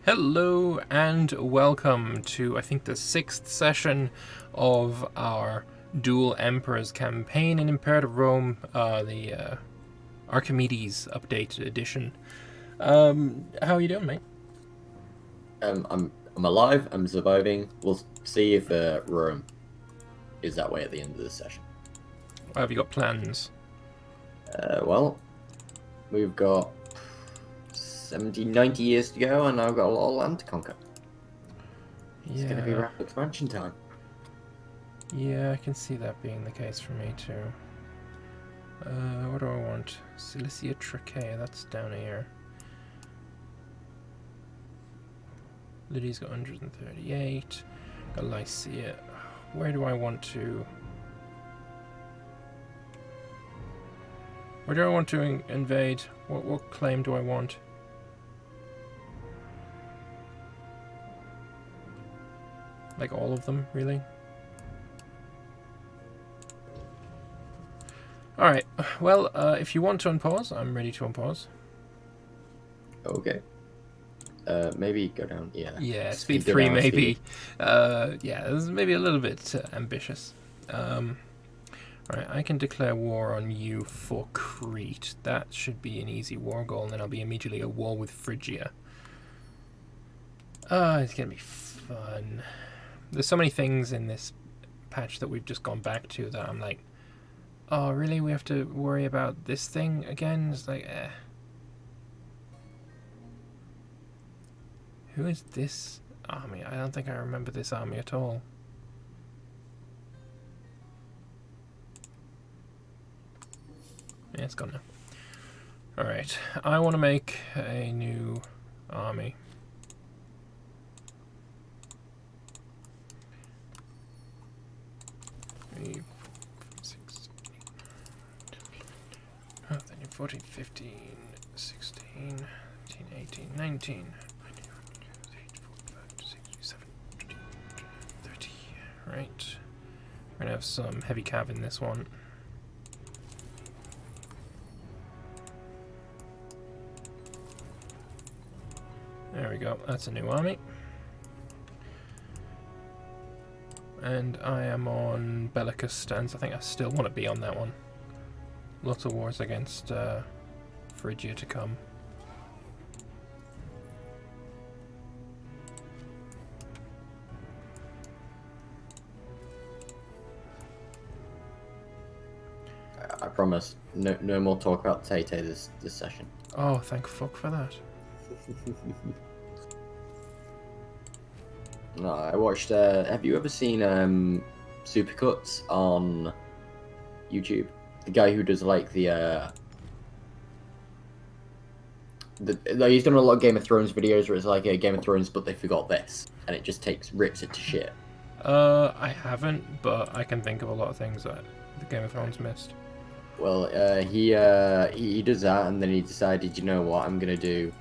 Hello and welcome to, I think, the 6th session of our Dual Emperors campaign in Imperator Rome, the Archimedes updated edition. How are you doing, mate? I'm alive, I'm surviving. We'll see if Rome is that way at the end of this session. Have you got plans? Well, we've got 70, 90 years to go, and I've got a lot of land to conquer. It's going to be rapid expansion time. Yeah, I can see that being the case for me too. What do I want? Cilicia Tracheia, that's down here. Lydia's got 138. Got Lycia. Where do I want to... Where do I want to invade? What claim do I want? Like all of them, really? Alright, well, if you want to unpause, I'm ready to unpause. Okay. Maybe go down, yeah. Yeah, speed 3 maybe. Yeah, this is maybe a little bit ambitious. Right, I can declare war on you for Crete. That should be an easy war goal, and then I'll be immediately at war with Phrygia. It's gonna be fun. There's so many things in this patch that we've just gone back to that I'm like, oh, really? We have to worry about this thing again? It's like, eh. Who is this army? I don't think I remember this army at all. Yeah, it's gone now. Alright, I want to make a new army. Then 14, 15, 16, 17, 18, 19, 30. Right. We're gonna have some heavy cav in this one. There we go, that's a new army. And I am on Bellicus stance. I think I still want to be on that one. Lots of wars against Phrygia to come. I promise, no more talk about Tay this session. Oh, thank fuck for that. No, I watched. Have you ever seen Supercuts on YouTube? The guy who does like like, he's done a lot of Game of Thrones videos where it's like a Game of Thrones, but they forgot this, and it just rips it to shit. I haven't, but I can think of a lot of things that the Game of Thrones missed. Well, he does that, and then he decided, you know what, I'm gonna do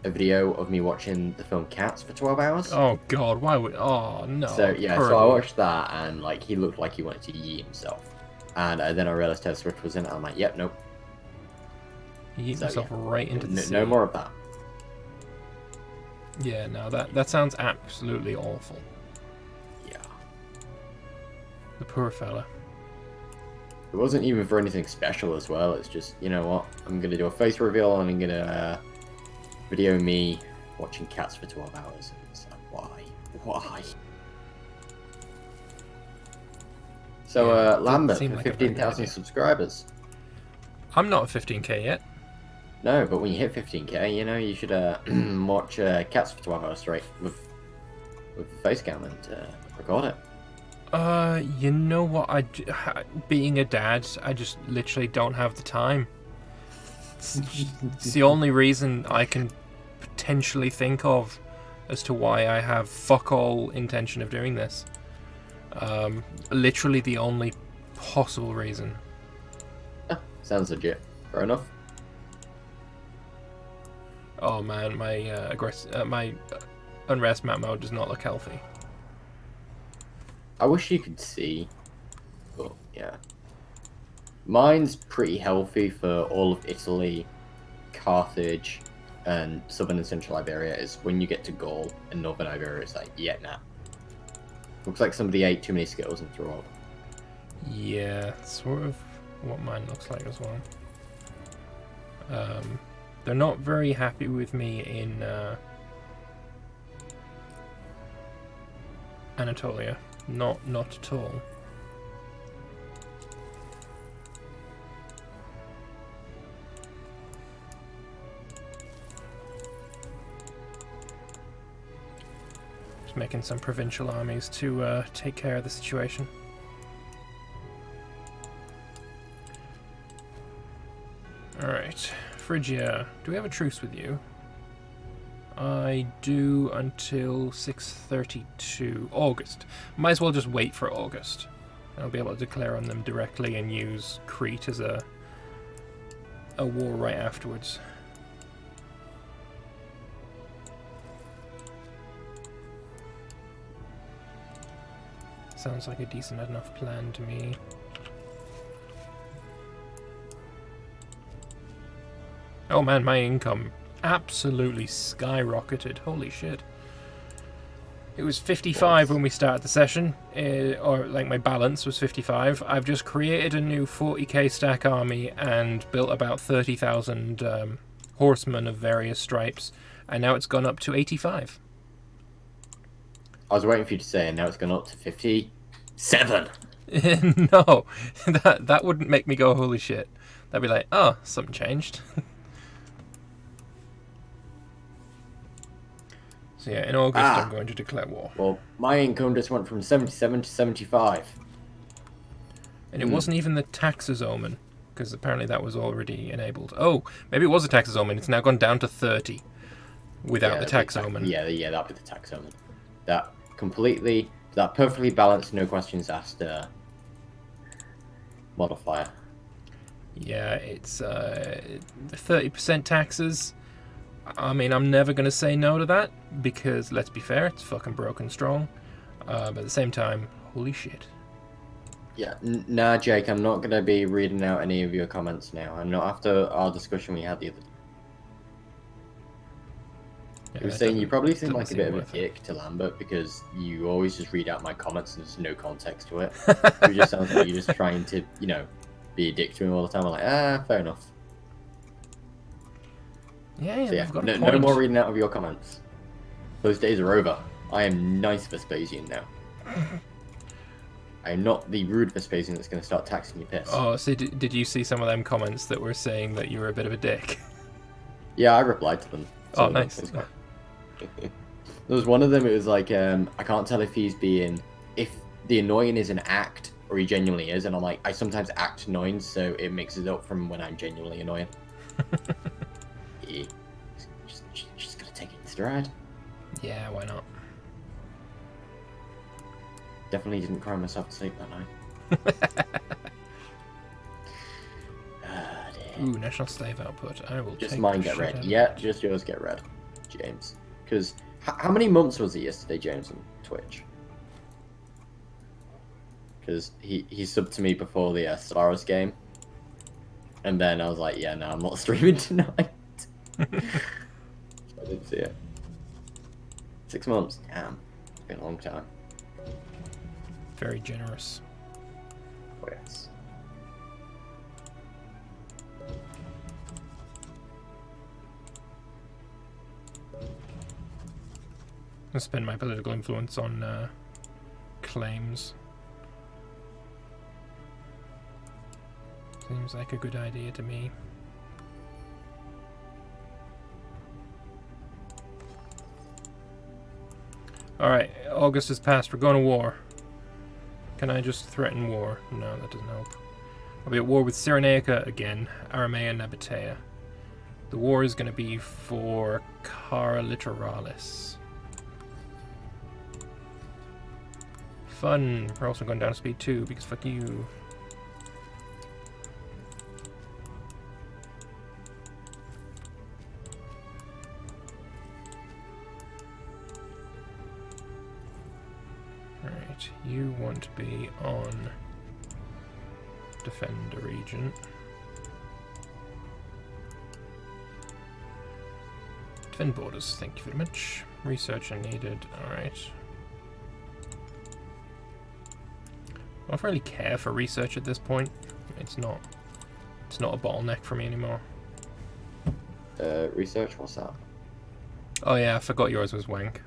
a video of me watching the film Cats for 12 hours. Oh god, why would... Oh, no. So, yeah, so I watched that, and, like, he looked like he wanted to yeet himself. And then I realized Taylor Swift was in it, and I'm like, yep, nope. He yeet himself right into the sea. No more of that. Yeah, no, that sounds absolutely awful. Yeah. The poor fella. It wasn't even for anything special as well, it's just, you know what, I'm gonna do a face reveal, and I'm gonna... video me watching Cats for 12 hours. And it's like, why? So, yeah, Lambert, for like 15,000 subscribers. I'm not at 15k yet. No, but when you hit 15k, you know, you should watch Cats for 12 hours straight with the face cam and record it. You know what? Being a dad, I just literally don't have the time. It's the only reason I can potentially think of as to why I have fuck all intention of doing this. Literally the only possible reason. Sounds legit. Fair enough. Oh man, my my unrest map mode does not look healthy. I wish you could see, but yeah. Mine's pretty healthy for all of Italy, Carthage, and southern and central Iberia. Is when you get to Gaul and northern Iberia, it's like, yeah, nah. Looks like somebody ate too many Skittles and threw up. Yeah, sort of what mine looks like as well. They're not very happy with me in Anatolia. Not at all. Just making some provincial armies to take care of the situation. Alright, Phrygia, do we have a truce with you? I do until 6:32 August. Might as well just wait for August. I'll be able to declare on them directly and use Crete as a war right afterwards. Sounds like a decent enough plan to me. Oh man, my income absolutely skyrocketed. Holy shit. It was 55 Boys. when we started the session, or like my balance was 55. I've just created a new 40k stack army and built about 30,000 horsemen of various stripes, and now it's gone up to 85. I was waiting for you to say, and now it's gone up to 57. No, that wouldn't make me go holy shit. That'd be like, oh, something changed. So yeah, in August I'm going to declare war. Well, my income just went from 77 to 75. And it wasn't even the taxes omen, because apparently that was already enabled. Oh, maybe it was a taxes omen. It's now gone down to 30 without the tax omen. Yeah, that'd be the tax omen. That perfectly balanced, no questions asked modifier. Yeah, it's the 30% taxes. I mean, I'm never going to say no to that, because let's be fair, it's fucking broken strong. But at the same time, holy shit. Yeah, nah, Jake, I'm not going to be reading out any of your comments now. I'm not after our discussion we had the other day. Yeah, You were saying you probably seem like a bit of a dick to Lambert because you always just read out my comments and there's no context to it. It just sounds like you're just trying to, be a dick to him all the time. I'm like, fair enough. Yeah, So, I've got a no point. more reading out of your comments. Those days are over. I am nice Vespasian now. I am not the rude Vespasian that's going to start taxing your piss. Oh, so did you see some of them comments that were saying that you were a bit of a dick? Yeah, I replied to them. Oh, nice. There was one of them, it was like, I can't tell if if the annoying is an act or he genuinely is, and I'm like, I sometimes act annoying, so it mixes up from when I'm genuinely annoying. Yeah. Just gotta take it in stride. Yeah, why not? Definitely didn't cry myself to sleep that night. Ooh, national slave output. I will just take mine the get shit red. out of Yeah, it. just yours get red, James. Because how many months was it yesterday, James, on Twitch? Because he subbed to me before the Stellaris game, and then I was like, yeah, no, I'm not streaming tonight. So I didn't see it. 6 months. Damn, it's been a long time. Very generous. Oh yes. I spend my political influence on claims. Seems like a good idea to me. Alright, August has passed. We're going to war. Can I just threaten war? No, that doesn't help. I'll be at war with Cyrenaica again. Aramea Nabatea. The war is going to be for Cara Literalis. Fun. We're also going down to speed 2 because fuck you. Right, you want to be on defend a region. Defend borders, thank you very much. Research are needed, alright. I don't really care for research at this point. It's not a bottleneck for me anymore. Research, what's that? Oh yeah, I forgot yours was wank.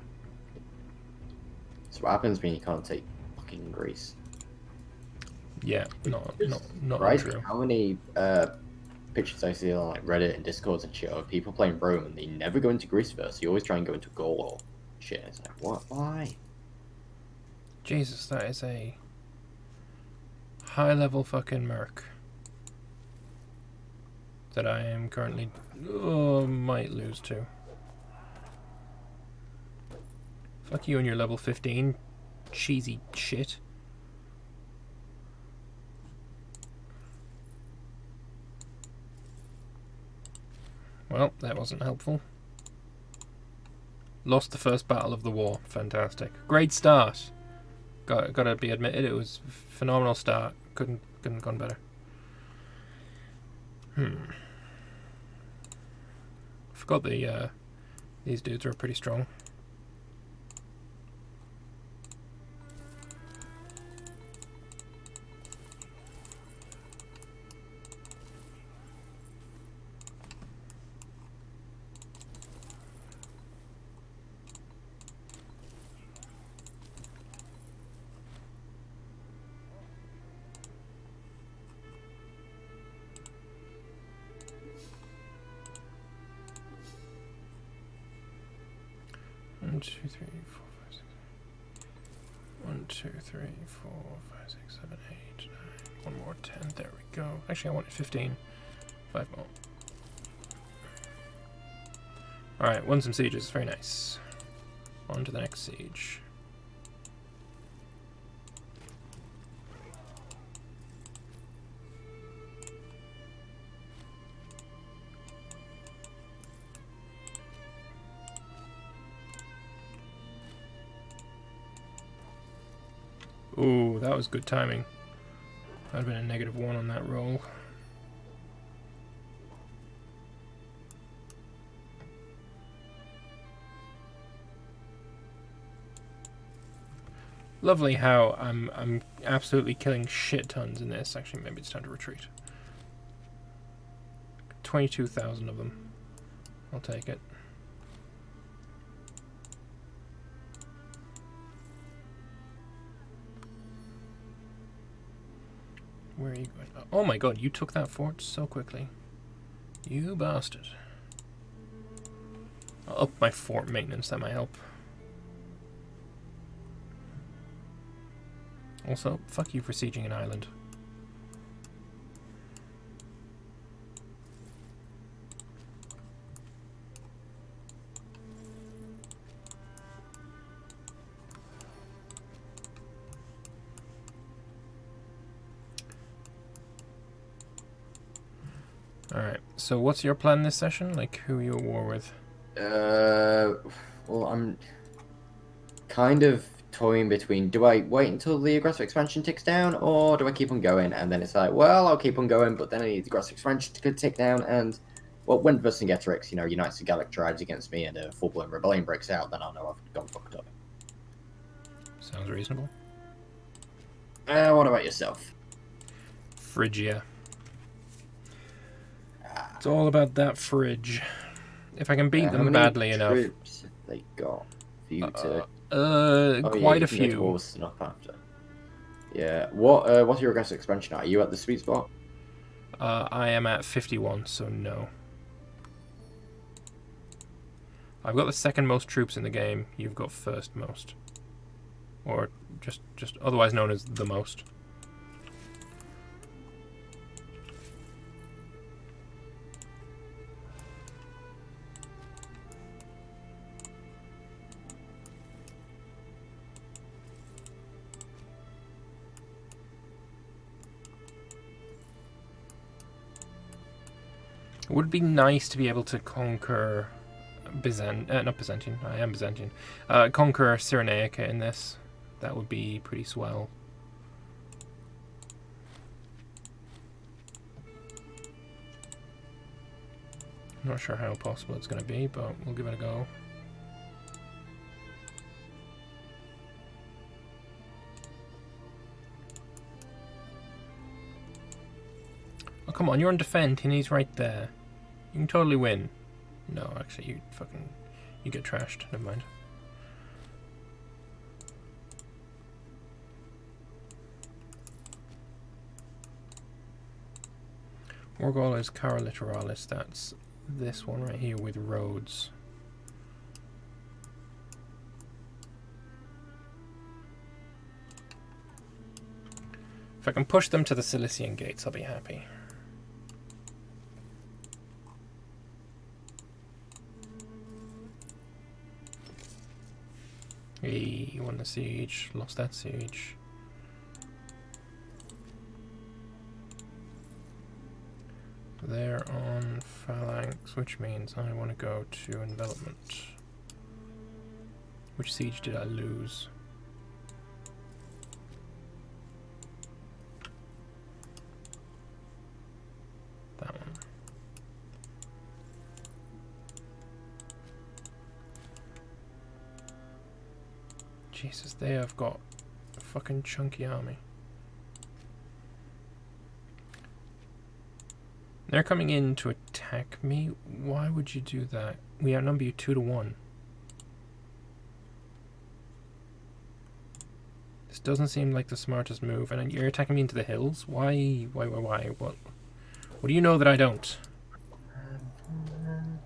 So what happens when you can't take fucking Greece? Yeah, not Right? untrue. How many pictures I see on like Reddit and Discords and shit of people playing Rome and they never go into Greece first. You always try and go into Gaul or shit. It's like, what? Why? Jesus, that is a high level fucking merc that I am currently might lose to. Fuck you and your level 15 cheesy shit. Well, that wasn't helpful. Lost the first battle of the war. Fantastic. Great start. Gotta be admitted, it was a phenomenal start. Couldn't have gone better. Forgot these dudes were pretty strong. 1, 2, 3, 4, 5, 6. 1, 2, 3, 4, 5, 6, 7, 8, 9. One more 10. There we go. Actually, I wanted 15. 5 more. Alright, won some sieges. Very nice. On to the next siege. Ooh, that was good timing. I'd have been a -1 on that roll. Lovely how I'm absolutely killing shit tons in this. Actually, maybe it's time to retreat. 22,000 of them. I'll take it. Where are you going? Oh my god, you took that fort so quickly. You bastard. I'll up my fort maintenance, that might help. Also, fuck you for sieging an island. Alright, so what's your plan this session? Like, who are you at war with? Well, I'm kind of toying between, do I wait until the aggressive expansion ticks down, or do I keep on going? And then it's like, well, I'll keep on going, but then I need the aggressive expansion to tick down, and, well, when Vercingetorix, unites the Gallic tribes against me and a full-blown rebellion breaks out, then I'll know I've gone fucked up. Sounds reasonable. What about yourself? Phrygia. It's all about that fridge. If I can beat them badly enough. How many troops have they got for you to... quite a few. Wars up after. Yeah. What's your aggressive expansion at? Are you at the sweet spot? I am at 51, so no. I've got the second most troops in the game. You've got first most. Or just otherwise known as the most. It would be nice to be able to conquer not Byzantium, I am Byzantium. Conquer Cyrenaica in this. That would be pretty swell. Not sure how possible it's going to be, but we'll give it a go. Oh, come on, you're on defend and he's right there. You can totally win. No, actually, you get trashed. Never mind. Orgol is Cara Literalis. That's this one right here with roads. If I can push them to the Cilician gates, I'll be happy. He won the siege, lost that siege. They're on phalanx, which means I want to go to envelopment. Which siege did I lose? That one. Jesus, they have got a fucking chunky army. They're coming in to attack me. Why would you do that? We outnumber you 2 to 1. This doesn't seem like the smartest move. And you're attacking me into the hills? Why? What do you know that I don't?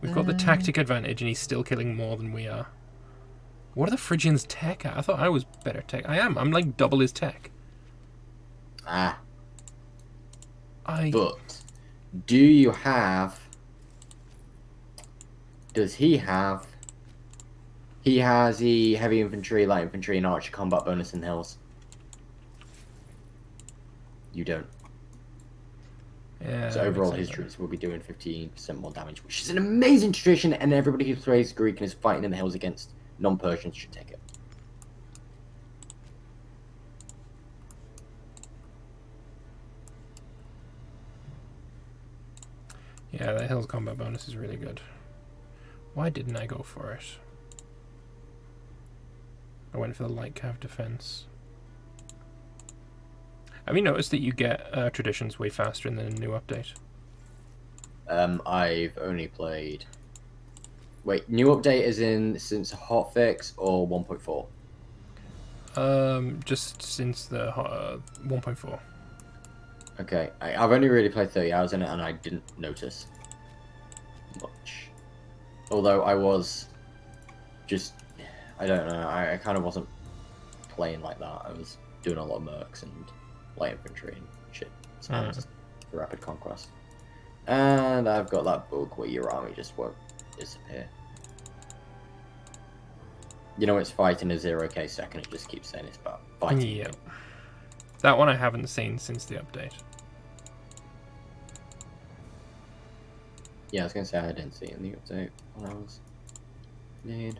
We've got the tactic advantage and he's still killing more than we are. What are the Phrygians' tech at? I thought I was better tech. I am. I'm like double his tech. Ah. I... But do you have... Does he have... He has the heavy infantry, light infantry, and archer combat bonus in the hills. You don't. Yeah, So that makes overall, sense his then. troops will be doing 15% more damage, which is an amazing tradition, and everybody who plays Greek and is fighting in the hills against non-Persians should take it. Yeah, the hills combat bonus is really good. Why didn't I go for it? I went for the light cav defense. Have you noticed that you get traditions way faster in the new update? I've only played... Wait, new update is in since hotfix or 1.4? Just since the 1.4. Okay, I've only really played 30 hours in it, and I didn't notice much. Although I was just... I don't know, I kind of wasn't playing like that. I was doing a lot of mercs and light infantry and shit. Spams for rapid conquest. And I've got that bug where your army just won't disappear. You know, it's fighting a 0k second, it just keeps saying it's about fighting. Yeah. That one I haven't seen since the update. Yeah, I was going to say I didn't see it in the update when I was playing.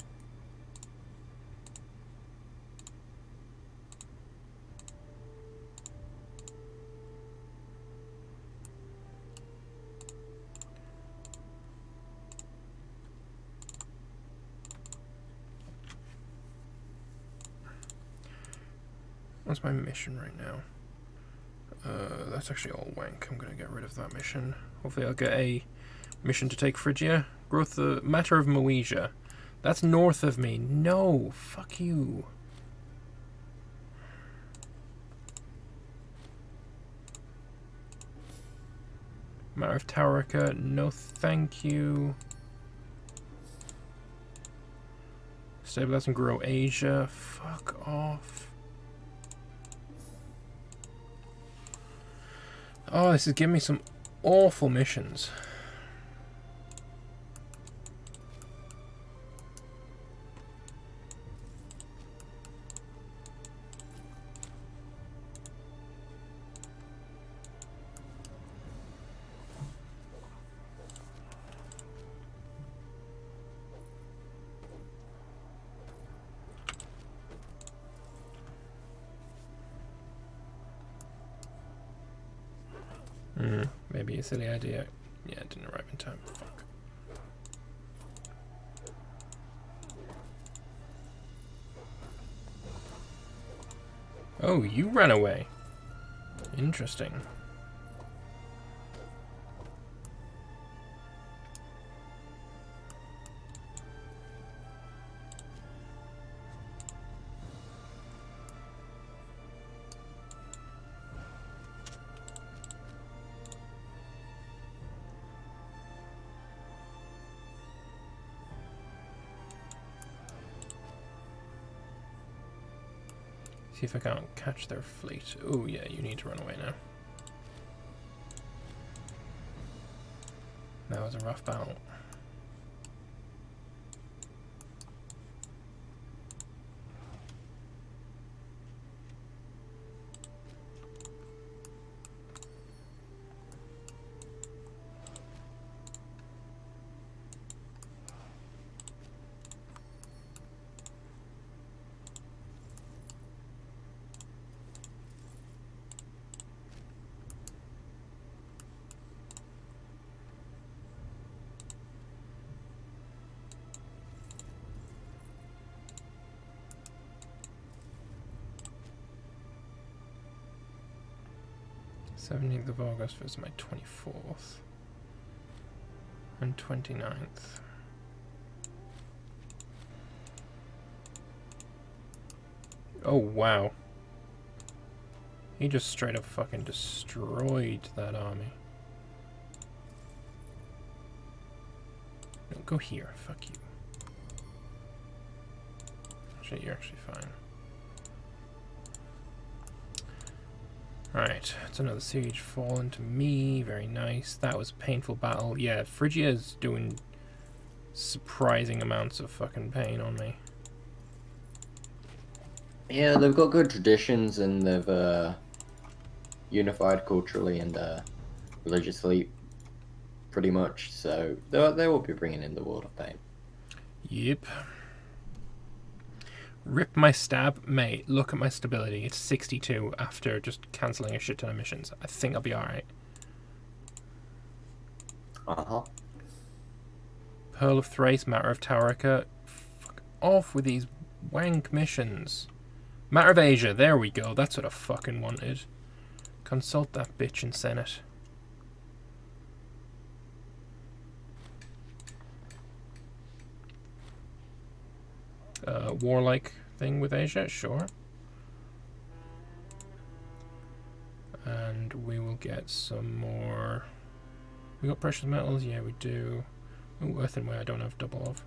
What's my mission right now? That's actually all wank. I'm gonna get rid of that mission. Hopefully I'll get a mission to take Phrygia. Growth the matter of Moesia. That's north of me. No, fuck you. Matter of Taurica. No, thank you. Stabilize and grow Asia. Fuck off. Oh, this is giving me some awful missions. Maybe a silly idea. Yeah, it didn't arrive in time. Fuck. Oh, you ran away. Interesting. See if I can't catch their fleet. Oh yeah, you need to run away now. That was a rough battle. th of August was my 24th. And 29th. Oh, wow. He just straight up fucking destroyed that army. No, go here. Fuck you. you're actually fine. Alright, it's another siege fallen to me. Very nice. That was a painful battle. Yeah, Phrygia's doing surprising amounts of fucking pain on me. Yeah, they've got good traditions and they've unified culturally and religiously, pretty much. So they will be bringing in the world of pain. Yep. Rip my stab, mate. Look at my stability. It's 62 after just cancelling a shit ton of missions. I think I'll be alright. Uh-huh. Pearl of Thrace, Matter of Taurica. Fuck off with these wank missions. Matter of Asia, there we go. That's what I fucking wanted. Consult that bitch in Senate. Warlike thing with Asia, sure. And we will get some more. We got precious metals, yeah, we do. Ooh, earthenware, I don't have double of.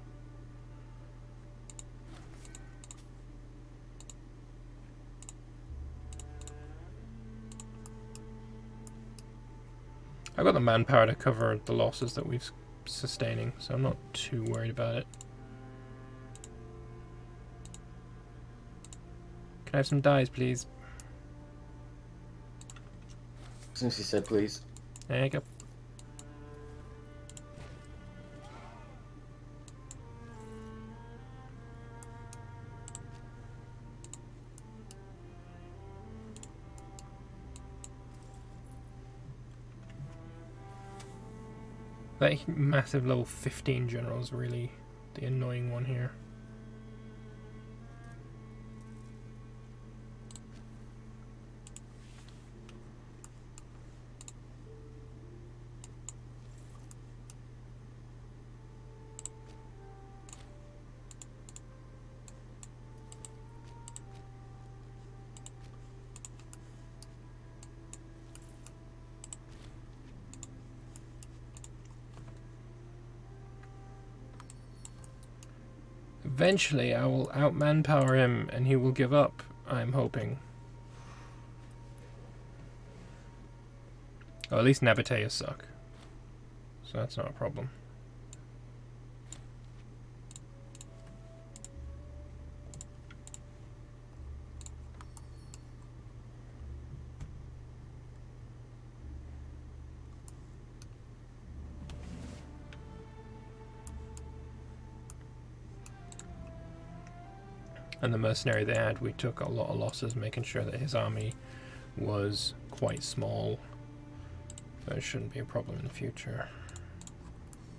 I've got the manpower to cover the losses that we've sustaining, so I'm not too worried about it. Can I have some dyes, please? Since you said please. There you go. That massive level 15 general is really the annoying one here. Eventually, I will out-manpower him and he will give up, I'm hoping. Or at least Nabatea suck. So that's not a problem. And the mercenary they had, we took a lot of losses, making sure that his army was quite small. So it shouldn't be a problem in the future.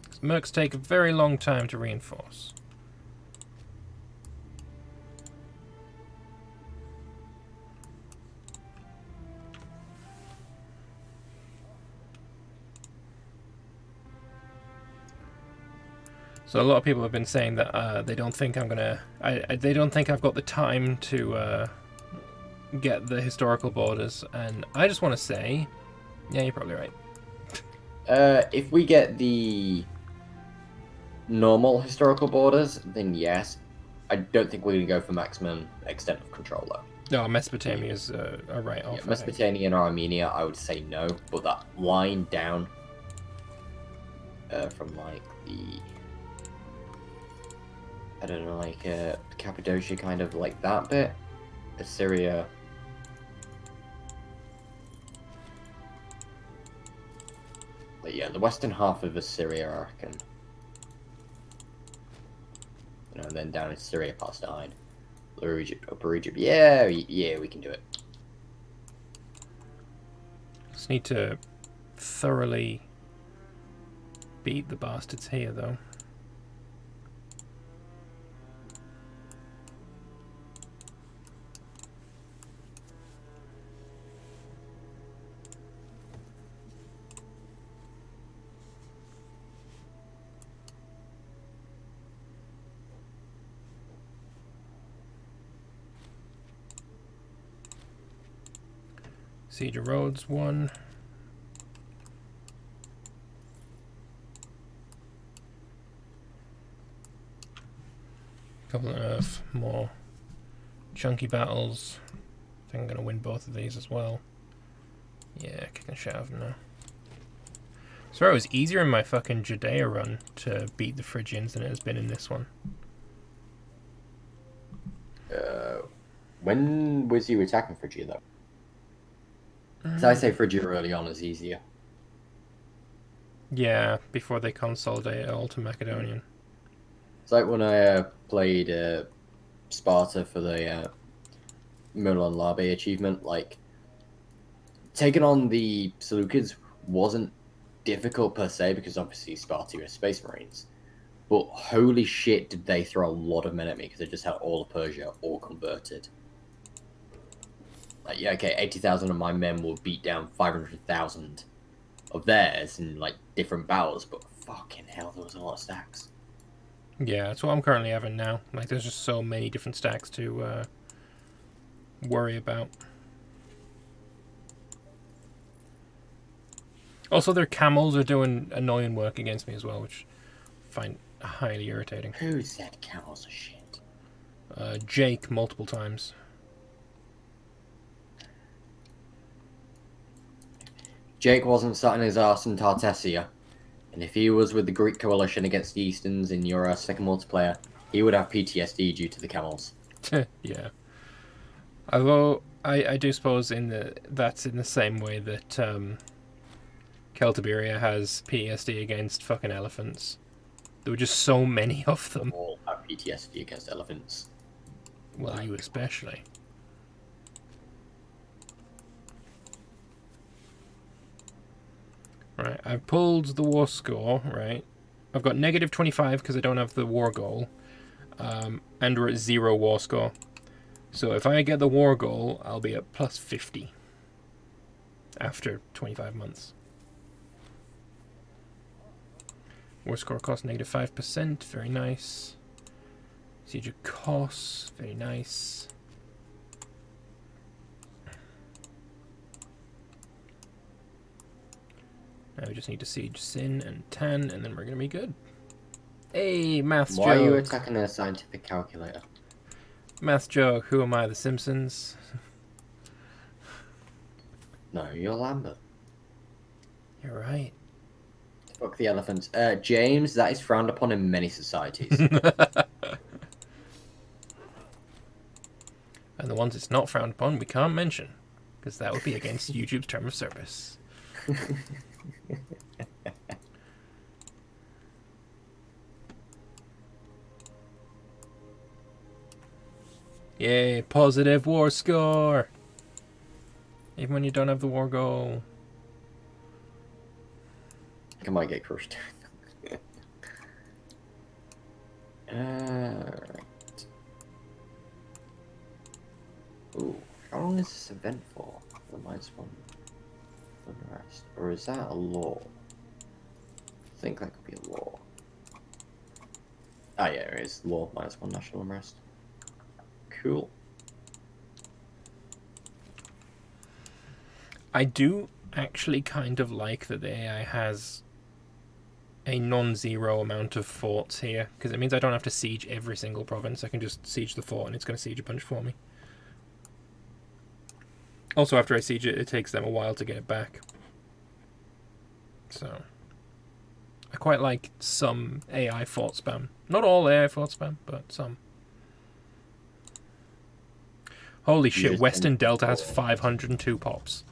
Because mercs take a very long time to reinforce. So a lot of people have been saying that they don't think I'm gonna. They don't think I've got the time to get the historical borders, and I just want to say, yeah, you're probably right. If we get the normal historical borders, then yes. I don't think we're gonna go for maximum extent of control though. No, Mesopotamia is a write-off. Yeah, Mesopotamia and Armenia, I would say no, but that line down from like the. I don't know, like Cappadocia, kind of like that bit. Assyria. But yeah, the western half of Assyria, I reckon. You know, and then down in Syria, Palestine, Lower Egypt, Upper Egypt. Yeah, yeah, we can do it. Just need to thoroughly beat the bastards here, though. Siege of Rhodes 1. Couple of more chunky battles. I think I'm going to win both of these as well. Yeah, kicking shit out of them now. So it was easier in my fucking Judea run to beat the Phrygians than it has been in this one. When was you attacking Phrygia, though? Because I say Phrygia early on is easier. Yeah, before they consolidate it all to Macedonian. It's like when I played Sparta for the Milan Larbe achievement, like, taking on the Seleucids wasn't difficult per se, because obviously Sparta are Space Marines. But holy shit, did they throw a lot of men at me, because they just had all of Persia all converted. Like, yeah, okay, 80,000 of my men will beat down 500,000 of theirs in, like, different battles, but fucking hell, there was a lot of stacks. Yeah, that's what I'm currently having now. Like, there's just so many different stacks to worry about. Also, their camels are doing annoying work against me as well, which I find highly irritating. Who said camels are shit? Jake, multiple times. Jake wasn't sat in his arse in Tartessia, and if he was with the Greek coalition against the Easterns in your second multiplayer, he would have PTSD due to the camels. Yeah. Although, I do suppose that's in the same way that Celtiberia has PTSD against fucking elephants. There were just so many of them. All have PTSD against elephants. Well, you especially. Right, I've pulled the war score, right? I've got negative 25 because I don't have the war goal. And we're at 0 war score. So if I get the war goal, I'll be at plus 50 after 25 months. War score cost negative 5%, very nice. Siege of Kos, very nice. Now we just need to siege Sin and Tan, and then we're going to be good. Hey, maths joke. Why are you attacking a scientific calculator? Maths joke, who am I, the Simpsons? No, you're Lambert. You're right. Fuck the elephants. James, that is frowned upon in many societies. And the ones it's not frowned upon, we can't mention, because that would be against YouTube's term of service. Yay, positive war score! Even when you don't have the war goal. I might get crushed. Right. Ooh, how long is this event for? The -1 unrest. Or is that a law? I think that could be a law. Ah, yeah, it is law -1 national unrest. Cool. I do actually kind of like that the AI has a non-zero amount of forts here, because it means I don't have to siege every single province. I can just siege the fort and it's going to siege a bunch for me. Also, after I siege it, it takes them a while to get it back. So, I quite like some AI fort spam. Not all AI fort spam, but some. Holy shit, Western Delta has 502 pops.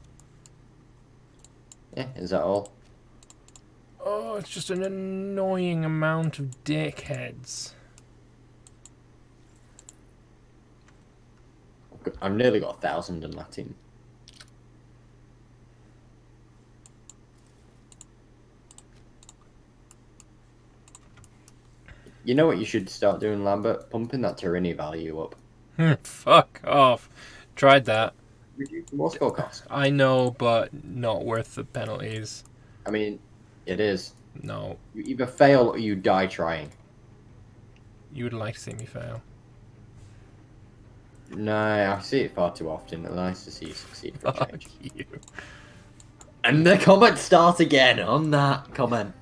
Yeah, is that all? Oh, it's just an annoying amount of dickheads. I've nearly got 1,000 in Latin. You know what you should start doing, Lambert? Pumping that Tyranny value up. Fuck off. Tried that. Reduce the war score cost. I know, but not worth the penalties. I mean, it is. No. You either fail or you die trying. You would like to see me fail. No, I see it far too often. It's nice to see you succeed for a Fuck change. you. And the comments start again on that comment.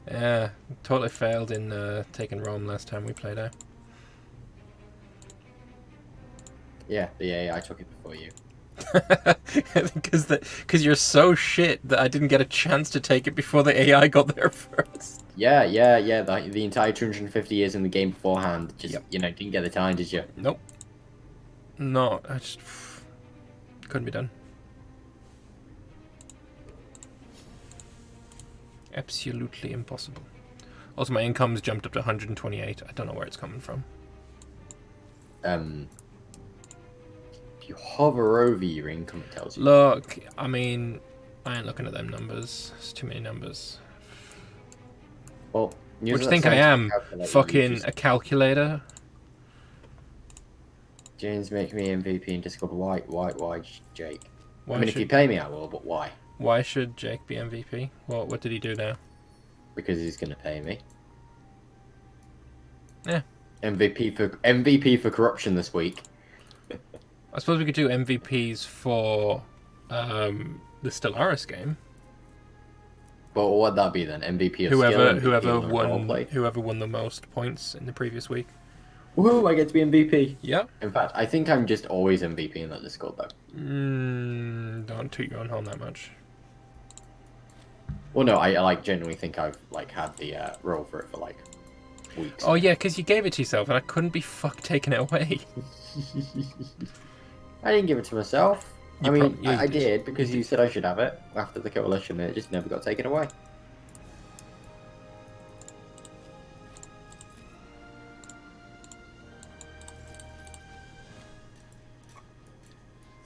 Yeah, totally failed in taking Rome last time we played out. Yeah, the AI took it before you. Because you're so shit that I didn't get a chance to take it before the AI got there first. Yeah, yeah, yeah. The entire 250 years in the game beforehand, just Yep. didn't get the time, did you? Nope. No, I just couldn't be done. Absolutely impossible. Also, my income's jumped up to 128. I don't know where it's coming from. If you hover over your income, it tells you. Look, I mean, I ain't looking at them numbers. It's too many numbers. Well, What do you think I am? Fucking a calculator? James, make me MVP in Discord. Why, Jake? Why I mean, if you pay me, I will, but why? Why should Jake be MVP? What did he do now? Because he's gonna pay me. Yeah. MVP for corruption this week. I suppose we could do MVPs for the Stellaris game. But what would that be then? MVP of skill, MVP whoever won the most points in the previous week. Woohoo! I get to be MVP. Yeah. In fact, I think I'm just always MVP in that Discord though. Don't toot your own horn that much. Well, no, I genuinely think I've had the role for it for weeks. Oh yeah, because you gave it to yourself, and I couldn't be taking it away. I didn't give it to myself. I did. did because you said I should have it after the coalition, and it just never got taken away.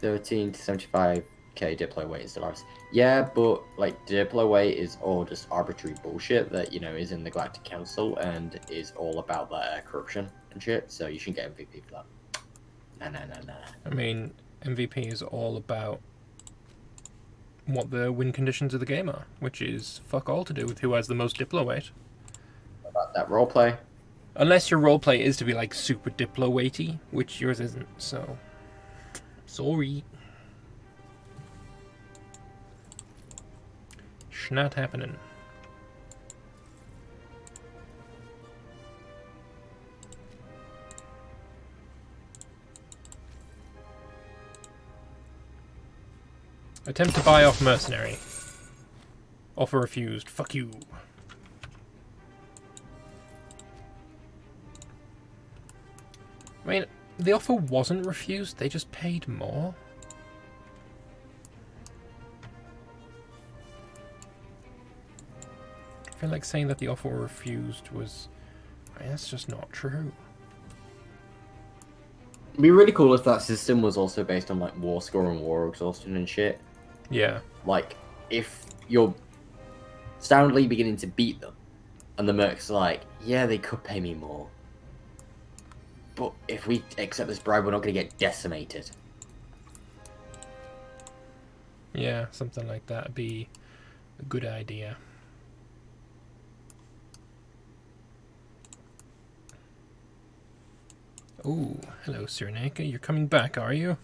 $13 to $75k Diplo weight in Stellaris. Yeah, but Diplo weight is all just arbitrary bullshit that is in the Galactic Council and is all about that corruption and shit. So you shouldn't get MVP for that. Nah. I mean, MVP is all about what the win conditions of the game are, which is fuck all to do with who has the most Diplo weight. About that roleplay. Unless your roleplay is to be super Diplo weighty, which yours isn't. So sorry. Not happening. Attempt to buy off mercenary. Offer refused. Fuck you. I mean, the offer wasn't refused, they just paid more. I feel like saying that the offer refused was... I mean, that's just not true. It'd be really cool if that system was also based on war score and war exhaustion and shit. Yeah. If you're soundly beginning to beat them, and the mercs are yeah, they could pay me more. But if we accept this bribe, we're not going to get decimated. Yeah, something like that would be a good idea. Oh, hello, Cyrenaica. You're coming back, are you?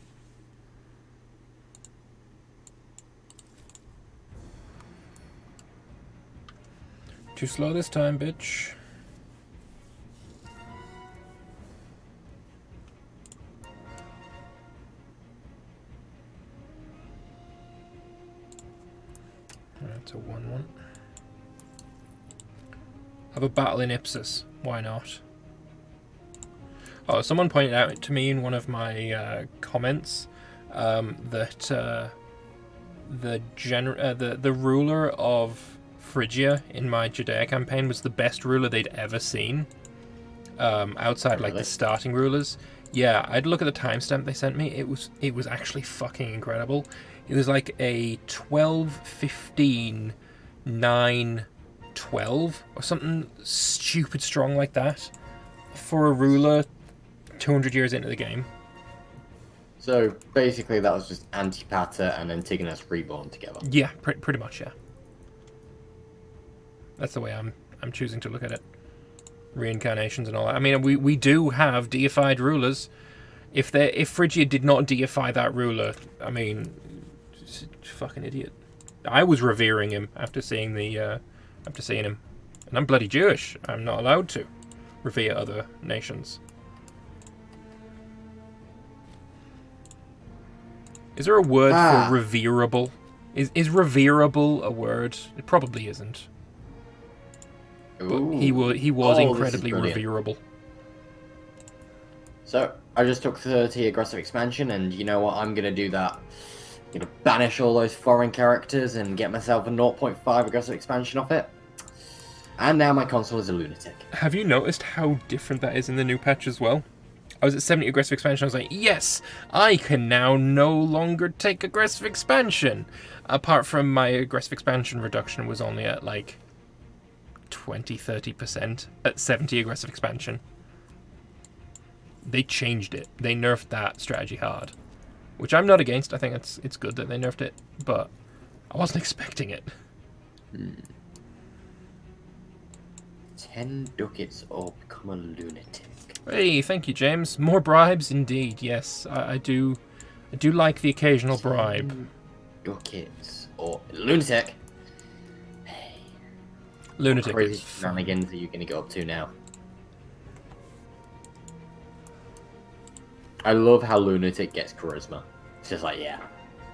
Too slow this time, bitch. That's a 1-1. Have a battle in Ipsus. Why not? Oh, someone pointed out to me in one of my comments that the ruler of Phrygia in my Judea campaign was the best ruler they'd ever seen. Outside the starting rulers. Yeah, I'd look at the timestamp they sent me. It was actually fucking incredible. It was like a 12, 15, 9, 12 or something stupid strong like that for a ruler 200 years into the game. So basically that was just Antipater and Antigonus reborn together. Yeah, pretty much, yeah. That's the way I'm choosing to look at it. Reincarnations and all that. I mean, we do have deified rulers. If Phrygia did not deify that ruler, I mean, fucking idiot. I was revering him after seeing him, and I'm bloody Jewish. I'm not allowed to revere other nations. Is there a word Ah. for reverable? Is reverable a word? It probably isn't. But he was incredibly reverable. So, I just took 30 aggressive expansion, and you know what? I'm gonna do that. I'm gonna banish all those foreign characters and get myself a 0.5 aggressive expansion off it. And now my console is a lunatic. Have you noticed how different that is in the new patch as well? I was at 70 aggressive expansion, I was like, yes, I can now no longer take aggressive expansion. Apart from my aggressive expansion reduction was only at like 20-30% at 70 aggressive expansion. They changed it. They nerfed that strategy hard. Which I'm not against. I think it's good that they nerfed it, but I wasn't expecting it. 10 ducats or become a lunatic. Hey, thank you, James. More bribes, indeed. Yes, I do like the occasional bribe. Ducats or lunatic. Hey, Lunatic. what crazy shenanigans are you gonna go up to now? I love how lunatic gets charisma. It's just like, yeah,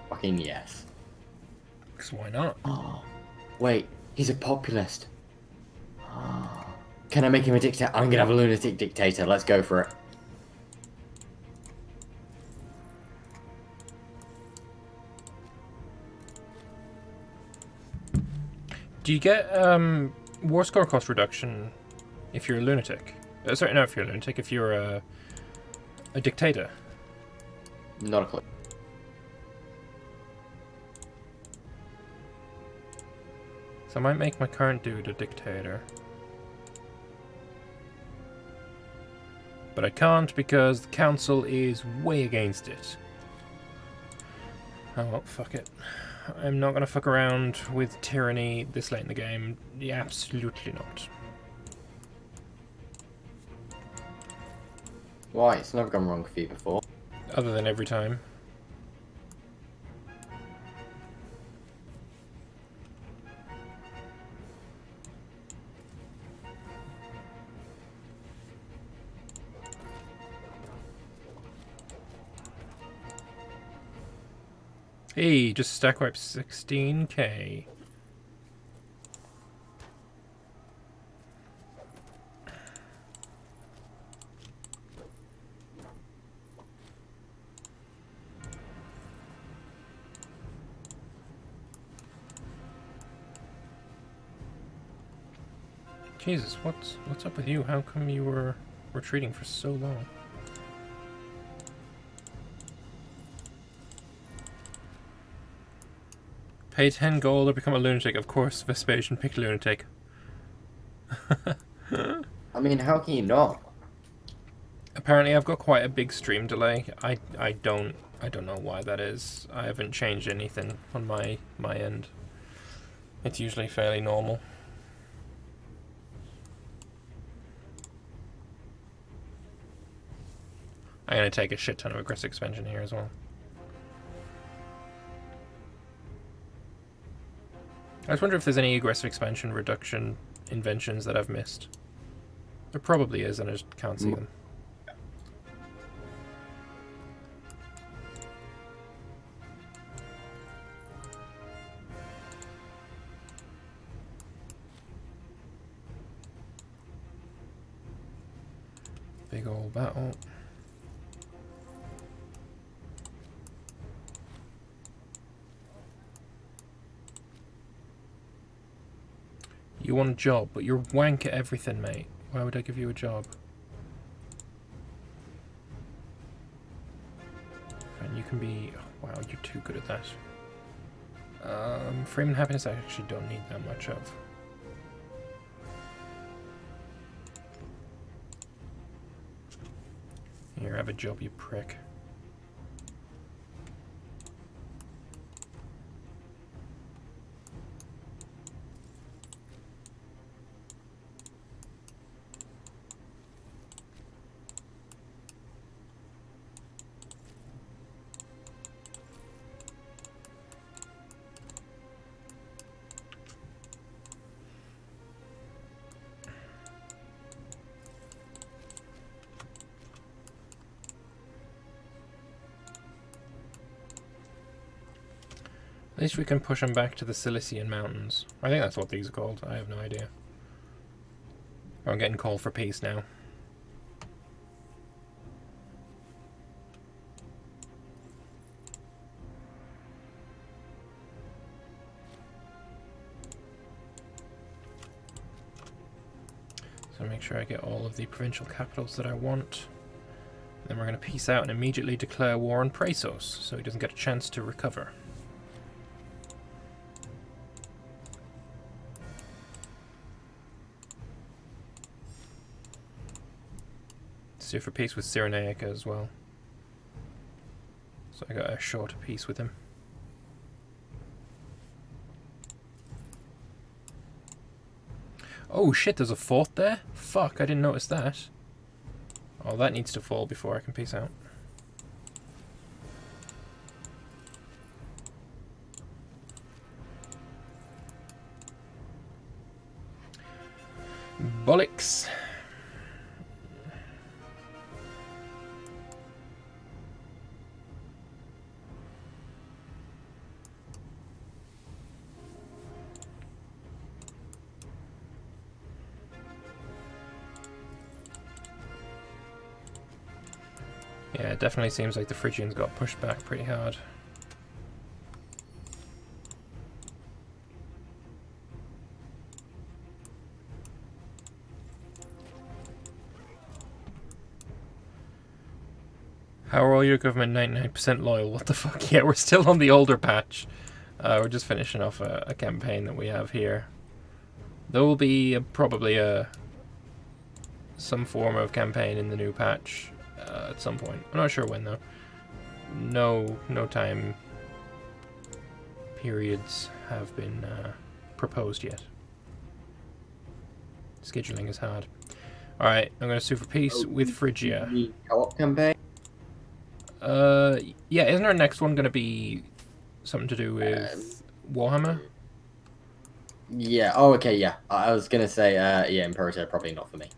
fucking yes. Because why not? Oh, wait, he's a populist. Can I make him a dictator? I'm gonna have a lunatic dictator. Let's go for it. Do you get war score cost reduction if you're a lunatic? Sorry, not if you're a lunatic. If you're a dictator. Not a clue. So I might make my current dude a dictator. But I can't because the council is way against it. Oh well, fuck it. I'm not gonna fuck around with tyranny this late in the game. Yeah, absolutely not. Why? It's never gone wrong for you before. Other than every time. Hey, just stack wipe 16k. Jesus, what's up with you? How come you were retreating for so long? Pay 10 gold or become a lunatic. Of course, Vespasian picked lunatic. I mean, how can you not? Apparently, I've got quite a big stream delay. I don't know why that is. I haven't changed anything on my end. It's usually fairly normal. I'm gonna take a shit ton of aggressive expansion here as well. I just wonder if there's any aggressive expansion reduction inventions that I've missed. There probably is, and I just can't see them. Big old battle. You want a job, but you're wank at everything, mate. Why would I give you a job? And you can be... Oh, wow, you're too good at that. Freedom and happiness I actually don't need that much of. Here, have a job, you prick. least we can push them back to the Cilician Mountains. I think that's what these are called. I have no idea. I'm getting called for peace now. So make sure I get all of the provincial capitals that I want. Then we're going to peace out and immediately declare war on Praesos, so he doesn't get a chance to recover. Sue for peace with Cyrenaica as well. So I got a shorter peace with him. Oh shit, there's a fort there? Fuck, I didn't notice that. Oh, that needs to fall before I can peace out. Bollocks. Yeah, it definitely seems like the Phrygians got pushed back pretty hard. How are all your government 99% loyal? What the fuck? Yeah, we're still on the older patch. We're just finishing off a campaign that we have here. There will be probably some form of campaign in the new patch at some point. I'm not sure when though. No time periods have been proposed yet. Scheduling is hard. Alright, I'm going to sue for peace with Phrygia. The co-op campaign? Yeah, isn't our next one going to be something to do with Warhammer? Yeah, oh, okay, yeah. I was gonna say, yeah, Imperator, probably not for me.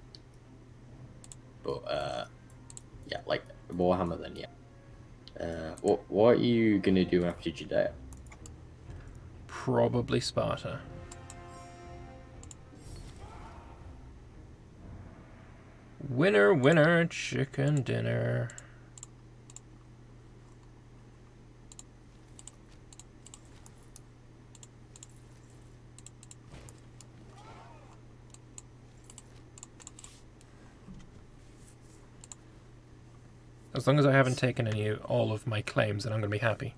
But, yeah, like, Warhammer then, yeah. What are you gonna do after Judea? Probably Sparta. Winner, winner, chicken dinner. As long as I haven't taken all of my claims, then I'm going to be happy.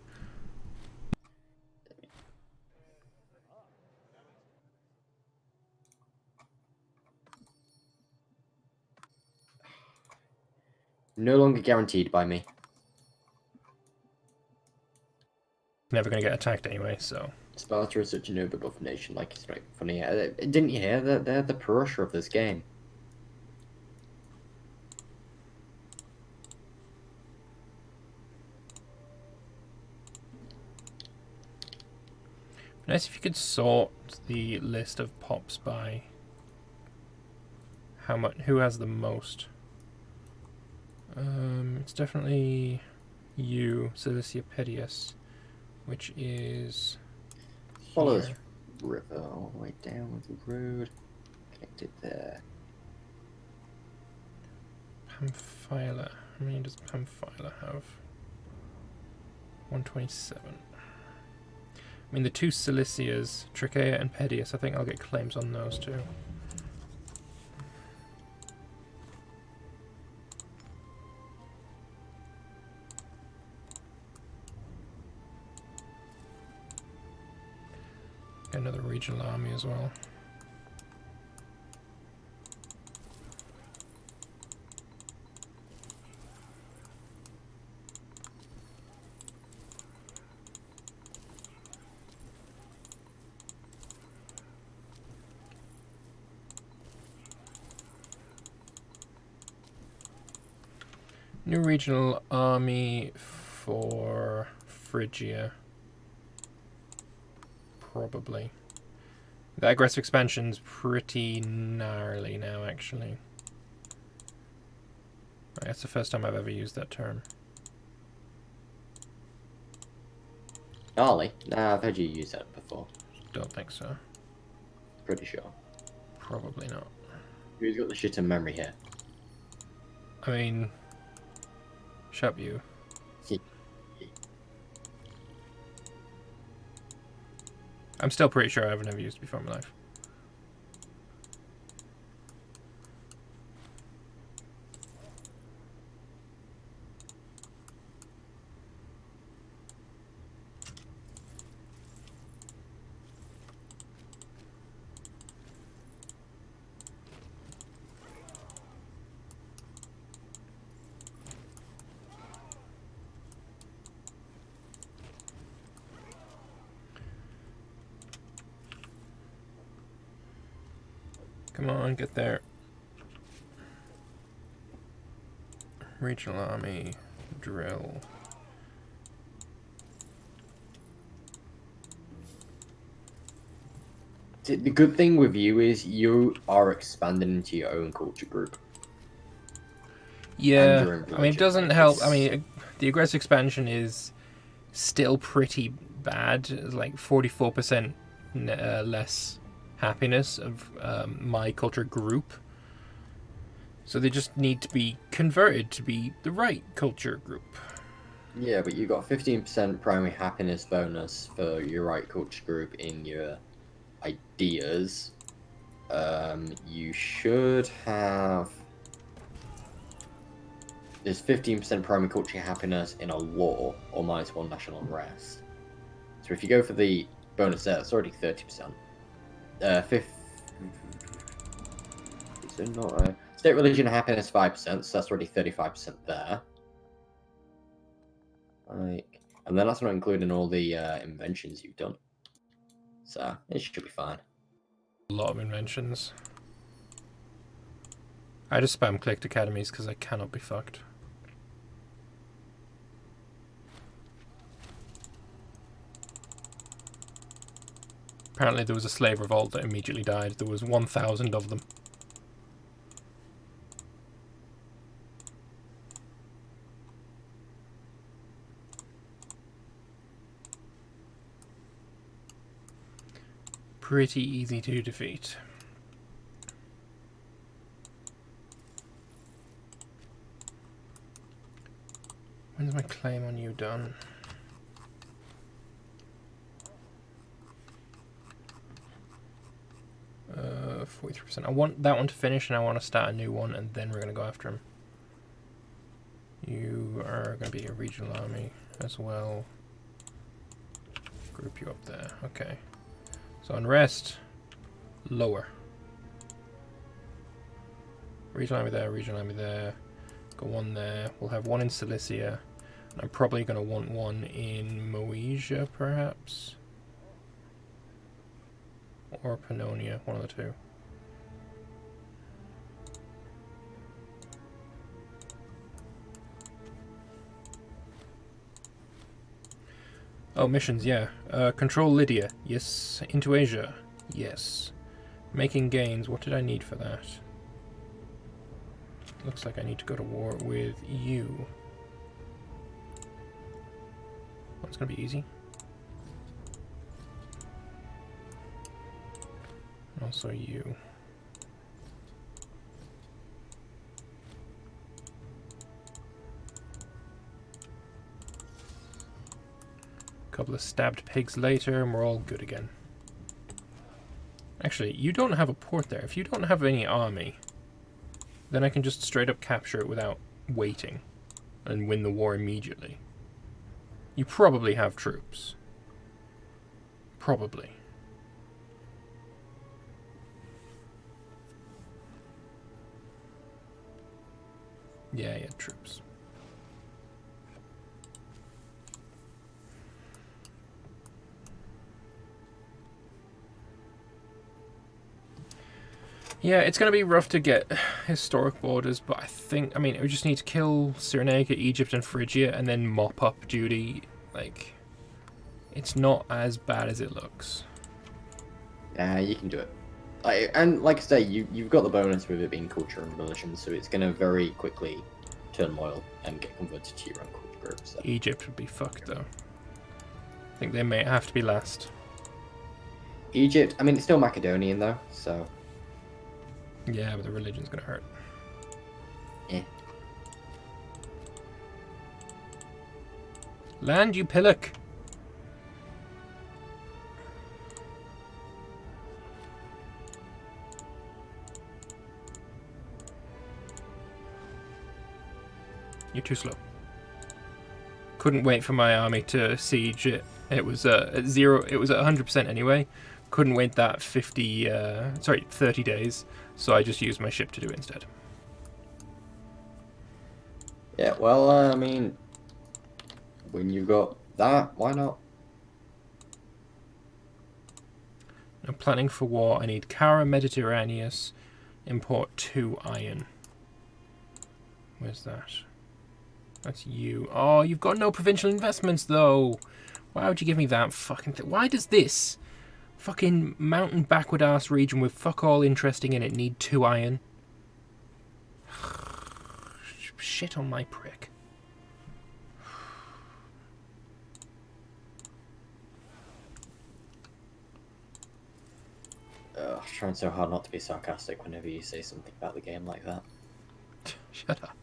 No longer guaranteed by me. Never going to get attacked anyway, so... Sparta is such a noble governed nation, like, it's not funny. Didn't you hear that they're the Prussia of this game? Nice if you could sort the list of pops by who has the most. It's definitely you, Cilicia Pedius, which is Follow this here. river all the way down with the road. Connected there. Pamphila. How many does Pamphila have? 127. I mean, the two Cilicias, Trachea and Pedius, I think I'll get claims on those too. Get another regional army as well. New regional army for Phrygia. Probably. The aggressive expansion's pretty gnarly now, actually. Right, that's the first time I've ever used that term. Gnarly? Nah, I've heard you use that before. Don't think so. Pretty sure. Probably not. Who's got the shit in memory here? I mean, shut you. I'm still pretty sure I've never used it before in my life. Come on, get there. Regional army drill. The good thing with you is you are expanding into your own culture group. Yeah, I mean, it doesn't help. I mean, the aggressive expansion is still pretty bad. It's like 44% less happiness of my culture group. So they just need to be converted to be the right culture group. Yeah, but you got 15% primary happiness bonus for your right culture group in your ideas. You should have... There's 15% primary culture happiness in a law, or -1 national unrest. So if you go for the bonus there, it's already 30%. Is it not state religion happiness 5%, so that's already 35% there. Like, and then that's not including all the inventions you've done. So it should be fine. A lot of inventions. I just spam clicked academies because I cannot be fucked. Apparently there was a slave revolt that immediately died. There was 1,000 of them. Pretty easy to defeat. When's my claim on you done? Uh, 43%. I want that one to finish and I want to start a new one and then we're going to go after him. You are going to be a regional army as well. Group you up there. Okay. So unrest, lower. Regional army there, regional army there. Go one there. We'll have one in Cilicia. And I'm probably going to want one in Moesia, perhaps. Or Pannonia, one of the two. Oh, missions, yeah. Control Lydia. Yes. Into Asia. Yes. Making gains. What did I need for that? Looks like I need to go to war with you. Oh, it's gonna be easy. Also you. Couple of stabbed pigs later and we're all good again. Actually, you don't have a port there. If you don't have any army, then I can just straight up capture it without waiting and win the war immediately. You probably have troops. Probably. Yeah, troops. Yeah, it's going to be rough to get historic borders, but I mean, we just need to kill Cyrenaica, Egypt, and Phrygia, and then mop up duty. Like, it's not as bad as it looks. Yeah, you can do it. And like I say, you've got the bonus with it being culture and religion, so it's going to very quickly turn loyal and get converted to your own culture group. So. Egypt would be fucked, though. think they may have to be last. Egypt, I mean, it's still Macedonian though, so. Yeah, but the religion's gonna hurt. Eh. Land, you pillock! You're too slow. Couldn't wait for my army to siege it. It was at 0. It was at 100% anyway. Couldn't wait that 30 days. So I just used my ship to do it instead. Yeah, well, I mean, when you got that, why not? I'm planning for war. I need Cara Mediterraneus. Import 2 iron. Where's that? That's you. Oh, you've got no provincial investments, though. Why would you give me that fucking thing? Why does this fucking mountain backward ass region with fuck all interesting in it need 2 iron? Shit on my prick. I'm trying so hard not to be sarcastic whenever you say something about the game like that. Shut up.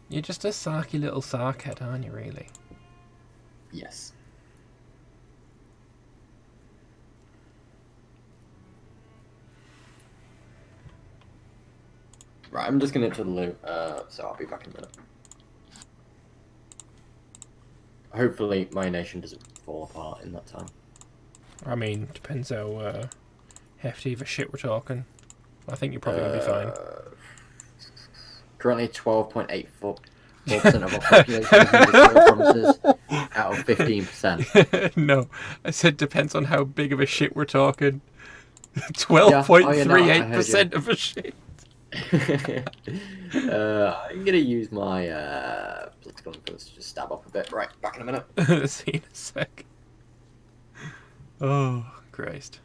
You're just a sarky little sarkhead, aren't you, really? Yes. Right, I'm just gonna to the loot, so I'll be back in a minute. Hopefully my nation doesn't fall apart in that time. I mean, depends how hefty of a shit we're talking. I think you're probably going to be fine. Currently 12.84% of our population is in the provinces out of 15%. No, I said depends on how big of a shit we're talking. 12.38% of a shit. I'm gonna use my political influence to just stab up a bit. Right, back in a minute. See you in a sec. Oh, Christ.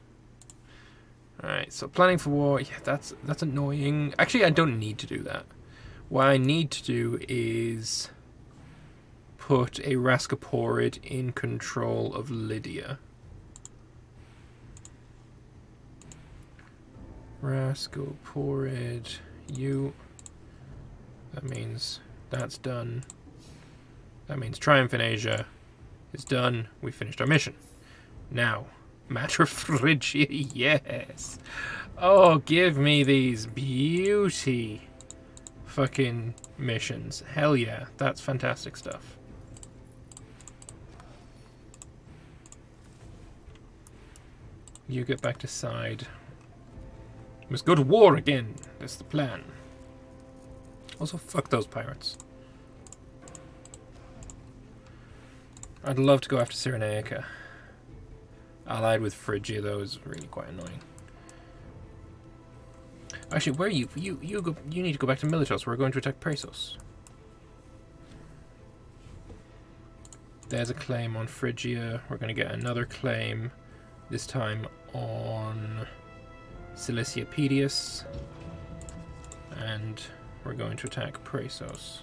Alright, so planning for war, yeah, that's annoying. Actually, I don't need to do that. What I need to do is put a Rascaporid in control of Lydia. Rascaporid, you. That means that's done. That means Triumph in Asia is done. We finished our mission. Now, Matter of Phrygia, yes. Oh, give me these beauty fucking missions. Hell yeah, that's fantastic stuff. You get back to side. Must go to war again. That's the plan. Also, fuck those pirates. I'd love to go after Cyrenaica. Allied with Phrygia, though, is really quite annoying. Actually, where are you? You need to go back to Militos. We're going to attack Presos. There's a claim on Phrygia. We're going to get another claim, this time on Cilicia Pedius. And we're going to attack Presos.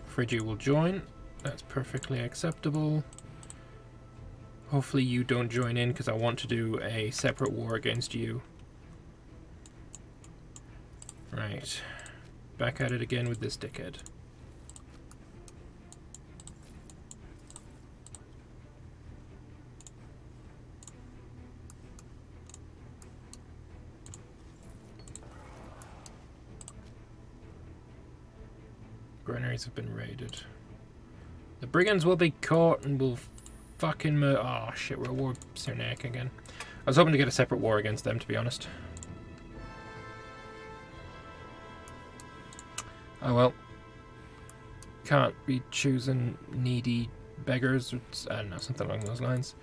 Phrygia will join. That's perfectly acceptable. Hopefully you don't join in, because I want to do a separate war against you. Right. Back at it again with this dickhead. Granaries have been raided. The brigands will be caught and will fucking oh shit, we're at war with Cyrenaica again. I was hoping to get a separate war against them, to be honest. Oh well. Can't be choosing needy beggars, or I don't know, something along those lines.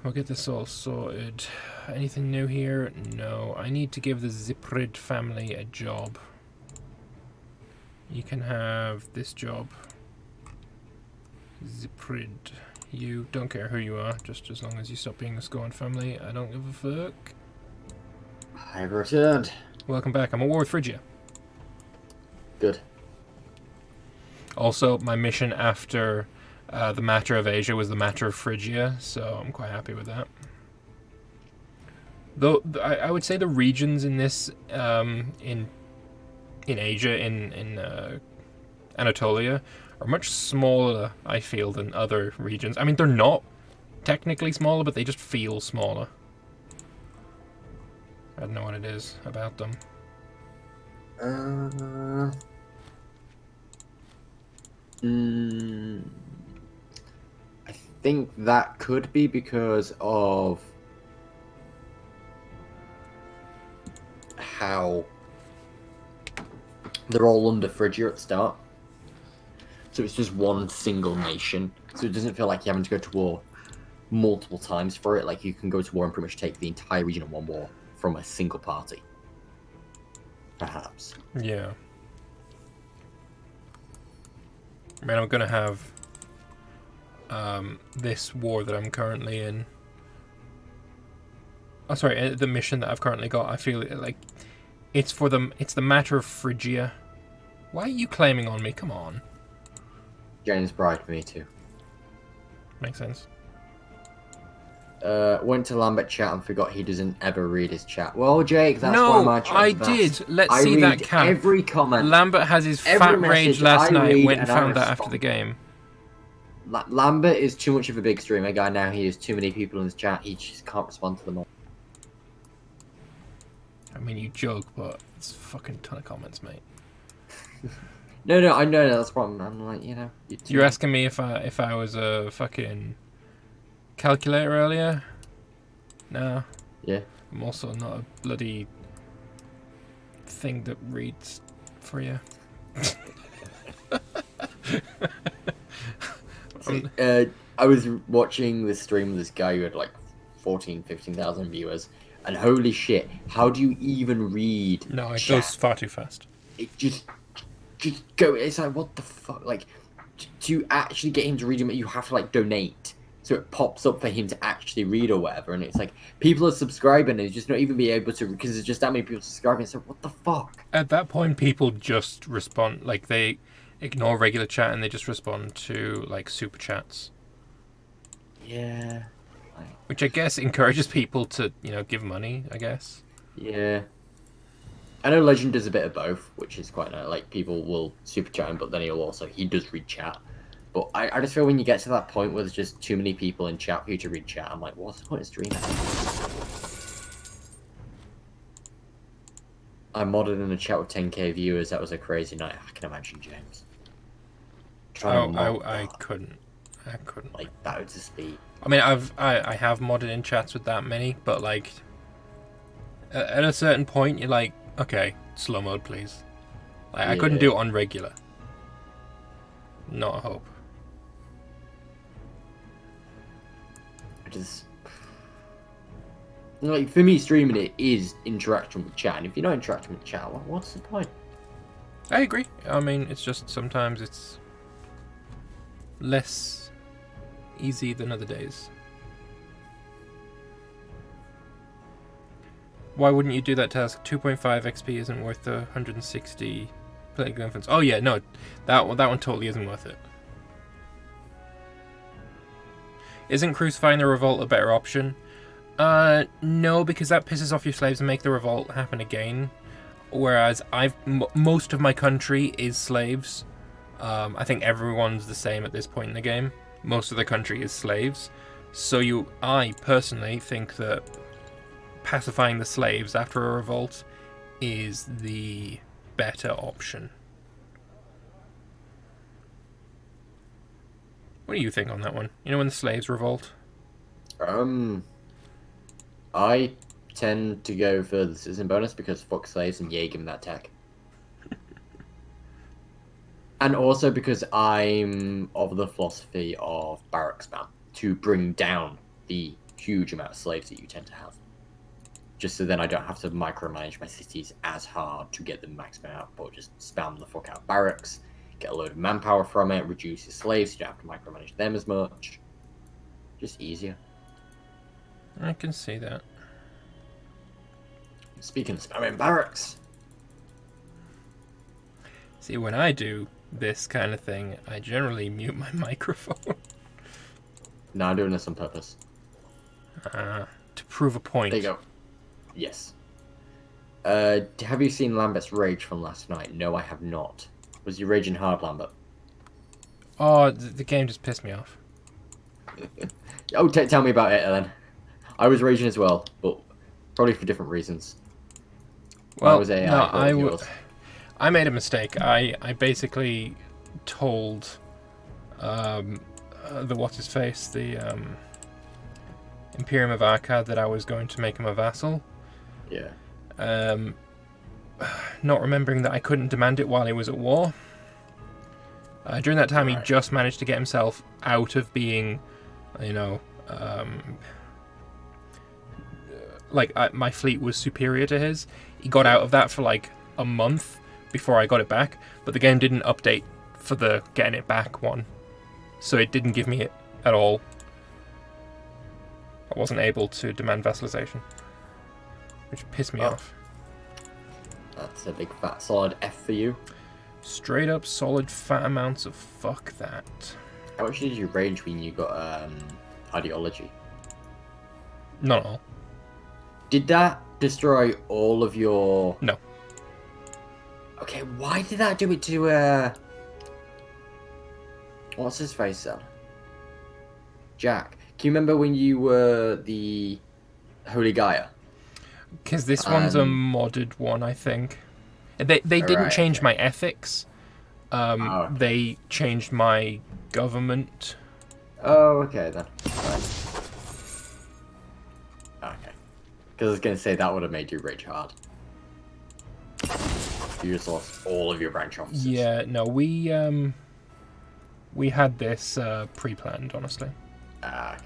We'll get this all sorted. Anything new here? No. I need to give the Ziprid family a job. You can have this job. Ziprid. You don't care who you are, just as long as you stop being a Scorn family. I don't give a fuck. I've returned. Welcome back. I'm at war with Phrygia. Good. Also, my mission after the matter of Asia was the matter of Phrygia, so I'm quite happy with that. Though I would say the regions in this in Asia in Anatolia are much smaller, I feel, than other regions. I mean, they're not technically smaller, but they just feel smaller. I don't know what it is about them. I think that could be because of how they're all under Phrygia at the start. So it's just one single nation. So it doesn't feel like you're having to go to war multiple times for it. Like, you can go to war and pretty much take the entire region in one war from a single party. Perhaps. Yeah. I mean, I'm going to have this war that I'm currently in. Oh, sorry, the mission that I've currently got, I feel like it's the matter of Phrygia. Why are you claiming on me? Come on. James bribed me too. Makes sense. Went to Lambert chat and forgot he doesn't ever read his chat. Well, Jake, that's no, why my chat I did. Let's see that count. Every comment. Lambert has his fat rage last night. Went and found that after the game. Lambert is too much of a big streamer guy now. He has too many people in his chat. He just can't respond to them all. I mean, you joke, but it's a fucking ton of comments, mate. No, I know that's the problem. I'm like, you know. You're asking me if I was a fucking calculator earlier? No. Yeah. I'm also not a bloody thing that reads for you. I was watching the stream of this guy who had like 15,000 viewers, and holy shit, how do you even read? No, it chat? goes far too fast. It just go. It's like, what the fuck? Like, to actually get him to read him, you have to like donate, so it pops up for him to actually read or whatever. And it's like, people are subscribing and just not even be able to, because there's just that many people subscribing. So what the fuck? At that point, people just respond, like, they ignore regular chat and they just respond to like super chats. Yeah. Which I guess encourages people to, you know, give money, I guess. Yeah. I know Legend does a bit of both, which is quite nice. Like, people will super chat him, but then he does read chat. But I just feel when you get to that point where there's just too many people in chat for you to read chat, I'm like, what's the point of streaming? I modded in a chat with 10k viewers. That was a crazy night. I can imagine, James. I couldn't. Like, that would just be... I mean, I have modded in chats with that many, but like, at a certain point, you're like, okay, slow mode, please. Like, I couldn't do it on regular. Not a hope. Like, for me, streaming it is interaction with chat, and if you're not interacting with chat, what's the point? I agree. I mean, it's just sometimes it's less easy than other days. Why wouldn't you do that task? 2.5 XP isn't worth the 160 political influence. Oh yeah, no, that one totally isn't worth it. Isn't crucifying the revolt a better option? No, because that pisses off your slaves and make the revolt happen again. Whereas most of my country is slaves. I think everyone's the same at this point in the game. Most of the country is slaves. So I personally think that pacifying the slaves after a revolt is the better option. What do you think on that one? You know, when the slaves revolt? I tend to go for the citizen bonus because fuck slaves and yay, give them that tech. And also because I'm of the philosophy of barrack spam, to bring down the huge amount of slaves that you tend to have. Just so then I don't have to micromanage my cities as hard to get them maximum output. Just spam the fuck out barracks, get a load of manpower from it, reduce your slaves, so you don't have to micromanage them as much. Just easier. I can see that. Speaking of spamming barracks. See, when I do this kind of thing, I generally mute my microphone. No, I'm doing this on purpose. To prove a point. There you go. Yes. Have you seen Lambert's rage from last night? No, I have not. Was you raging hard, Lambert? Oh, the game just pissed me off. Oh, tell me about it, then. I was raging as well, but probably for different reasons. Well, Mine was AI. no, What was yours? I made a mistake. I basically told the what's-his-face, the Imperium of Arcad, that I was going to make him a vassal. Yeah. Not remembering that I couldn't demand it while he was at war. During that time, Right. he just managed to get himself out of being, my fleet was superior to his. He got out of that for like a month before I got it back, but the game didn't update for the getting it back one, so it didn't give me it at all. I wasn't able to demand vassalization, which pissed me off. That's a big fat solid F for you. Straight up solid fat amounts of fuck that. How much did you rage when you got ideology? Not all. Did that destroy all of your... No. Okay, why did that do it to, what's his face then? Jack. Can you remember when you were the Holy Gaia? Because this one's a modded one, I think. They didn't change my ethics. okay. They changed my government. Oh, okay then. Right. Okay. Because I was going to say that would have made you rage hard. You just lost all of your branch officers. Yeah, no, we had this pre-planned, honestly. Okay.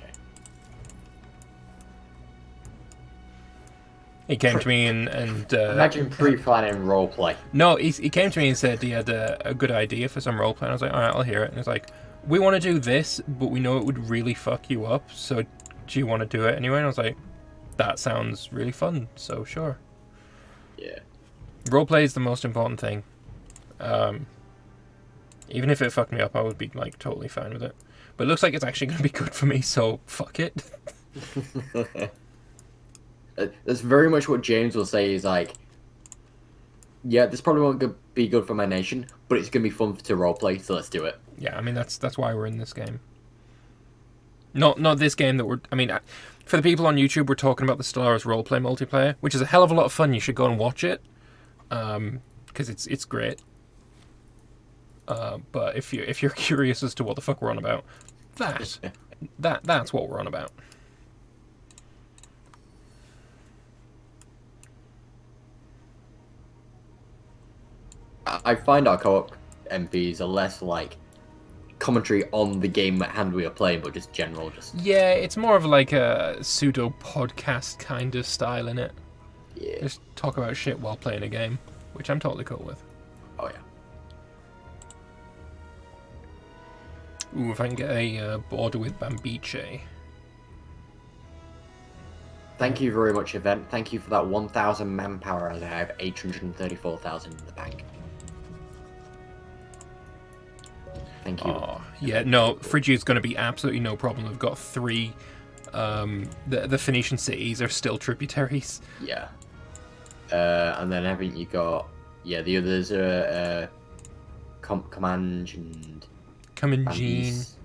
He came to me and Imagine pre-planning roleplay. no, he came to me and said he had a good idea for some roleplay. And I was like, all right, I'll hear it. And he's like, we want to do this, but we know it would really fuck you up. So do you want to do it anyway? And I was like, that sounds really fun. So sure. Yeah. Roleplay is the most important thing. Even if it fucked me up, I would be like totally fine with it. But it looks like it's actually going to be good for me, so fuck it. That's very much what James will say. Is like, yeah, this probably won't be good for my nation, but it's gonna be fun to roleplay, so let's do it. Yeah, I mean that's why we're in this game. Not this game that we're. I mean, for the people on YouTube, we're talking about the Stellaris roleplay multiplayer, which is a hell of a lot of fun. You should go and watch it, because it's great. But if you're curious as to what the fuck we're on about, that's what we're on about. I find our co-op MPs are less like commentary on the game at hand we are playing, but just general, just Yeah, it's more of like a pseudo podcast kind of style in it. yeah. Just talk about shit while playing a game, which I'm totally cool with. Oh yeah. Ooh, if I can get a border with Bambiche. Thank you very much, event. Thank you for that 1,000 manpower, as I have 834,000 in the bank. Thank you. Oh, yeah, no, Phrygia's going to be absolutely no problem. I've got 3. The Phoenician cities are still tributaries. Yeah. And then haven't you got... Yeah, the others are Comanche and... Comanganese.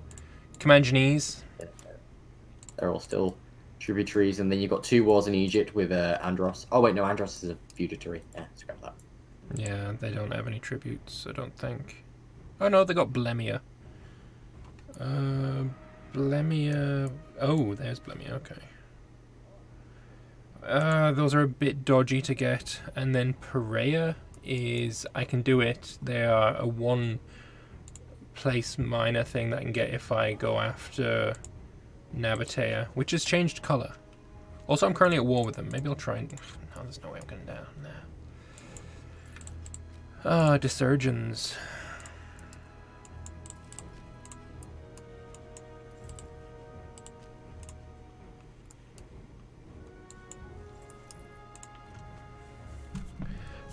They're all still tributaries, and then you've got 2 wars in Egypt with Andros. Oh wait, no, Andros is a feudatory. Yeah, scrap that. Yeah, they don't have any tributes, I don't think. Oh no, they got Blemia. Blemia... Oh, there's Blemia, okay. Those are a bit dodgy to get. And then Perea is... I can do it. They are a 1-place minor thing that I can get if I go after Nabatea, which has changed colour. Also, I'm currently at war with them. Maybe I'll try and... No, there's no way I'm going down. Nah. Desurgens.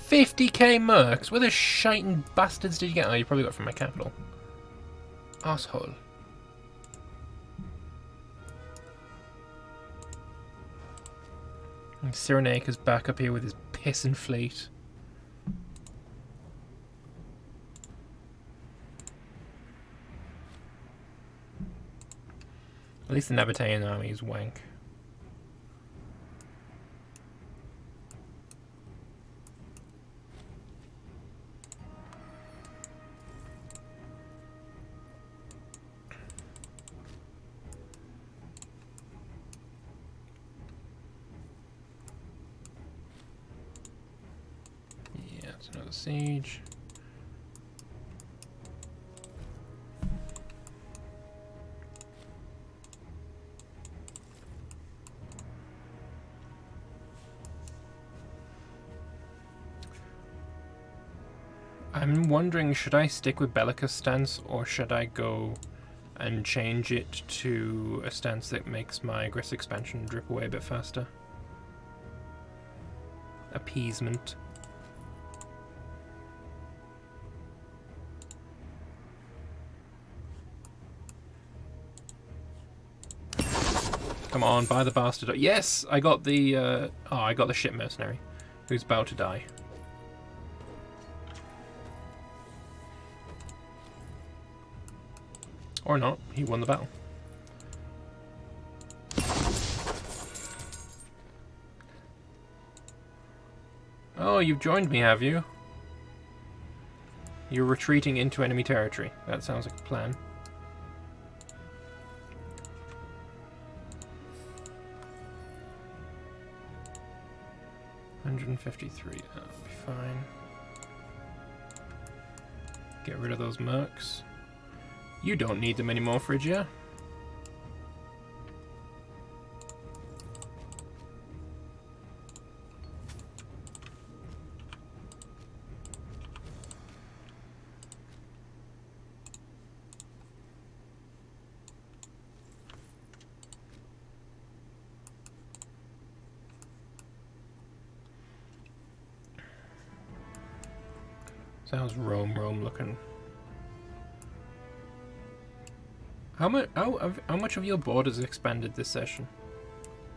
50k mercs? Where the shiting bastards did you get? Oh, you probably got it from my capital. Asshole. And Cyrenaica's back up here with his pissing fleet. At least the Nabatean army is wank. Yeah, it's another siege. I'm wondering, should I stick with Bellicus stance, or should I go and change it to a stance that makes my aggressive expansion drip away a bit faster? Appeasement. Come on, buy the bastard. Yes, I got the I got the ship mercenary, who's about to die. Or not, he won the battle. Oh, you've joined me, have you? You're retreating into enemy territory. That sounds like a plan. $153, that'll be fine. Get rid of those mercs. You don't need them anymore, Phrygia. So how's Rome looking? How much of your board has expanded this session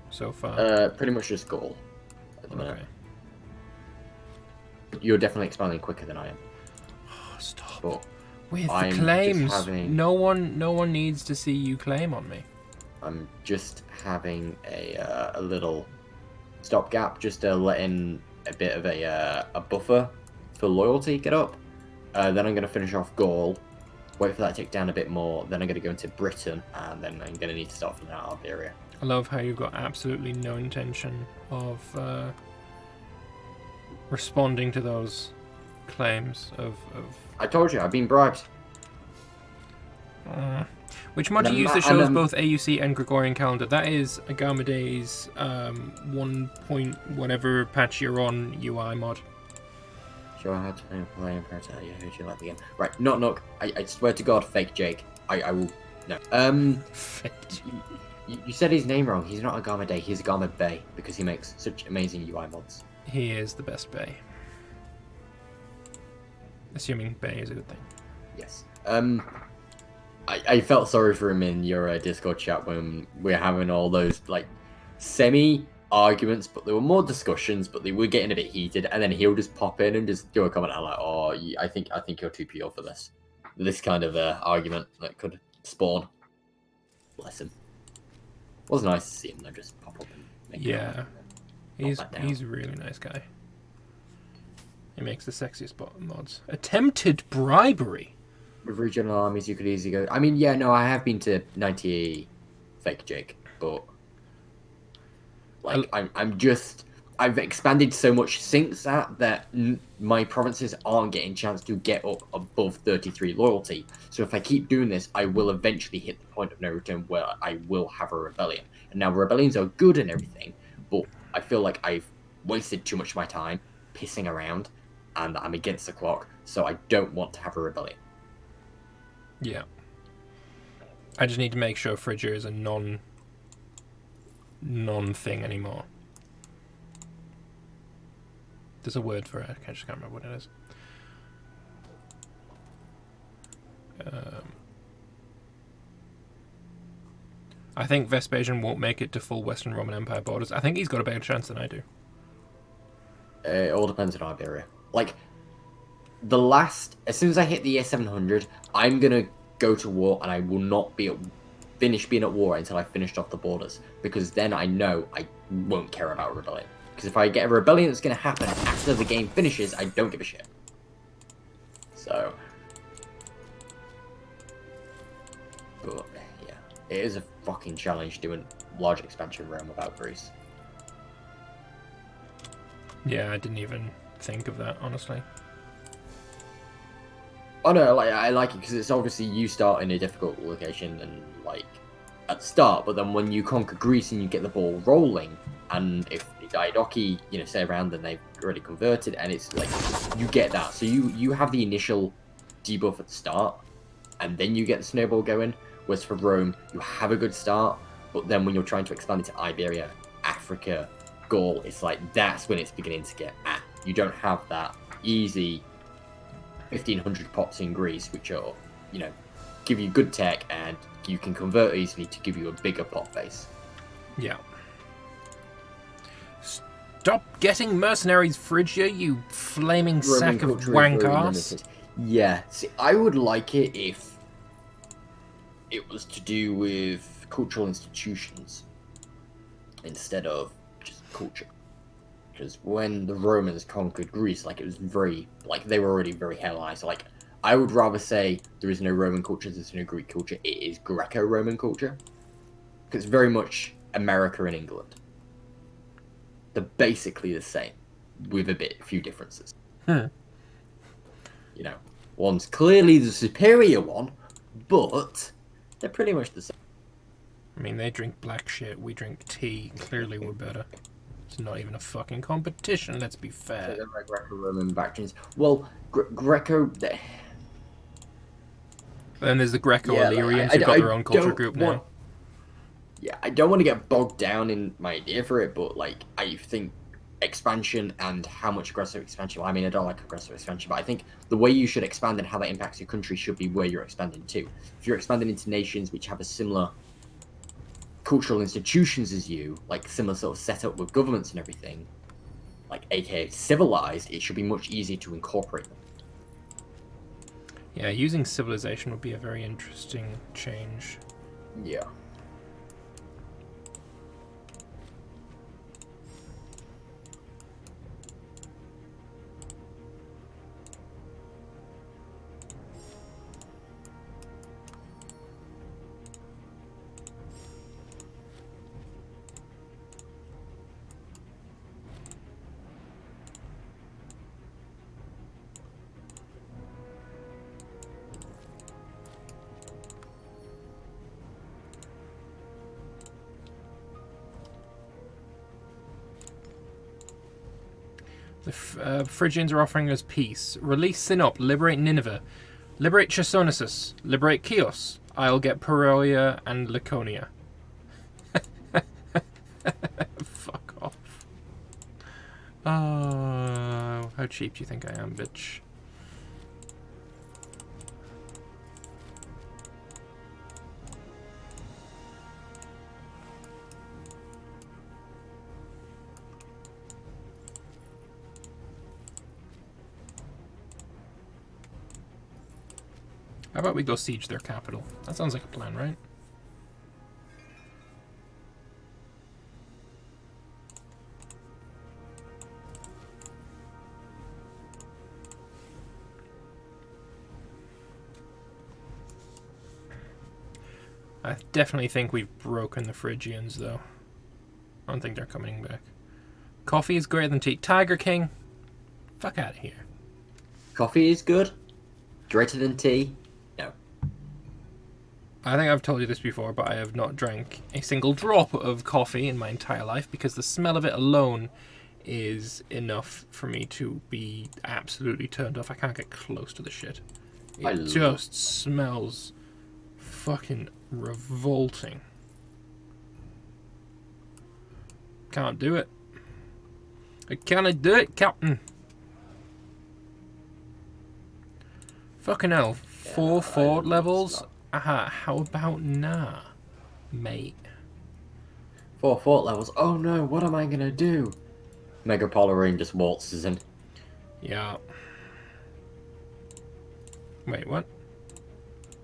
so far? Pretty much just Gaul at the minute. Okay. You're definitely expanding quicker than I am. Oh, stop. But with the I'm claims, just having... no one needs to see you claim on me. I'm just having a little stopgap, just to let in a bit of a buffer for loyalty get up. Then I'm going to finish off Gaul, wait for that to tick down a bit more, then I'm going to go into Britain, and then I'm going to need to start from out Iberia. I love how you've got absolutely no intention of responding to those claims of... I told you, I've been bribed. Which mod do you use that shows both AUC and Gregorian calendar? That is Agamede's 1 point whatever patch you're on UI mod. Sure, I had to play Imperator. Yeah, who'd you like the game? Right, knock. I swear to God, fake Jake. I will... No. Fake. You said his name wrong. He's not Agamede, he's Agamede Bay, because he makes such amazing UI mods. He is the best Bay. Assuming Bay is a good thing. Yes. I felt sorry for him in your Discord chat when we were having all those, like, semi-arguments, but there were more discussions, but they were getting a bit heated, and then he'll just pop in and just do a comment out like, oh, I think you're too pure for this. This kind of argument that could spawn. Bless him. It was nice to see him, though, just pop up and make he's a really nice guy. He makes the sexiest mods. Attempted bribery. With regional armies, you could easily go. I mean, yeah, no, I have been to 90 fake Jake, but like I've expanded so much since that my provinces aren't getting a chance to get up above 33 loyalty. So if I keep doing this, I will eventually hit the point of no return where I will have a rebellion. And now rebellions are good and everything, but I feel like I've wasted too much of my time pissing around, and I'm against the clock, so I don't want to have a rebellion. Yeah. I just need to make sure Phrygia is a non-thing anymore. There's a word for it. I just can't remember what it is. I think Vespasian won't make it to full Western Roman Empire borders. I think he's got a better chance than I do. It all depends on Iberia. Like, as soon as I hit the year 700, I'm gonna go to war, and I will not finish being at war until I finished off the borders, because then I know I won't care about rebellion. Because if I get a rebellion that's gonna happen after the game finishes, I don't give a shit. So, but yeah, it is a fucking challenge doing large expansion Rome without Greece. Yeah, I didn't even think of that, honestly. Oh no, like I like it because it's obviously you start in a difficult location and like at the start, but then when you conquer Greece and you get the ball rolling, and if the Diadochi, stay around, then they've already converted, and it's like you get that. So you have the initial debuff at the start, and then you get the snowball going. Whereas for Rome, you have a good start, but then when you're trying to expand into Iberia, Africa, Gaul, it's like that's when it's beginning to get you don't have that easy 1,500 pots in Greece, which are, give you good tech and you can convert easily to give you a bigger pot base. Yeah. Stop getting mercenaries, Phrygia, you flaming sack of wank ass. Yeah, see, I would like it if it was to do with cultural institutions instead of just culture. Because when the Romans conquered Greece, it was very, they were already very Hellenized. So, I would rather say there is no Roman culture, there's no Greek culture. It is Greco-Roman culture. Because it's very much America and England. They're basically the same, with a few differences. One's clearly the superior one, but they're pretty much the same. I mean, they drink black shit, we drink tea. Clearly we're better. It's not even a fucking competition, let's be fair. So they're Greco-Roman factions. Well, Greco... Then there's the Greco-Illyrians who've got their own culture group now. Yeah, I don't want to get bogged down in my idea for it, but, I think expansion and how much aggressive expansion... I mean, I don't like aggressive expansion, but I think the way you should expand and how that impacts your country should be where you're expanding to. If you're expanding into nations which have a similar cultural institutions as you, similar sort of setup with governments and everything, aka civilized, it should be much easier to incorporate them. Yeah, using civilization would be a very interesting change. Yeah. The Phrygians are offering us peace. Release Sinop, liberate Nineveh, liberate Chersonesus, liberate Chios. I'll get Peroia and Laconia. Fuck off. How cheap do you think I am, bitch? How about we go siege their capital? That sounds like a plan, right? I definitely think we've broken the Phrygians, though. I don't think they're coming back. Coffee is greater than tea. Tiger King, fuck out of here. Coffee is good. Greater than tea. No. I think I've told you this before, but I have not drank a single drop of coffee in my entire life because the smell of it alone is enough for me to be absolutely turned off. I can't get close to the shit. It just smells fucking revolting. Can't do it. Can I do it, Captain? Fucking hell. Yeah, 4 fort I levels? How about nah, mate? 4 fort levels. Oh no, what am I gonna do? Megapolarine just waltzes in. Yeah. Wait, what?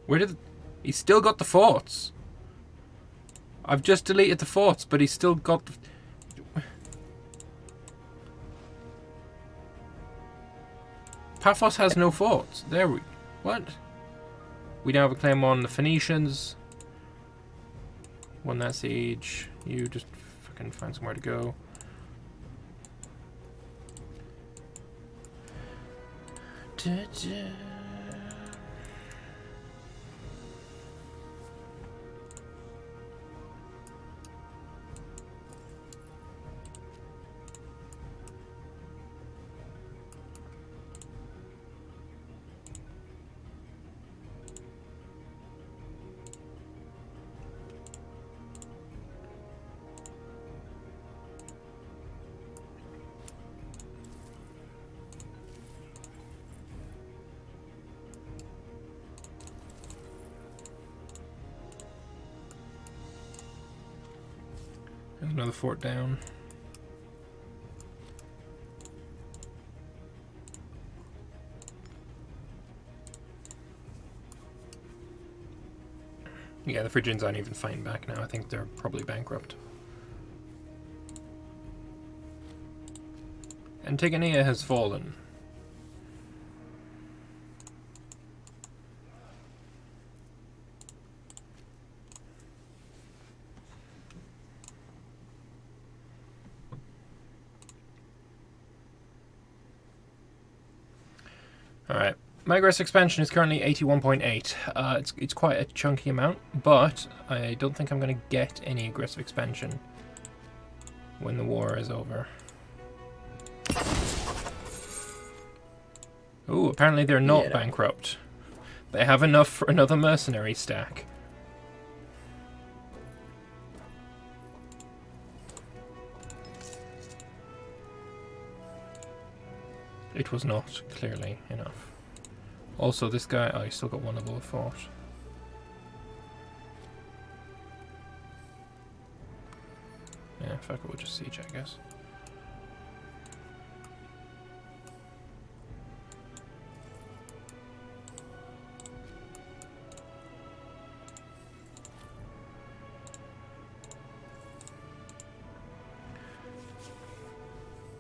Where did... He's still got the forts. I've just deleted the forts, but he's still got the... Paphos has no forts. There we... What? We now have a claim on the Phoenicians. Won that siege. You just fucking find somewhere to go. Da-da. There's another fort down. Yeah, the Phrygians aren't even fighting back now. I think they're probably bankrupt. Antigone has fallen. Alright. My aggressive expansion is currently 81.8. It's quite a chunky amount, but I don't think I'm going to get any aggressive expansion when the war is over. Ooh, apparently they're not bankrupt. They have enough for another mercenary stack. It was not, clearly, enough. Also, this guy... Oh, he's still got one level of fort. Yeah, fuck it, we'll just siege, I guess.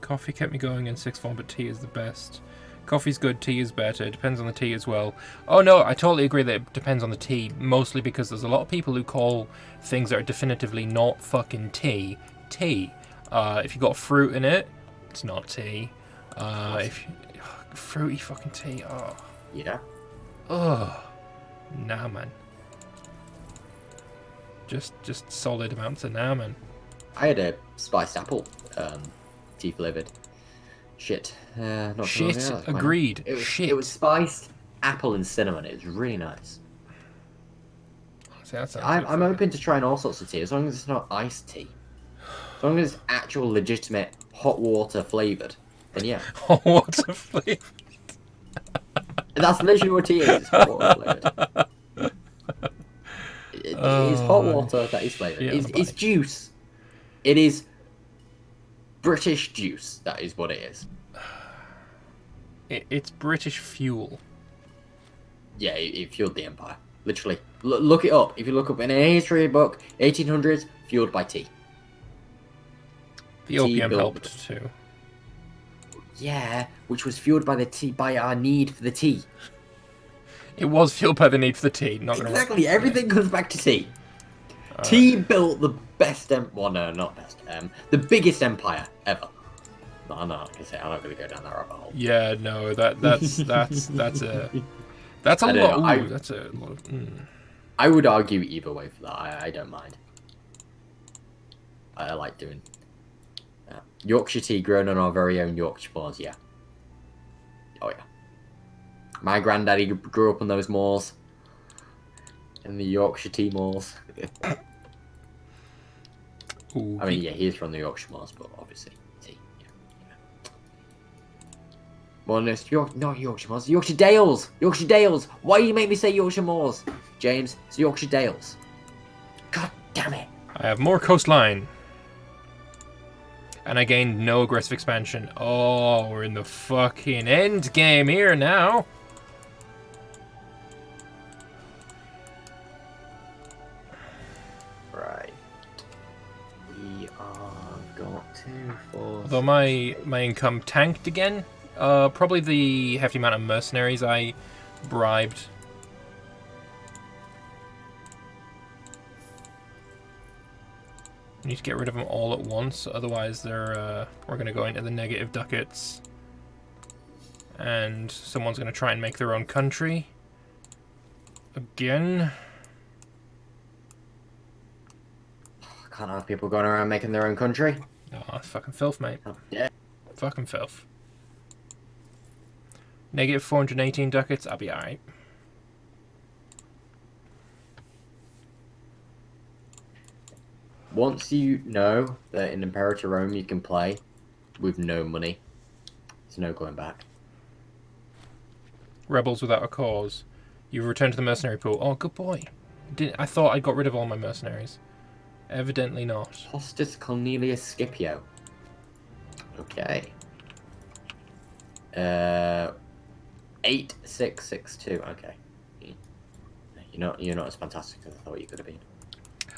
Coffee kept me going in 6th form, but tea is the best. Coffee's good, tea is better. It depends on the tea as well. Oh no, I totally agree that it depends on the tea, mostly because there's a lot of people who call things that are definitively not fucking tea, tea. If you got fruit in it, it's not tea. Fruity fucking tea, oh. Yeah. Ugh. Nah, man. Just solid amounts of nah, man. I had a spiced apple, tea flavored. Shit. Not Shit, sure, yeah, agreed. It was, Shit. It was spiced apple and cinnamon. It was really nice. See, that sounds I'm open to trying all sorts of tea, as long as it's not iced tea. As long as it's actual legitimate hot water flavored, then yeah. Hot water flavored. That's literally what tea is. It's hot water flavored. It is hot water that is flavored. Yeah, It's juice. It is British juice. That is what it is. It's British fuel. Yeah, it fueled the empire. Literally. Look it up. If you look up in a history book, 1800s, fueled by tea. The opium helped too. Yeah, which was fueled by the tea, by our need for the tea. It was fueled by the need for the tea. Not gonna Exactly. Everything comes back to tea. Tea built the best well, no, not best. The biggest empire ever. No, I'm not gonna say. I'm not gonna go down that rabbit hole. Yeah, no, that's a that's a lot. Ooh, that's a lot of. I would argue either way for that. I don't mind. I like doing Yorkshire tea grown on our very own Yorkshire moors. Yeah. Oh yeah. My granddaddy grew up on those moors. In the Yorkshire tea moors. Ooh, I mean, yeah, he's from the Yorkshire moors, but obviously tea. Yeah. Well, no, it's not Yorkshire Moors. Yorkshire Dales. Yorkshire Dales. Why do you make me say Yorkshire Moors, James? It's Yorkshire Dales. God damn it. I have more coastline. And I gained no aggressive expansion. Oh, we're in the fucking end game here now. Right. We are got to force. Although my income tanked again. Probably the hefty amount of mercenaries I bribed. We need to get rid of them all at once, otherwise we're going to go into the negative ducats. And someone's going to try and make their own country. Again. Can't have people going around making their own country. Oh, that's fucking filth, mate. Oh, yeah. Fucking filth. Negative 418 ducats, I'll be alright. Once you know that in Imperator Rome you can play with no money, there's no going back. Rebels without a cause. You've returned to the mercenary pool. Oh, good boy. I thought I got rid of all my mercenaries. Evidently not. Hostus Cornelius Scipio. Okay. 8662. Okay. You're not as fantastic as I thought you could have been.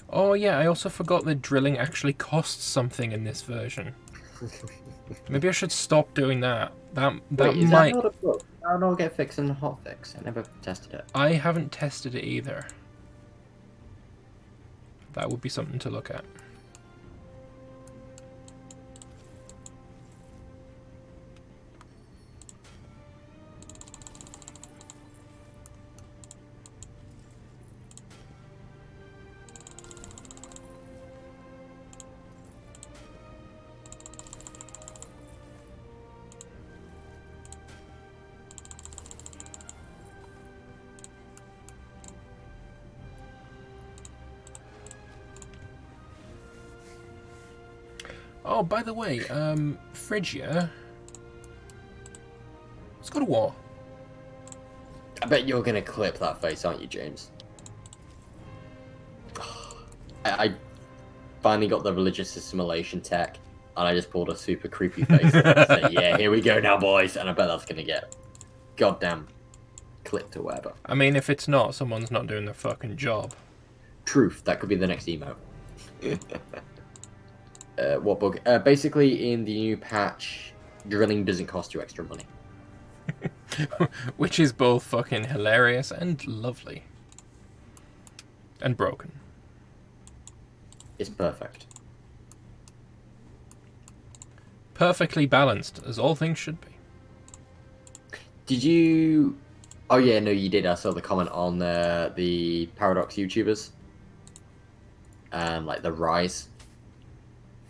Oh yeah, I also forgot that drilling actually costs something in this version. Maybe I should stop doing that. That Wait, is might. that not a book? How do I get fixed in hotfix? I never tested it. I haven't tested it either. That would be something to look at. Oh, by the way, Phrygia. It's got a war. I bet you're gonna clip that face, aren't you, James? I finally got the religious assimilation tech, and I just pulled a super creepy face. And said, yeah, here we go now, boys. And I bet that's gonna get goddamn clipped or whatever. I mean, if it's not, someone's not doing their fucking job. Truth, that could be the next emote. What bug? Basically, in the new patch, drilling doesn't cost you extra money. Which is both fucking hilarious and lovely. And broken. It's perfect. Perfectly balanced, as all things should be. Did you... Oh yeah, no, you did. I saw the comment on the Paradox YouTubers. And, like, the rise.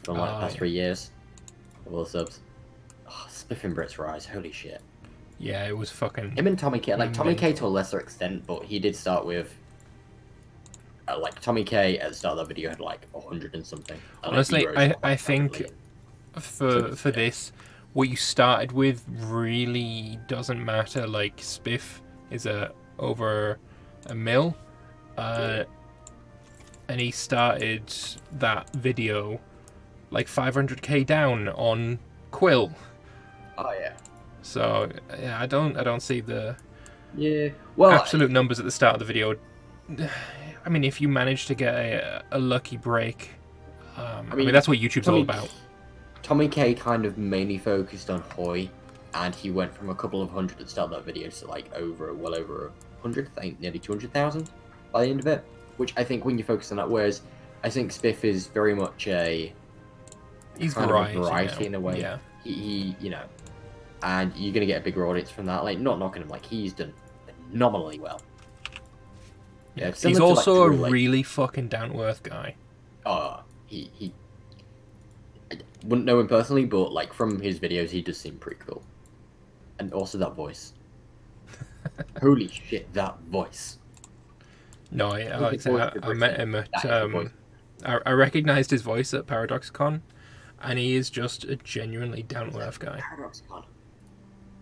For like the past 3 years. Of all the subs. Oh, Spiffing Brits rise, holy shit. Yeah, it was fucking... Him and Tommy K, like, Tommy K to a lesser extent, but he did start with... like, Tommy K at the start of that video had, like, 100 and something. And, honestly, like, I think for this, what you started with really doesn't matter. Like, Spiff is over a mil. And he started that video like 500k down on Quill. Oh yeah. So yeah, I don't see the absolute numbers at the start of the video. I mean, if you manage to get a lucky break, I mean that's what YouTube's all about. Tommy K kind of mainly focused on Hoy, and he went from a couple of hundred at the start of that video to like well over 100, I think nearly 200,000 by the end of it. Which I think when you focus on that, whereas I think Spiff is very much he's kind of a variety in a way. Yeah. He and you're gonna get a bigger audience from that. Like, not knocking him, like he's done phenomenally well. Yeah, he's also a really fucking down to earth guy. He I wouldn't know him personally, but like from his videos, he does seem pretty cool. And also that voice. Holy shit, that voice. No, I met him at I recognized his voice at ParadoxCon, and he is just a genuinely down to earth guy. ParadoxCon.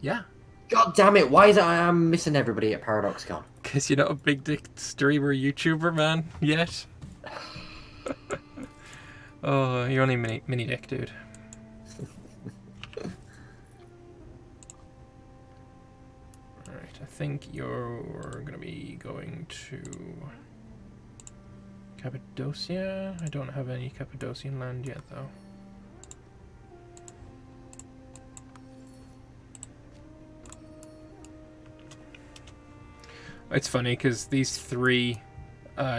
Yeah. God damn it! Why is it I'm missing everybody at ParadoxCon? Because you're not a big dick streamer YouTuber, man, yet. Oh, you're only mini dick, dude. Alright, I think you're gonna be going to Cappadocia? I don't have any Cappadocian land yet, though. It's funny because these three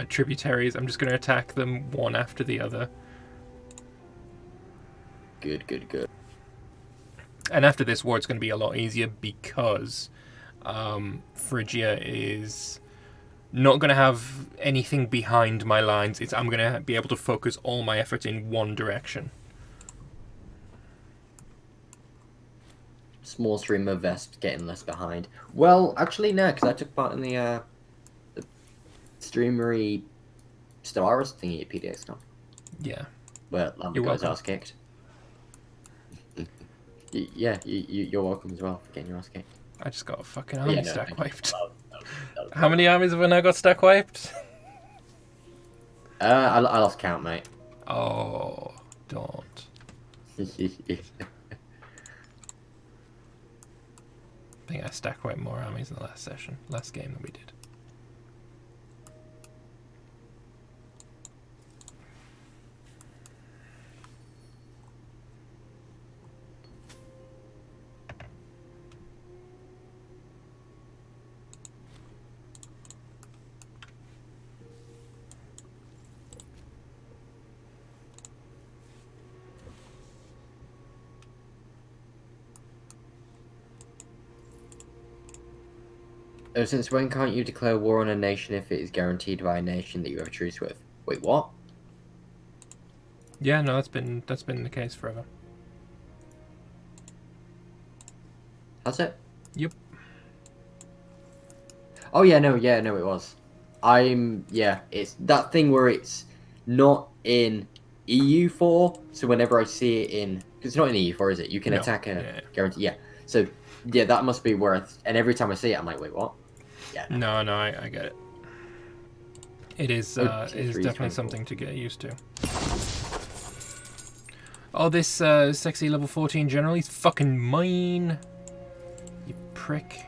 tributaries, I'm just going to attack them one after the other. Good, good, good. And after this war, it's going to be a lot easier because Phrygia is not going to have anything behind my lines. I'm going to be able to focus all my efforts in one direction. Small stream of Vesp getting less behind. Well, actually, no, because I took part in the streamery Stellaris thingy at PDXCon. Yeah. Where Lambda got his ass kicked. Yeah, you're welcome as well for getting your ass kicked. I just got a fucking army no, stack wiped. That was How many armies have I now got stack wiped? I lost count, mate. Oh, don't. I think I stack wiped more armies in the last game than we did. Since when can't you declare war on a nation if it is guaranteed by a nation that you have a truce with? Wait, what? Yeah, no, that's been the case forever. Has it? Yep. Oh yeah, no, it was. It's that thing where it's not in EU4, so whenever I see it in, because it's not in EU4, is it? You can attack a guarantee. Yeah, so yeah, that must be where. And every time I see it, I'm like, wait, what? Yeah. No, I get it. It is definitely something to get used to. Oh, this sexy level 14 general, he's fucking mine. You prick.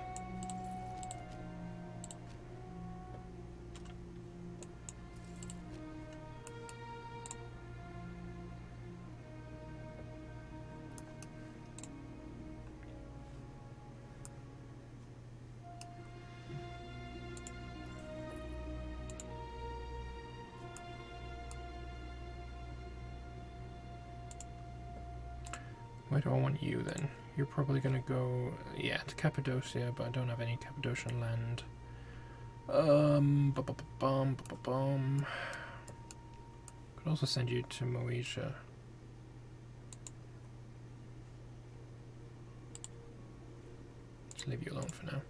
Where do I want you then? You're probably gonna go, yeah, to Cappadocia, but I don't have any Cappadocian land. Could also send you to Moesia. Just leave you alone for now.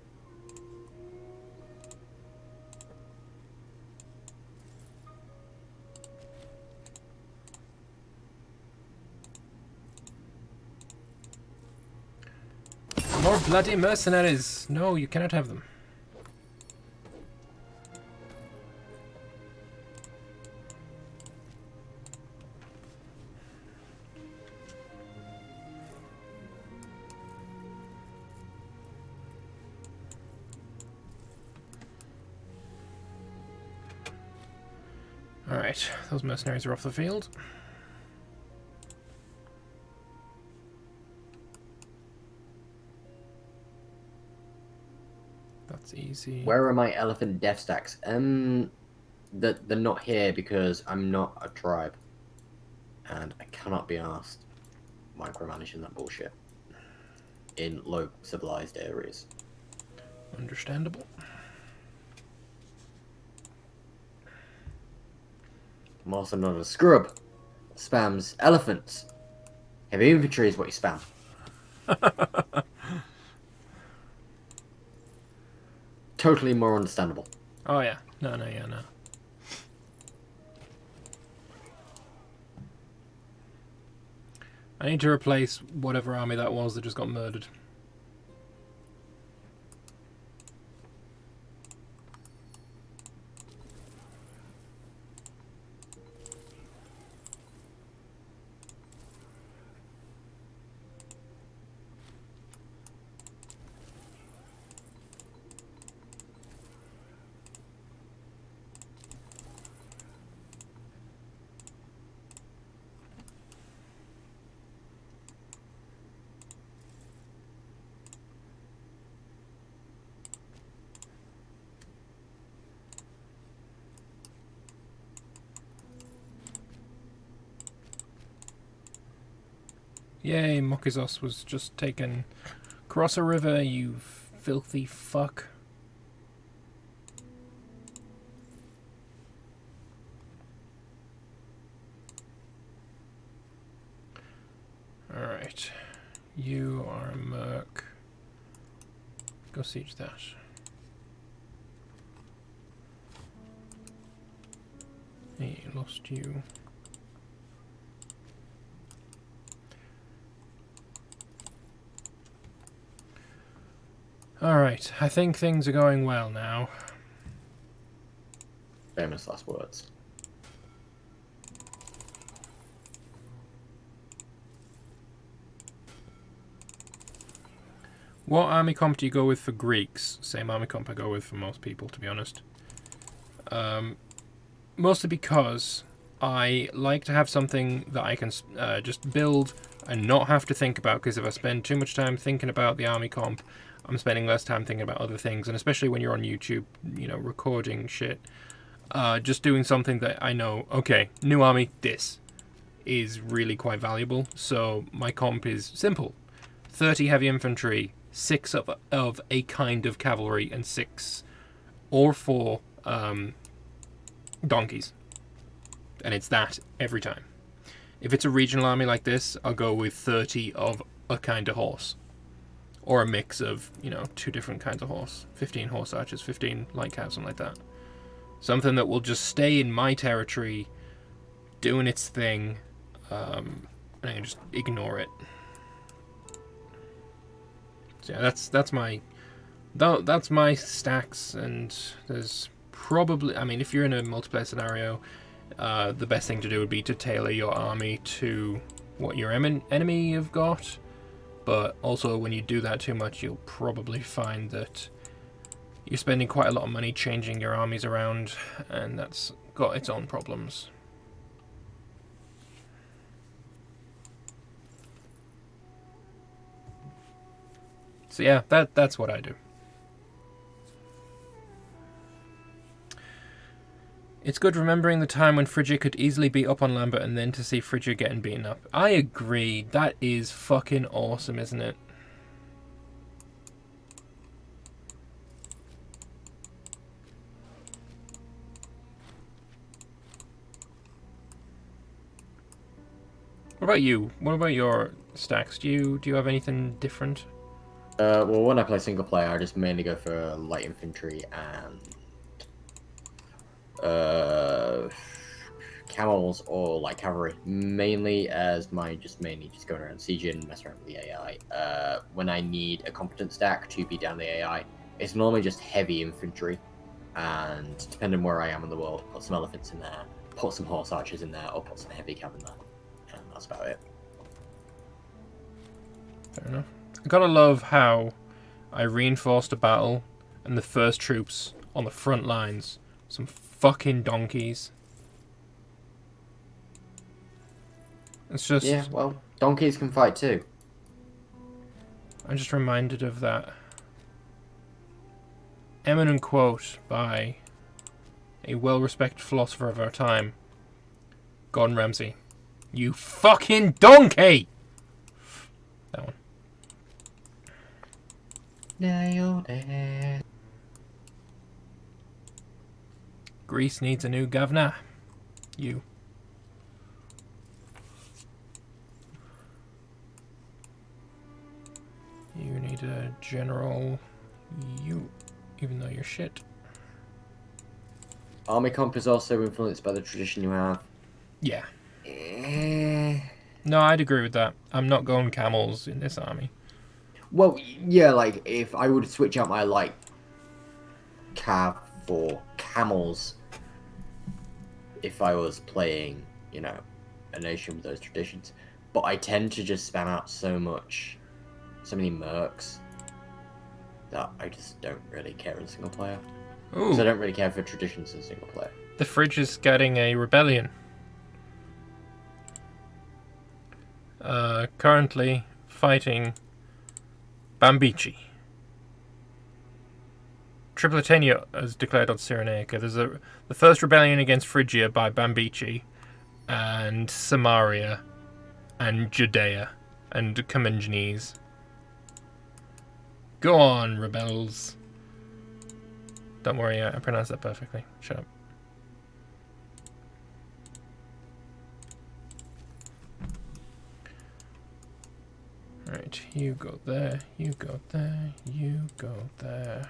More bloody mercenaries! No, you cannot have them. Alright, those mercenaries are off the field. That's easy. Where are my elephant death stacks? They're not here because I'm not a tribe. And I cannot be asked micromanaging that bullshit in low civilized areas. Understandable. I'm also not a scrub. Spams elephants. Heavy infantry is what you spam. Totally more understandable. Oh yeah. No. I need to replace whatever army that was that just got murdered. Yay, Mokizos was just taken across a river, you filthy fuck. Alright. You are a merc. Go siege that. Hey, lost you. Alright, I think things are going well now. Famous last words. What army comp do you go with for Greeks? Same army comp I go with for most people, to be honest. Mostly because I like to have something that I can just build and not have to think about, because if I spend too much time thinking about the army comp, I'm spending less time thinking about other things. And especially when you're on YouTube, you know, recording shit, just doing something that I know, okay, new army, this is really quite valuable. So my comp is simple: 30 heavy infantry, 6 of a kind of cavalry, and 6 or 4 donkeys. And it's that every time. If it's a regional army like this, I'll go with 30 of a kind of horse. Or a mix of, you know, 2 different kinds of horse. 15 horse archers, 15 light cav, something like that. Something that will just stay in my territory, doing its thing, and I can just ignore it. So yeah, that's my stacks, and there's probably, I mean, if you're in a multiplayer scenario, the best thing to do would be to tailor your army to what your enemy have got. But also, when you do that too much, you'll probably find that you're spending quite a lot of money changing your armies around, and that's got its own problems. So yeah, that's what I do. It's good remembering the time when Phrygia could easily beat up on Lambert and then to see Phrygia getting beaten up. I agree. That is fucking awesome, isn't it? What about you? What about your stacks? Do you have anything different? Well, when I play single player, I just mainly go for light infantry and camels or light cavalry, mainly as mainly just going around sieging and messing around with the AI. When I need a competent stack to beat down the AI, it's normally just heavy infantry, and depending where I am in the world, put some elephants in there, put some horse archers in there, or put some heavy cav in there, and that's about it. Fair enough. I gotta love how I reinforced a battle and the first troops on the front lines, some fucking donkeys. It's just... Yeah, well, donkeys can fight too. I'm just reminded of that eminent quote by a well-respected philosopher of our time, Gordon Ramsay. You fucking donkey! That one. Nailed it. Greece needs a new governor. You. You need a general. You. Even though you're shit. Army comp is also influenced by the tradition you have. Yeah. No, I'd agree with that. I'm not going camels in this army. Well, yeah, like, if I would switch out my light cav for camels, if I was playing, you know, a nation with those traditions. But I tend to just spam out so many mercs, that I just don't really care as a single player. Because I don't really care for traditions as a single player. The fridge is getting a rebellion. Currently fighting Bambici. Tripletania has declared on Cyrenaica. There's the first rebellion against Phrygia by Bambici and Samaria and Judea. and Comanches. Go on, rebels. Don't worry, I pronounced that perfectly. Shut up. Right, you go there, you go there, you go there.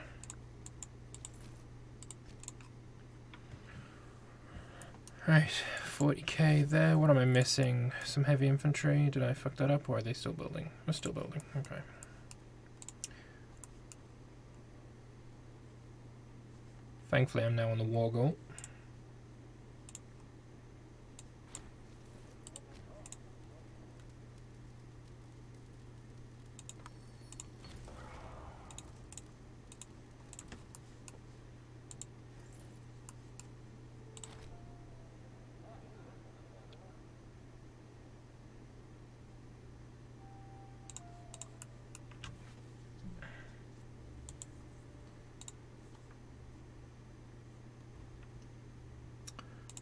Right, 40k there. What am I missing? Some heavy infantry. Did I fuck that up, or are they still building? We're still building. Okay. Thankfully, I'm now on the war goal.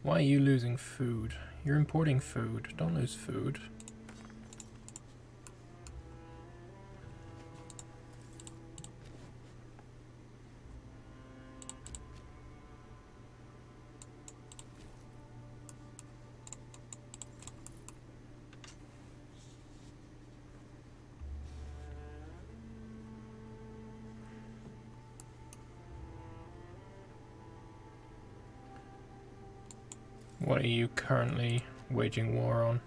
Why are you losing food? You're importing food. Don't lose food. What are you currently waging war on?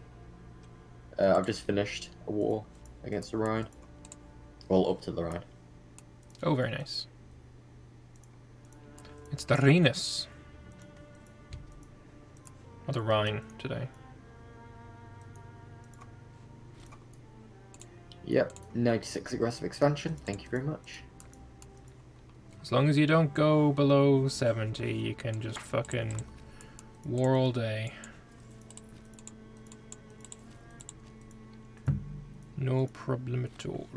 I've just finished a war against the Rhine. Well, up to the Rhine. Oh, very nice. It's the Rhenus. Or the Rhine today. Yep, 96 aggressive expansion. Thank you very much. As long as you don't go below 70, you can just fucking war all day. No problem at all.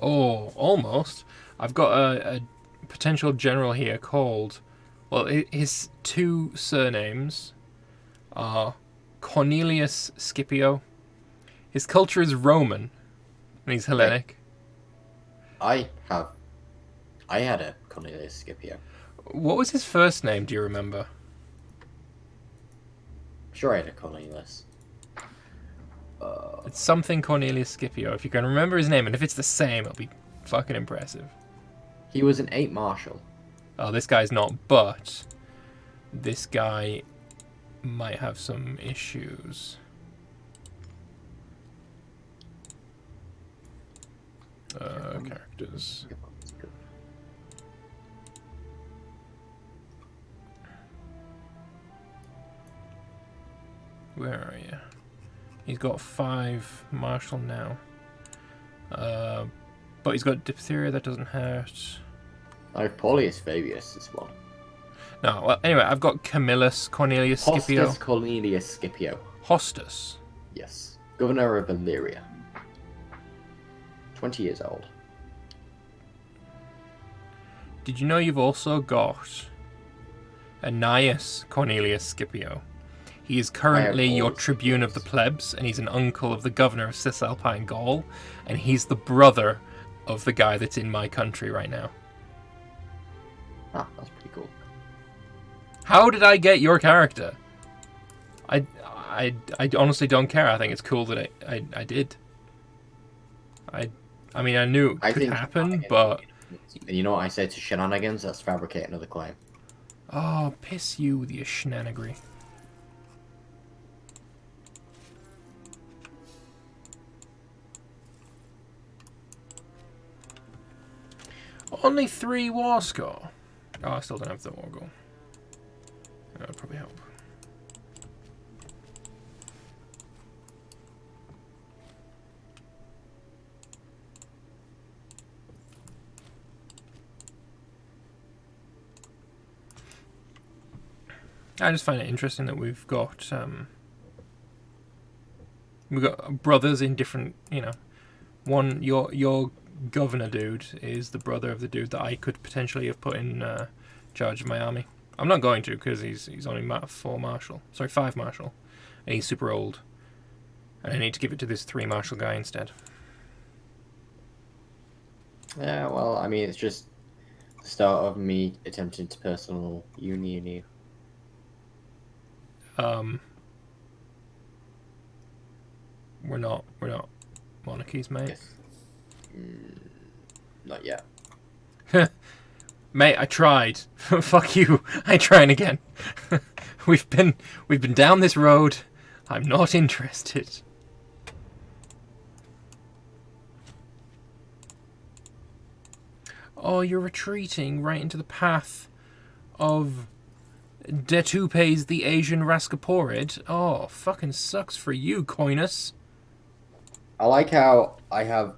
Oh, almost. I've got a potential general here called... Well, his two surnames are Cornelius Scipio. His culture is Roman, and he's Hellenic. I had a Cornelius Scipio. What was his first name, do you remember? I'm sure I had a Cornelius. It's something Cornelius Scipio. If you can remember his name, and if it's the same, it'll be fucking impressive. He was an 8 Marshal. Oh, this guy's not, but this guy might have some issues. Characters. Where are you? He's got 5 Marshal now. But he's got diphtheria, that doesn't hurt. I have Paulius Fabius as well. No, well, anyway, I've got Camillus Cornelius Scipio. Hostus Cornelius Scipio. Hostus? Yes. Governor of Illyria. 20 years old. Did you know you've also got Annaeus Cornelius Scipio? He is currently your tribune of the plebs, and he's an uncle of the governor of Cisalpine Gaul, and he's the brother of the guy that's in my country right now. Ah, that's pretty cool. How did I get your character? I honestly don't care. I think it's cool that I did. I mean, I knew it could happen, but... And you know what I say to shenanigans? Let's fabricate another claim. Oh, piss you with your shenanigans. Only 3 war score. Oh, I still don't have the war goal. That would probably help. I just find it interesting that we've got brothers in different, one your governor dude is the brother of the dude that I could potentially have put in charge of my army. I'm not going to because he's only 5 marshal, and he's super old, and I need to give it to this 3 marshal guy instead. Yeah, well, I mean, it's just the start of me attempting to personal union you. We're not monarchies, mate. Yes. Not yet. Mate, I tried. Fuck you. I ain't trying again. we've been down this road. I'm not interested. Oh, you're retreating right into the path of Detupe's the Asian Rascaporid. Oh, fucking sucks for you, Coinus. I like how I have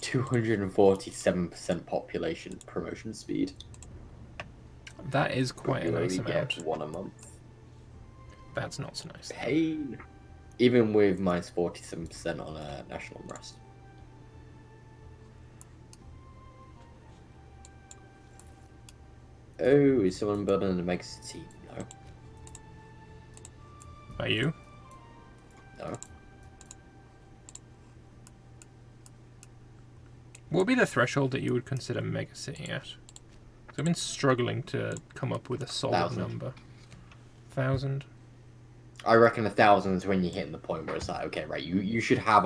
247% population promotion speed. That is quite a nice amount. Get 1 a month. That's not so nice. Pain. Even with minus 47% on a national unrest. Oh, is someone building a mega city? No. Are you? No. What would be the threshold that you would consider mega city at? 'Cause I've been struggling to come up with a solid 1,000. number. 1,000? I reckon 1,000 is when you're hitting the point where it's like, okay, right, you should have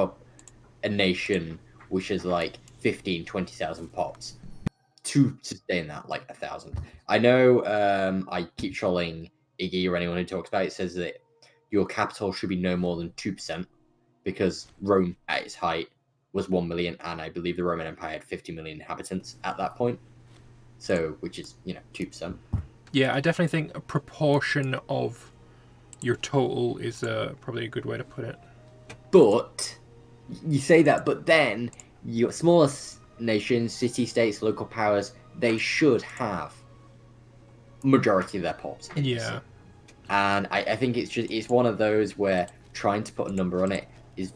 a nation which is like 15, 20,000 pops to sustain that, like 1,000. I know I keep trolling Iggy or anyone who talks about it, says that your capital should be no more than 2%, because Rome at its height was 1 million, and I believe the Roman Empire had 50 million inhabitants at that point. So, which is, 2%. Yeah, I definitely think a proportion of your total is probably a good way to put it. But, you say that, but then, your smaller nations, city-states, local powers, they should have majority of their pops. Yeah. And I think it's one of those where trying to put a number on it is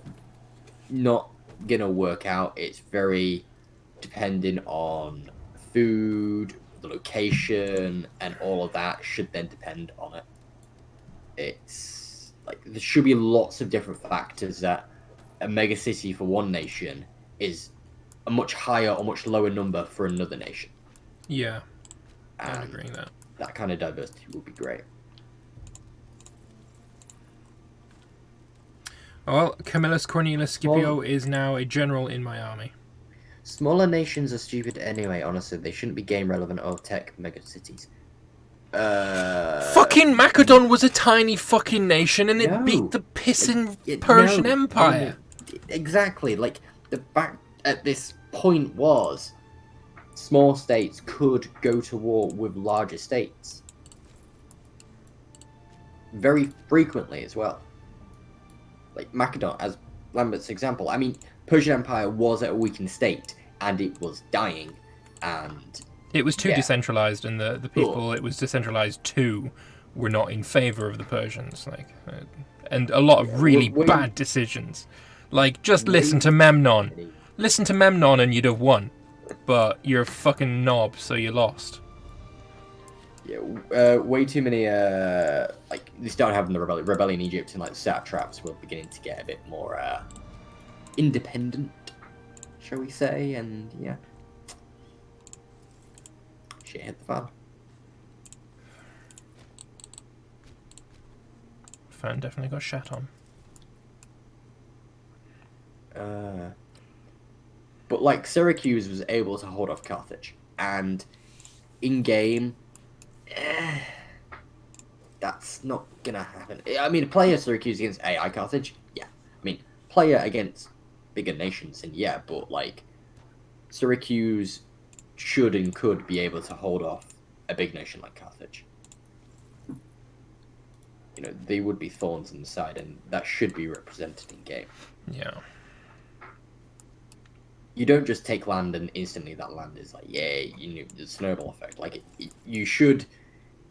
not gonna work out. It's very dependent on food, the location, and all of that should then depend on it. It's like there should be lots of different factors that a mega city for one nation is a much higher or much lower number for another nation. Yeah, I'm agreeing that. That kind of diversity would be great. Well, Camillus Cornelius Scipio is now a general in my army. Smaller nations are stupid anyway, honestly. They shouldn't be game relevant or tech mega cities. Fucking Macedon was a tiny fucking nation and it beat the pissing Persian Empire. Exactly. Like, the fact at this point was small states could go to war with larger states. Very frequently as well. Like Macedon, as Lambert's example. I mean, Persian Empire was at a weakened state, and it was dying, and... It was too decentralized, and the people it was decentralized to were not in favor of the Persians. And a lot of really bad decisions. Like, just listen to Memnon. Listen to Memnon and you'd have won. But you're a fucking knob, so you lost. Yeah, way too many, like, they started having the rebellion in Egypt, and, like, satraps were beginning to get a bit more, independent, shall we say, and, yeah. Shit hit the fan. Fan definitely got shat on. But, like, Syracuse was able to hold off Carthage, and in-game... that's not gonna happen. I mean, player Syracuse against AI Carthage, yeah. I mean, player against bigger nations, and yeah, but like Syracuse should and could be able to hold off a big nation like Carthage. They would be thorns in the side, and that should be represented in game. Yeah. you don't just take land and instantly that land is like, yay, you know, the snowball effect. Like, you should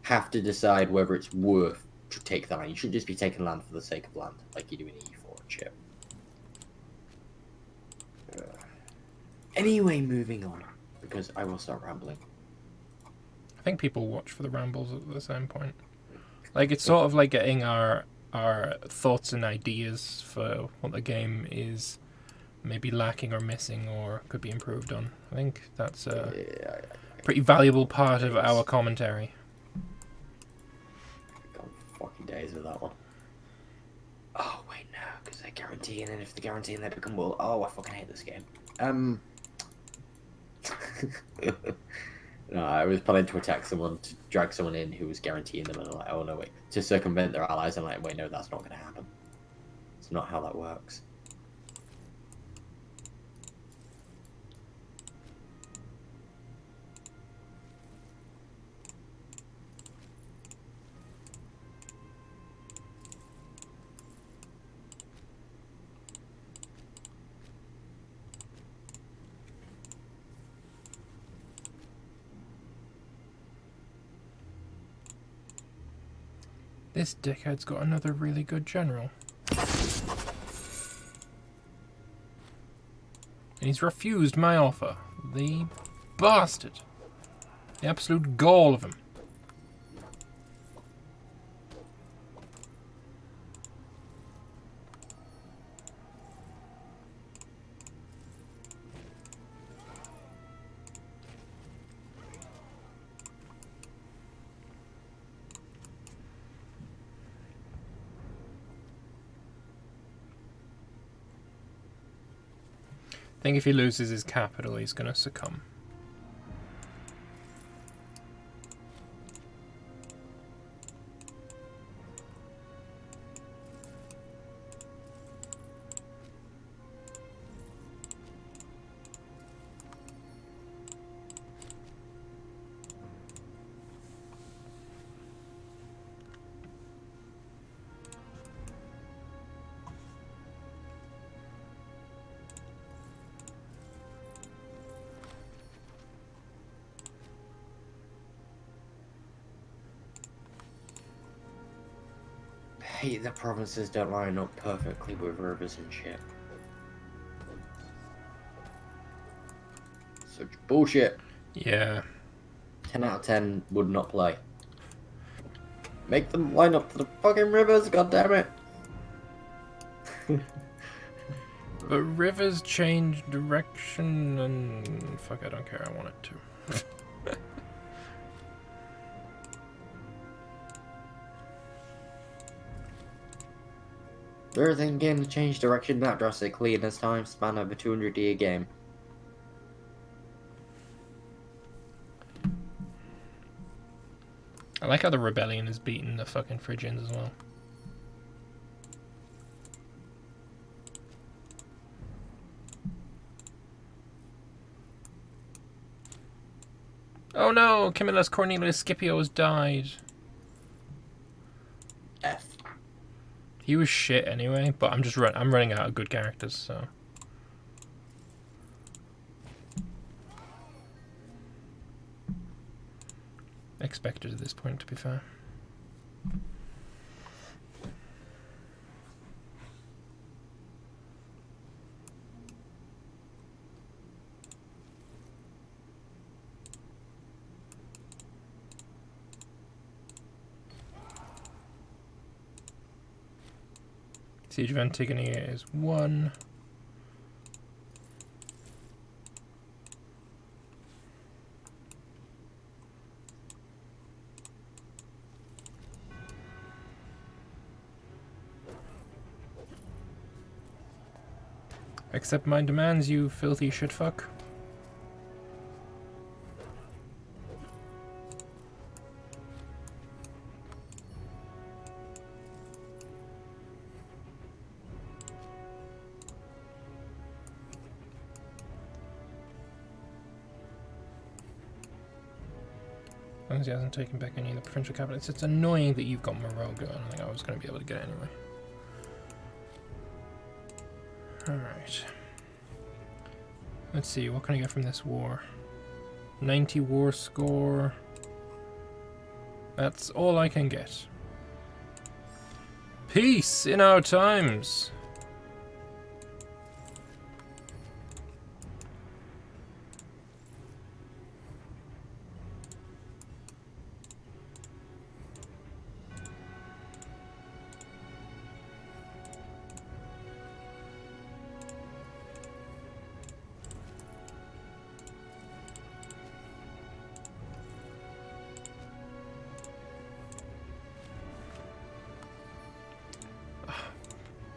have to decide whether it's worth to take that land. You should just be taking land for the sake of land, like you do in E4 and shit. Anyway, moving on, because I will start rambling. I think people watch for the rambles at the same point. Like, it's sort of like getting our thoughts and ideas for what the game is maybe lacking or missing or could be improved on. I think that's a pretty valuable part of our commentary. Gone fucking days with that one. Oh, wait, no, because they're guaranteeing, and if they're guaranteeing they become world... Oh, I fucking hate this game. No, I was planning to attack someone, to drag someone in who was guaranteeing them, and I'm like, oh no, wait, to circumvent their allies. I'm like, wait, no, that's not going to happen. It's not how that works. This dickhead's got another really good general. And he's refused my offer. The bastard. The absolute gall of him. I think if he loses his capital, he's going to succumb. I hate that provinces don't line up perfectly with rivers and shit. Such bullshit. Yeah. 10 out of 10 would not play. Make them line up to the fucking rivers, goddammit! But rivers change direction and... Fuck, I don't care, I want it to. Rivers in game change direction that drastically in a time span over 200 year game. I like how the rebellion is beating the fucking Phrygians as well. Oh no! Camillus Cornelius Scipio has died. F. He was shit anyway, but I'm running out of good characters, so... Expected at this point, to be fair. Siege of Antigone is 1. Accept my demands, you filthy shitfuck. As long as he hasn't taken back any of the provincial capitals. It's annoying that you've got Morogo. I don't think I was going to be able to get it anyway. Alright. Let's see, what can I get from this war? 90 war score. That's all I can get. Peace in our times.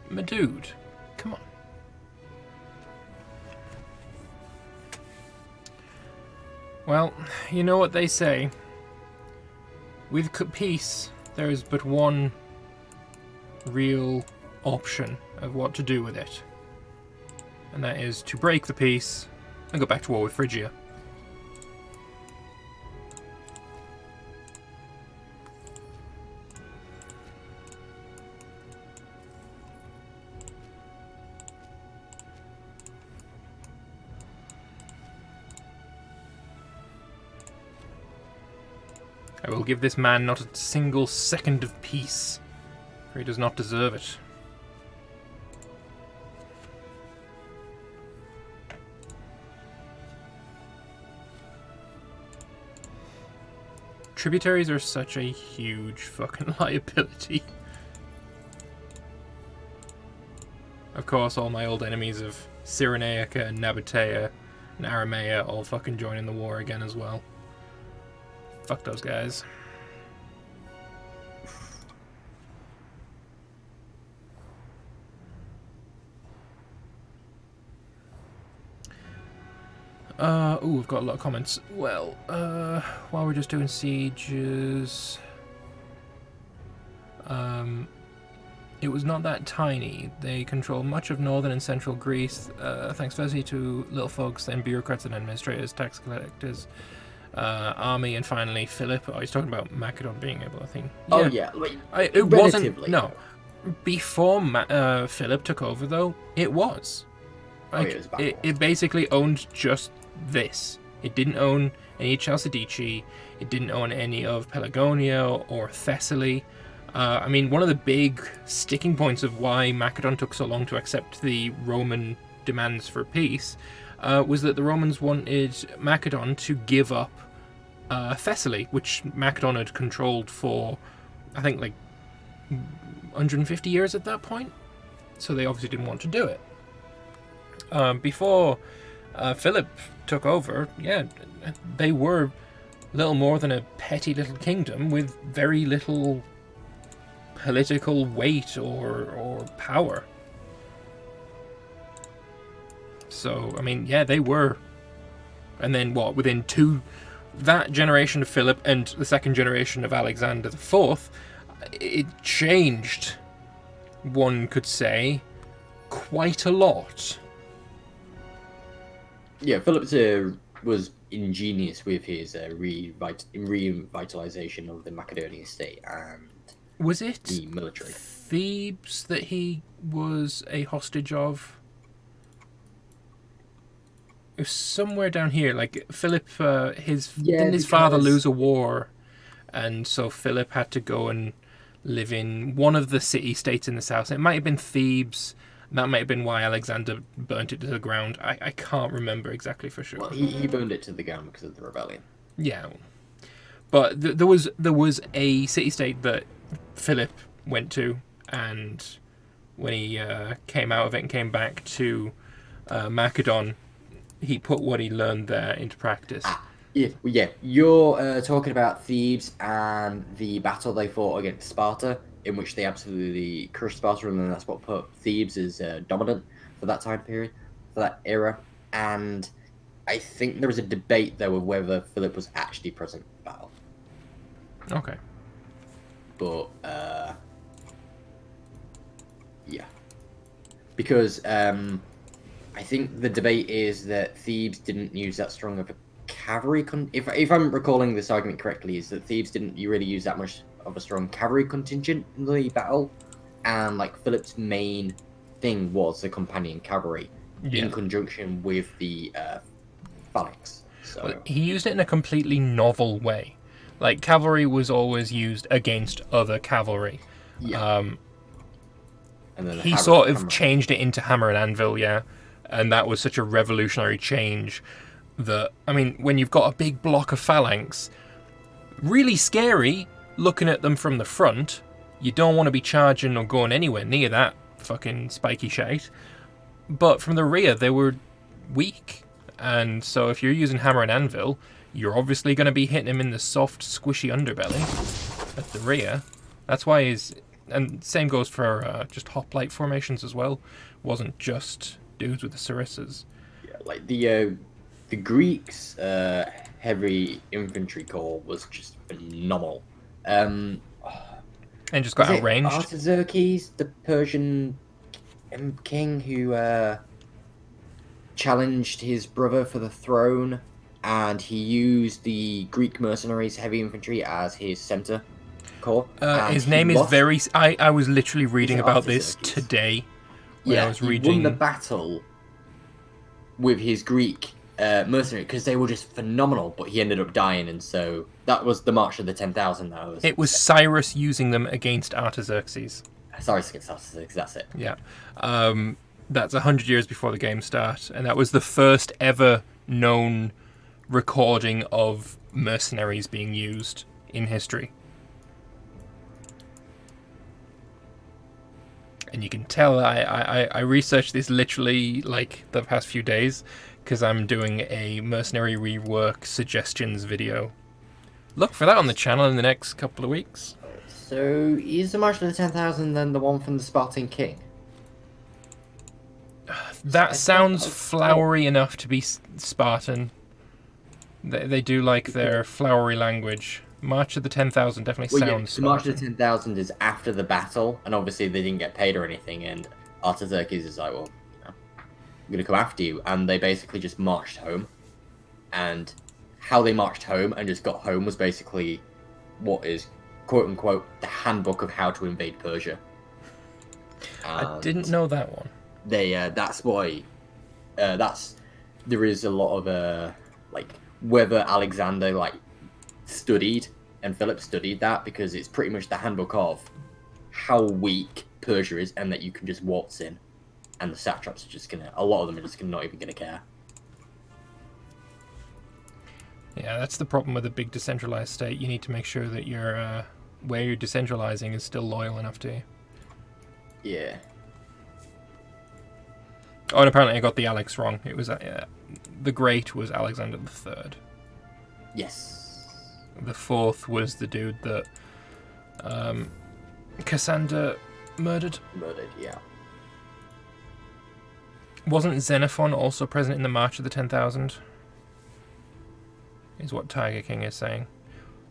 My dude, come on. Well, you know what they say. With peace, there is but one real option of what to do with it. And that is to break the peace and go back to war with Phrygia. I will give this man not a single second of peace, for he does not deserve it. Tributaries are such a huge fucking liability. Of course, all my old enemies of Cyrenaica and Nabatea and Aramea all fucking join in the war again as well. Fuck those guys. Ooh, we've got a lot of comments. Well, while we're just doing sieges... it was not that tiny. They control much of northern and central Greece, thanks firstly to little folks, then bureaucrats and administrators, tax collectors, army, and finally Philip. Oh, he's talking about Macedon being able, I think. Yeah. Oh yeah, like, it wasn't. No, before Philip took over, though, it was. Like, it basically owned just this. It didn't own any Chalcidice. It didn't own any of Pelagonia or Thessaly. I mean, one of the big sticking points of why Macedon took so long to accept the Roman demands for peace was that the Romans wanted Macedon to give up Thessaly, which Macedon had controlled for, I think, like 150 years at that point. So they obviously didn't want to do it. Before Philip took over, yeah, they were little more than a petty little kingdom with very little political weight or power. So, I mean, yeah, they were. And then what, within that generation of Philip and the second generation of Alexander IV, it changed, one could say, quite a lot. Yeah, Philip was ingenious with his revitalization of the Macedonian state and was it the military. Thebes that he was a hostage of? It was somewhere down here. Like Philip, didn't his father lose a war, and so Philip had to go and live in one of the city-states in the south. It might have been Thebes. That might have been why Alexander burnt it to the ground. I can't remember exactly for sure. Well, he burned it to the ground because of the rebellion. Yeah, but there was a city-state that Philip went to, and when he came out of it and came back to Macedon, he put what he learned there into practice. Yeah. You're talking about Thebes and the battle they fought against Sparta, in which they absolutely crushed Sparta, and then that's what put Thebes as dominant for that time period, for that era. And I think there was a debate, though, of whether Philip was actually present in the battle. Okay. But, yeah. Because I think the debate is that Thebes didn't use that strong of a cavalry... If I'm recalling this argument correctly, is that Thebes didn't really use that much of a strong cavalry contingent in the battle, and like Philip's main thing was the companion cavalry, Yeah. in conjunction with the phalanx. So Well, he used it in a completely novel way. Like, cavalry was always used against other cavalry. yeah, and then the He hammer, sort of hammer. changed it into hammer and anvil, yeah. And that was such a revolutionary change that, I mean, when you've got a big block of phalanx, really scary looking at them from the front. You don't want to be charging or going anywhere near that fucking spiky shite. But from the rear, they were weak. And so if you're using hammer and anvil, you're obviously going to be hitting him in the soft, squishy underbelly at the rear. That's why his... And same goes for just hoplite formations as well. Wasn't just dudes with the sarissas. Yeah, like the Greeks' heavy infantry corps was just phenomenal. And just got Was it outranged. Artaxerxes, the Persian king who challenged his brother for the throne, and he used the Greek mercenaries' heavy infantry as his center corps. His name is very... I was literally reading about this Artaxerxes? today. When I was he reading... won the battle with his Greek mercenary because they were just phenomenal, but he ended up dying, and so that was the March of the 10,000. It was Cyrus using them against Artaxerxes. Sorry, Artaxerxes, that's it. Yeah. That's 100 years before the game start, and that was the first ever known recording of mercenaries being used in history. And you can tell I researched this literally like the past few days because I'm doing a mercenary rework suggestions video. Look for that on the channel in the next couple of weeks. So, is the March of the 10,000 then the one from the Spartan King? That sounds flowery enough to be Spartan. They do like their flowery language. March of the 10,000 definitely sounds The Spartan. March of the 10,000 is after the battle, and obviously they didn't get paid or anything, and Artaxerxes is like, well, I'm going to come after you, and they basically just marched home. And how they marched home and just got home was basically what is, quote-unquote, the handbook of how to invade Persia. I didn't know that one. That's why, there is a lot of, like, whether Alexander, like, studied and Philip studied that, because it's pretty much the handbook of how weak Persia is, and that you can just waltz in, and the satraps are just gonna, a lot of them are just not even gonna care. Yeah, that's the problem with a big decentralized state. You need to make sure that your where you're decentralizing is still loyal enough to you. Yeah. Oh, and apparently I got the Alex wrong. It was the Great was Alexander III. Yes. The fourth was the dude that Cassander murdered. Yeah. Wasn't Xenophon also present in the March of the 10,000? Is what Tiger King is saying.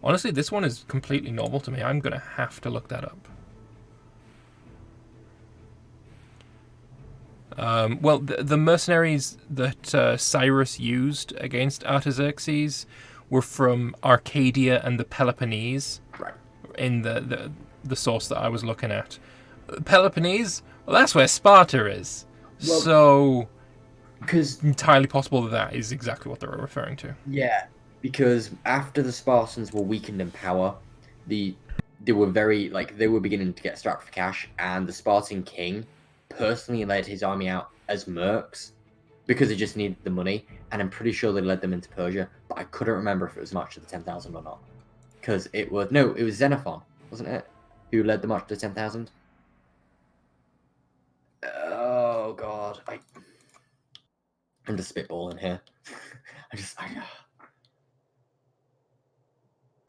Honestly, this one is completely novel to me. I'm going to have to look that up. Well, the mercenaries that Cyrus used against Artaxerxes were from Arcadia and the Peloponnese. Right. In the source that I was looking at. Peloponnese? Well, that's where Sparta is. Well, so, because entirely possible that is exactly what they were referring to. Yeah, because after the Spartans were weakened in power, they were they were beginning to get strapped for cash, and the Spartan king personally led his army out as mercs because he just needed the money, and I'm pretty sure they led them into Persia, but I couldn't remember if it was March of the 10,000 or not. Because it was Xenophon, wasn't it? Who led the March of the 10,000? Oh god, I'm just spitballing here.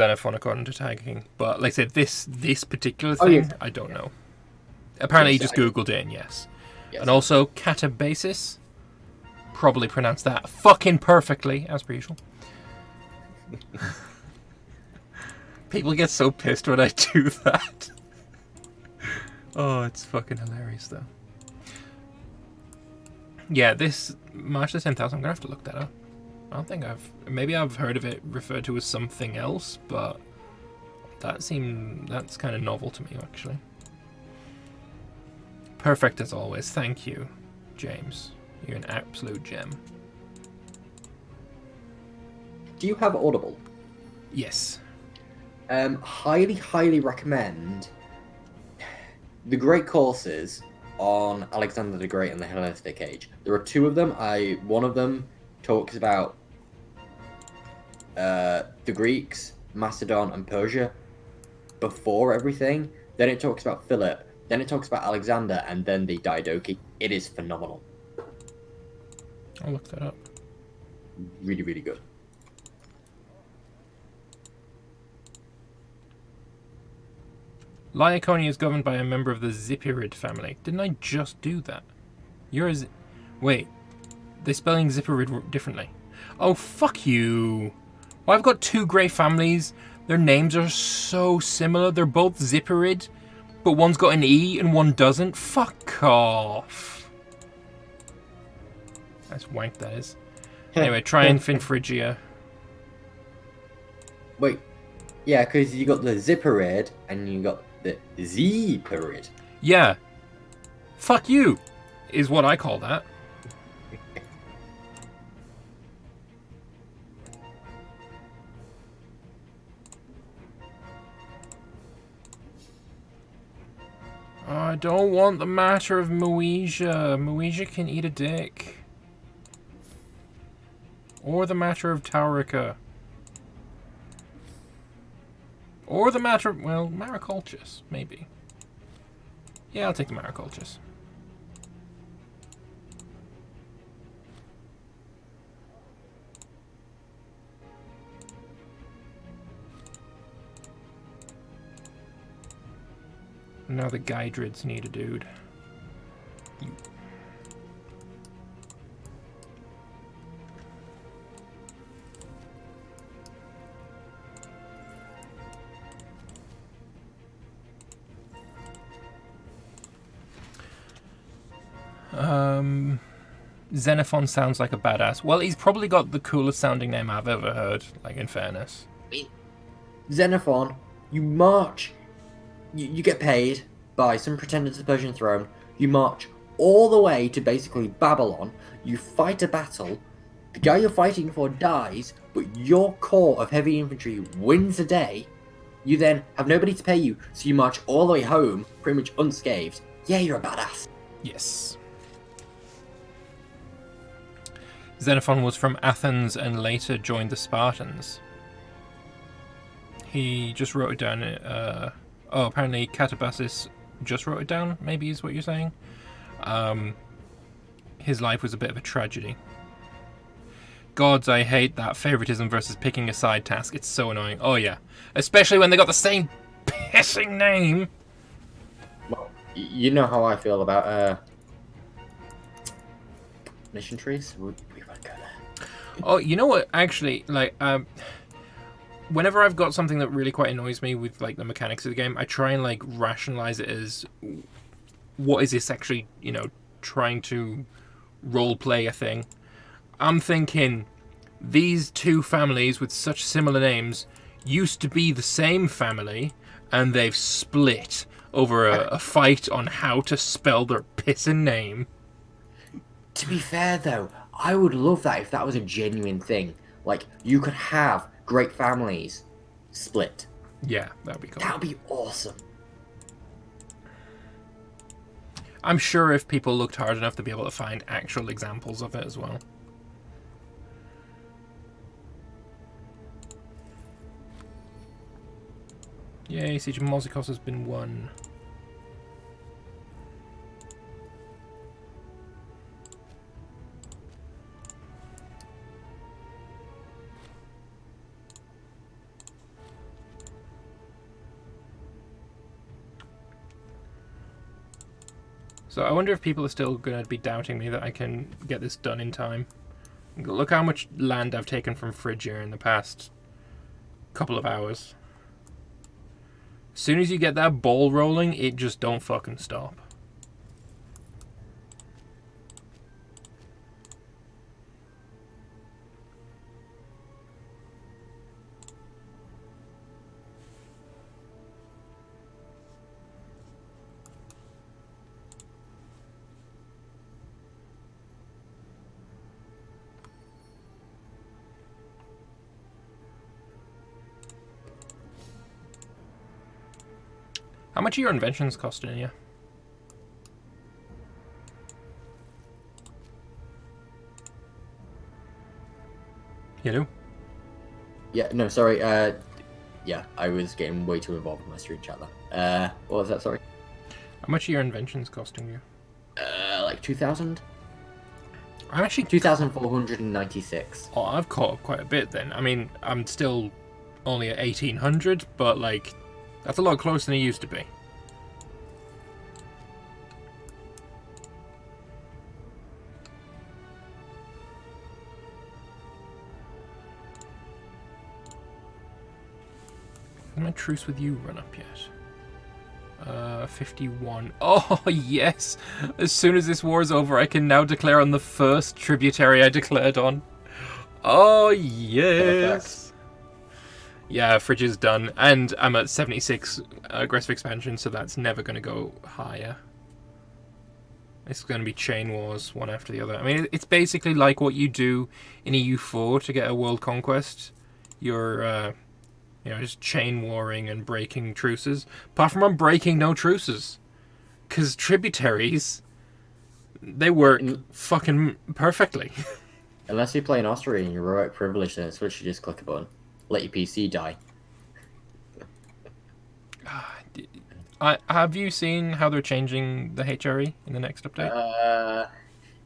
Xenophon according to Tiger King. But like I said, this particular thing, I don't know. Apparently he just Googled it, and yes. And also, Catabasis. Probably pronounced that fucking perfectly, as per usual. People get so pissed when I do that. Oh, it's fucking hilarious, though. Yeah, this March of the 10,000, I'm going to have to look that up. I don't think maybe I've heard of it referred to as something else, but that's kind of novel to me, actually. Perfect as always. Thank you, James. You're an absolute gem. Do you have Audible? Yes. Highly, highly recommend the great courses on Alexander the Great and the Hellenistic Age. There are two of them. One of them talks about the Greeks, Macedon, and Persia before everything. Then it talks about Philip. Then it talks about Alexander, and then the Diadochi. It is phenomenal. I'll look that up. Really, really good. Laconia is governed by a member of the Zipperid family. Didn't I just do that? Wait. They're spelling Zipperid differently. Oh, fuck you. Well, I've got two grey families. Their names are so similar. They're both Zipperid, but one's got an E and one doesn't. Fuck off. That's wank, that is. Anyway, Triumph in Phrygia. Wait. Yeah, because you got the Zipperid and you got the Zipperid. Yeah. Fuck you, is what I call that. I don't want the matter of Moesia. Moesia can eat a dick. Or the matter of Taurica. Or the matter of, well, Maricolchus, maybe. Yeah, I'll take the Maricolchus. Now the Guidrids need a dude. Xenophon sounds like a badass. Well, he's probably got the coolest sounding name I've ever heard, like, in fairness. Xenophon, you march. You get paid by some pretender to the Persian throne. You march all the way to basically Babylon. You fight a battle. The guy you're fighting for dies, but your corps of heavy infantry wins the day. You then have nobody to pay you, so you march all the way home, pretty much unscathed. Yeah, you're a badass. Yes. Xenophon was from Athens and later joined the Spartans. He just wrote it down. Apparently Catabasis just wrote it down, maybe is what you're saying. His life was a bit of a tragedy. Gods, I hate that favoritism versus picking a side task. It's so annoying. Oh yeah. Especially when they got the same pissing name. Well, you know how I feel about mission trees. We won't go there. Oh, you know what? Actually, like, whenever I've got something that really quite annoys me with like the mechanics of the game, I try and like rationalize it as what is this actually, trying to role play a thing. I'm thinking these two families with such similar names used to be the same family, and they've split over a fight on how to spell their pissing name. To be fair, though, I would love that if that was a genuine thing. Like, you could have great families split. Yeah, that would be cool. That would be awesome. I'm sure if people looked hard enough, they'd be able to find actual examples of it as well. Yay, Siege of Mozzikos has been won. So I wonder if people are still going to be doubting me that I can get this done in time. Look how much land I've taken from Phrygia in the past couple of hours. As soon as you get that ball rolling, it just don't fucking stop. How much are your inventions costing you? Hello? Yeah, no, sorry. Yeah, I was getting way too involved with my stream chat there. What was that? Sorry. How much are your inventions costing you? Like 2,000? I'm actually 2,496. Oh, I've caught up quite a bit then. I mean, I'm still only at 1,800, but like, that's a lot closer than it used to be. Has my truce with you run up yet? 51. Oh, yes! As soon as this war is over, I can now declare on the first tributary I declared on. Oh, yes! Yeah, Phrygia's done. And I'm at 76 aggressive expansion, so that's never going to go higher. It's going to be chain wars, one after the other. I mean, it's basically like what you do in EU4 to get a world conquest. You're, just chain warring and breaking truces. Apart from I'm breaking no truces. Because tributaries, they work fucking perfectly. Unless you play in Austria and you're heroic privilege, then it's literally just click a button. Let your PC die. Have you seen how they're changing the HRE in the next update?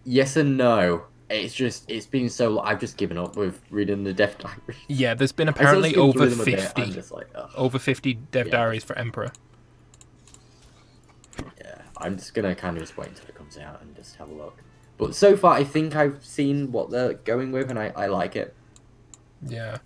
Yes and no. It's been so. I've just given up with reading the dev diary. Yeah, there's been apparently over 50. I'm just like, ugh. Over 50 dev diaries for Emperor. Yeah, I'm just gonna kind of just wait until it comes out and just have a look. But so far, I think I've seen what they're going with, and I like it. Yeah.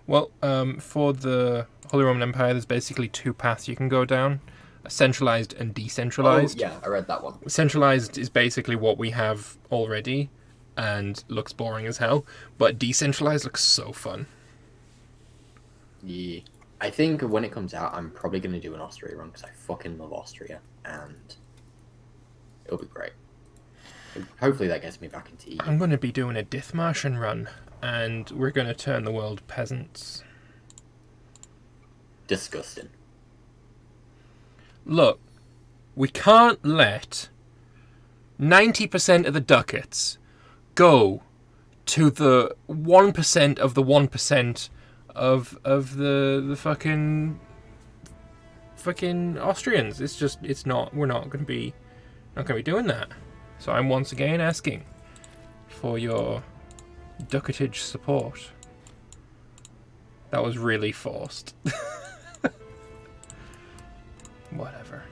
Well, for the Holy Roman Empire, there's basically two paths you can go down. Centralized and decentralized. Oh, yeah, I read that one. Centralized is basically what we have already and looks boring as hell, but decentralized looks so fun. Yeah. I think when it comes out, I'm probably going to do an Austria run because I fucking love Austria, and it'll be great. Hopefully that gets me back into EU. I'm going to be doing a Dithmarschen run, and we're going to turn the world peasants. Disgusting. Look, we can't let 90% of the ducats go to the 1% of the 1% of the fucking Austrians. We're not going to be doing that. So I'm once again asking for your ducatage support. That was really forced. Whatever.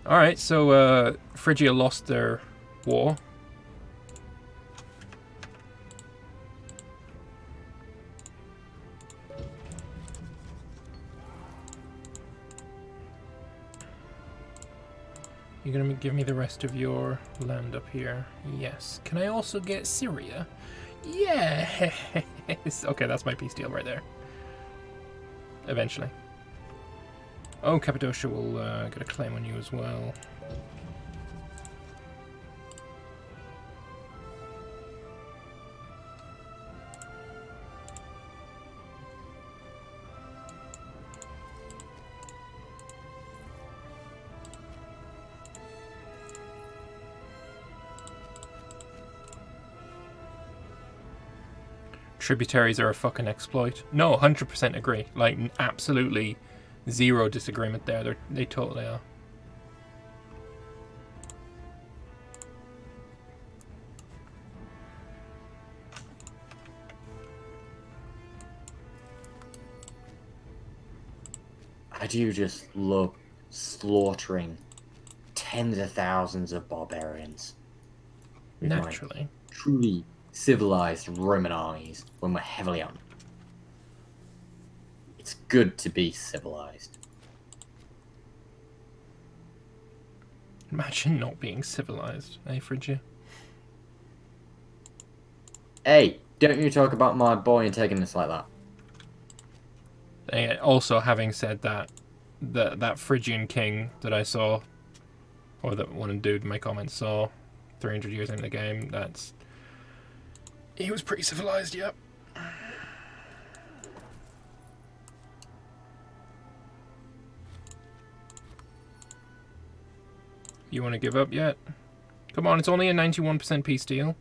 Alright, so Phrygia lost their war. You're gonna give me the rest of your land up here? Yes. Can I also get Syria? Yes! Okay, that's my peace deal right there. Eventually. Oh, Cappadocia will get a claim on you as well. Tributaries are a fucking exploit. No, 100% agree. Like, absolutely zero disagreement there. They totally are. I do just love slaughtering tens of thousands of barbarians. Naturally. Truly civilized Roman armies when we're heavily armed. It's good to be civilized. Imagine not being civilized, eh, Phrygia? Hey, don't you talk about my boy antagonist like that. Also, having said that, that Phrygian king that I saw, or that one dude in my comments saw, 300 years into the game, he was pretty civilized, yep. You want to give up yet? Come on, it's only a 91% peace deal.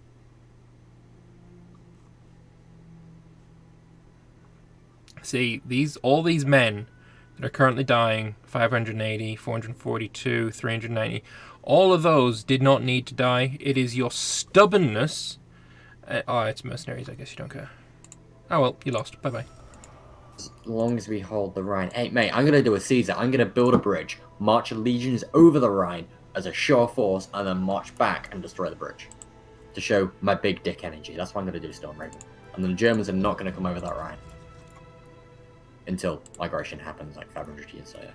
See, all these men that are currently dying, 580, 442, 390, all of those did not need to die. It is your stubbornness. Oh, it's mercenaries, I guess you don't care. Oh well, you lost. Bye-bye. As long as we hold the Rhine. Hey, mate, I'm going to do a Caesar. I'm going to build a bridge, march legions over the Rhine as a show of force, and then march back and destroy the bridge. To show my big dick energy. That's what I'm going to do, Stormraven. And then the Germans are not going to come over that Rhine. Until migration happens, like 500 years later.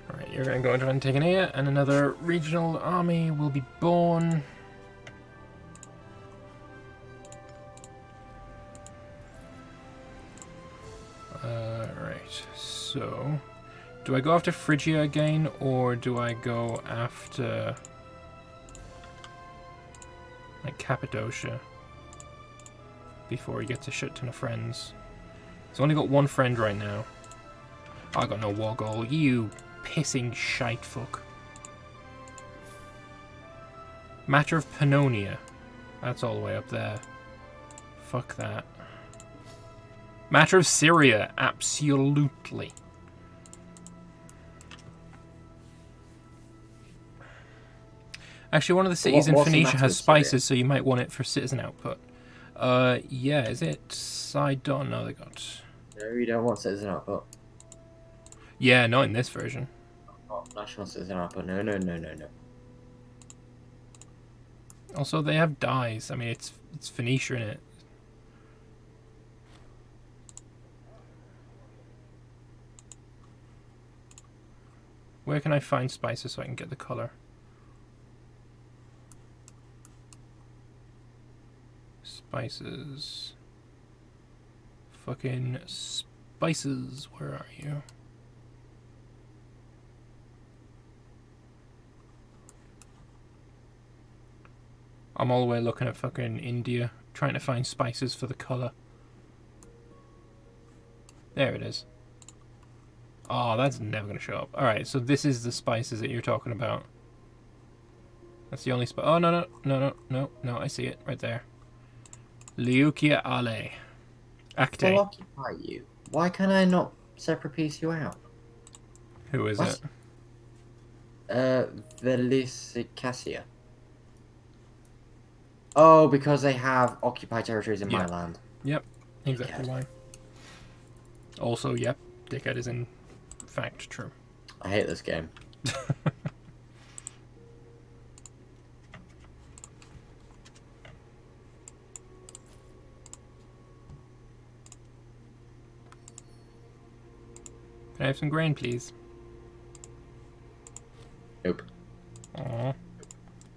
Alright, you're going to go into Antigone, and another regional army will be born. Right, so... Do I go after Phrygia again, or do I go after... like Cappadocia? Before he gets a shit ton of friends. He's only got one friend right now. I got no war goal, you pissing shite fuck. Matter of Pannonia. That's all the way up there. Fuck that. Matter of Syria. Absolutely. Actually, one of the cities in Phoenicia has spices, so you might want it for citizen output. Yeah, is it Sidon? No, they got... No, you don't want citizen output. Yeah, not in this version. Not national citizen output. No, no, no, no, no. Also, they have dyes. I mean, it's Phoenicia in it. Where can I find spices so I can get the color? Spices. Fucking spices. Where are you? I'm all the way looking at fucking India, trying to find spices for the color. There it is. Oh, that's never going to show up. Alright, so this is the spices that you're talking about. That's the only spice. Oh, no, I see it right there. Leucia Ale. Acte. I'll occupy you. Why can I not separate piece you out? Who is it? Velicicasia. Oh, because they have occupied territories in my land. Yep, exactly why. Also, yep, dickhead is in fact true. I hate this game. Can I have some grain, please? Nope. Aww.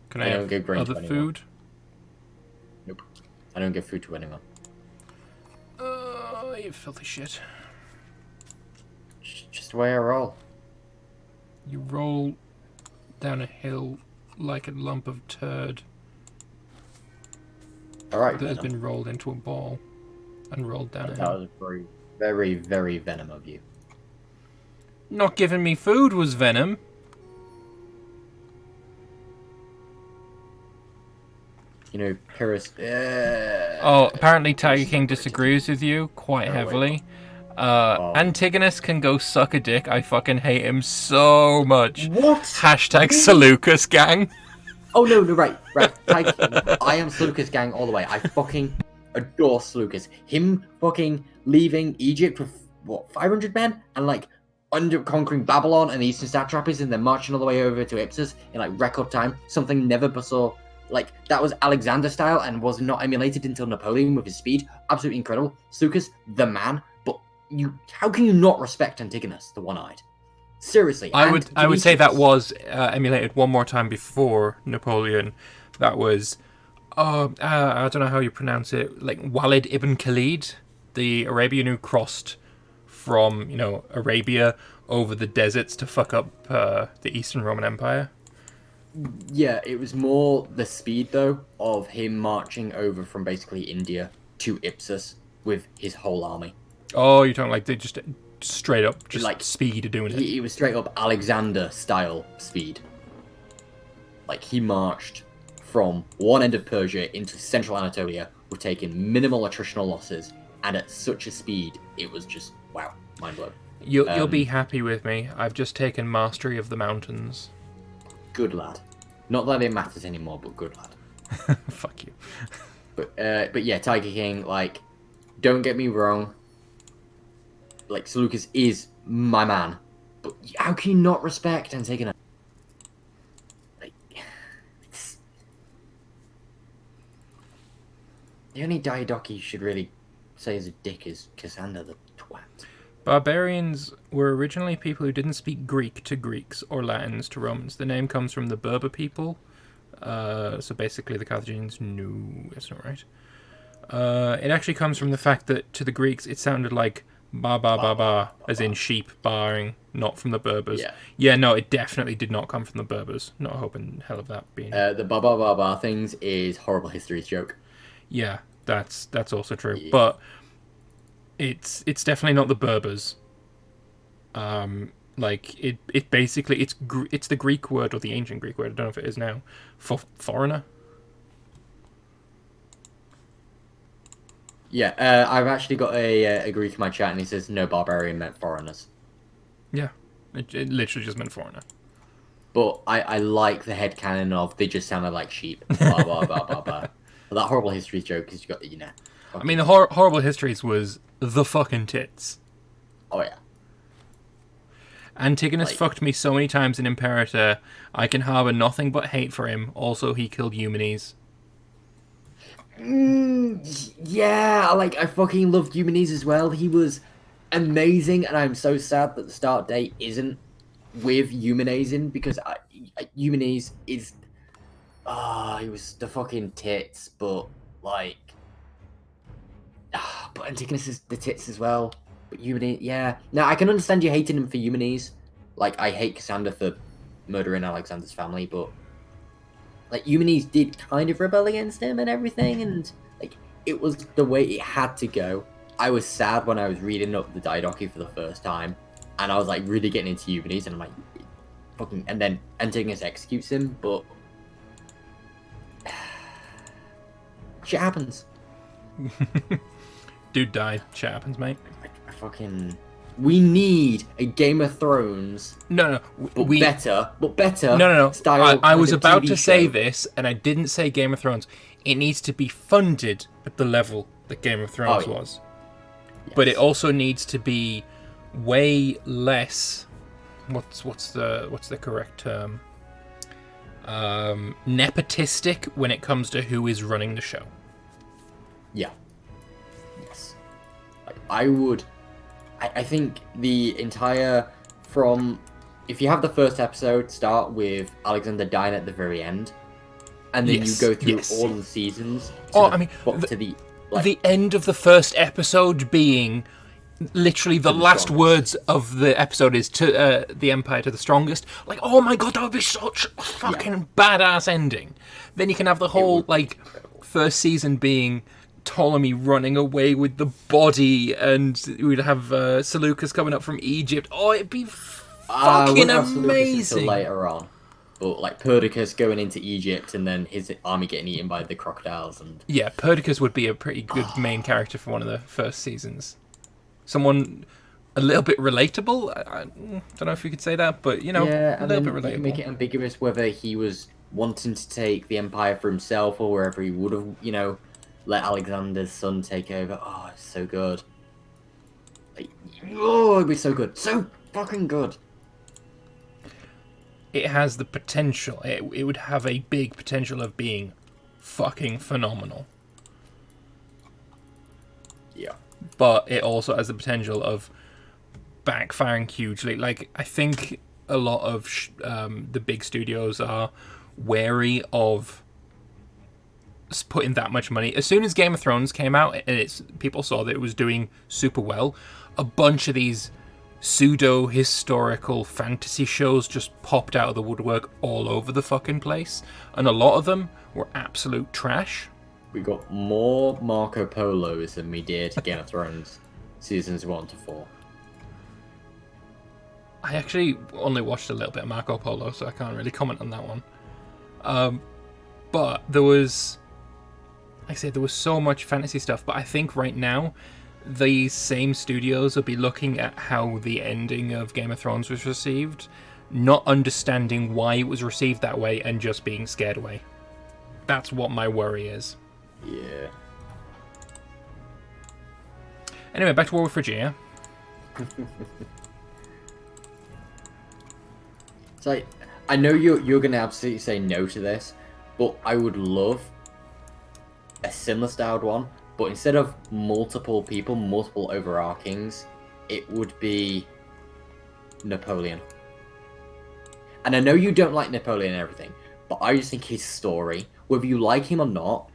Can I have give grain other food? Nope. I don't give food to anyone. You filthy shit. Just the way I roll. You roll down a hill like a lump of turd. Alright, that has been rolled into a ball and rolled down a hill. That was very, very, very venom of you. Not giving me food was venom. You know, Pyrrhus... Oh, apparently Tiger King disagrees with you quite heavily. Antigonus can go suck a dick. I fucking hate him so much. What? Hashtag Seleucus gang. Oh, no, right. Tiger King. I am Seleucus gang all the way. I fucking adore Seleucus. Him fucking leaving Egypt with, what, 500 men? And, like, conquering Babylon and the eastern satrapies and then marching all the way over to Ipsus in, like, record time. Something never before... Like, that was Alexander style and was not emulated until Napoleon with his speed. Absolutely incredible. Seleucus, the man. But how can you not respect Antigonus, the one-eyed? Seriously. I would say that was emulated one more time before Napoleon. That was, I don't know how you pronounce it, like Walid ibn Khalid, the Arabian who crossed from, Arabia over the deserts to fuck up the Eastern Roman Empire. Yeah, it was more the speed, though, of him marching over from basically India to Ipsus with his whole army. Oh, you're talking like they just straight up just Like, speed of doing it. He was straight up Alexander-style speed. Like, he marched from one end of Persia into central Anatolia with taking minimal attritional losses, and at such a speed, it was just, wow, mind blown. You'll be happy with me. I've just taken mastery of the mountains. Good lad. Not that it matters anymore, but good lad. Fuck you. But yeah, Tiger King, like, don't get me wrong. Like, Seleucus is my man. But how can you not respect Antigone? Like, the only Diadochi you should really say is a dick is Cassander the twat. Barbarians were originally people who didn't speak Greek to Greeks or Latins to Romans. The name comes from the Berber people. So basically the Carthaginians knew... That's not right. It actually comes from the fact that to the Greeks it sounded like ba ba ba ba, as in sheep baaing, not from the Berbers. Yeah, no, it definitely did not come from the Berbers. Not a hope in hell of that being... The ba ba ba ba things is horrible history's joke. Yeah, that's also true. Yeah. But... It's definitely not the Berbers. It basically it's the Greek word, or the ancient Greek word, I don't know if it is now, for foreigner. Yeah, I've actually got a Greek in my chat, and he says no, barbarian meant foreigners. Yeah, it literally just meant foreigner. But I like the headcanon of they just sounded like sheep. Blah blah blah blah blah. That horrible history joke is you got I mean, the horrible histories was the fucking tits. Oh yeah. Antigonus fucked me so many times in Imperator, I can harbour nothing but hate for him. Also, he killed Eumenes. Yeah, like, I fucking loved Eumenes as well. He was amazing, and I'm so sad that the start date isn't with Eumenes in, because Eumenes is... he was the fucking tits, but, like... but Antigonus is the tits as well. But Eumenes, yeah. Now, I can understand you hating him for Eumenes. Like, I hate Cassander for murdering Alexander's family, but... Like, Eumenes did kind of rebel against him and everything, and, like, it was the way it had to go. I was sad when I was reading up the Diadochi for the first time, and I was, like, really getting into Eumenes, and I'm like, fucking... And then Antigonus executes him, but... shit happens. Dude died. Shit happens, mate. I fucking... We need a Game of Thrones. No. But better. No. Style. I was about to say this, and I didn't say Game of Thrones. It needs to be funded at the level that Game of Thrones was. Yes. But it also needs to be way less. What's the correct term? Nepotistic when it comes to who is running the show. Yeah. Yes. I think the entire, from, if you have the first episode start with Alexander dying at the very end, and then you go through all the seasons. The end of the first episode being literally the last words of the episode is to the Empire to the strongest. Like, oh my god, that would be such a fucking badass ending. Then you can have the whole first season being Ptolemy running away with the body, and we'd have Seleucus coming up from Egypt. Oh, it'd be fucking amazing. Later on, but like Perdiccas going into Egypt and then his army getting eaten by the crocodiles, and Perdiccas would be a pretty good main character for one of the first seasons. Someone a little bit relatable. I don't know if you could say that, but a little bit relatable. Make it ambiguous whether he was wanting to take the empire for himself or wherever he would have, let Alexander's son take over. Oh, it's so good. It'd be so good. So fucking good. It has the potential. It would have a big potential of being fucking phenomenal. Yeah. But it also has the potential of backfiring hugely. Like, I think a lot of the big studios are wary of put in that much money. As soon as Game of Thrones came out and people saw that it was doing super well, a bunch of these pseudo-historical fantasy shows just popped out of the woodwork all over the fucking place, and a lot of them were absolute trash. We got more Marco Polos than we did Game of Thrones seasons 1 to 4. I actually only watched a little bit of Marco Polo, so I can't really comment on that one. But there was, like I said, there was so much fantasy stuff, but I think right now these same studios will be looking at how the ending of Game of Thrones was received, not understanding why it was received that way, and just being scared away. That's what my worry is. Yeah. Anyway, back to War with Phrygia. It's like, I know you're gonna absolutely say no to this, but I would love a similar styled one, but instead of multiple people, multiple overarchings, it would be Napoleon. And I know you don't like Napoleon and everything, but I just think his story, whether you like him or not,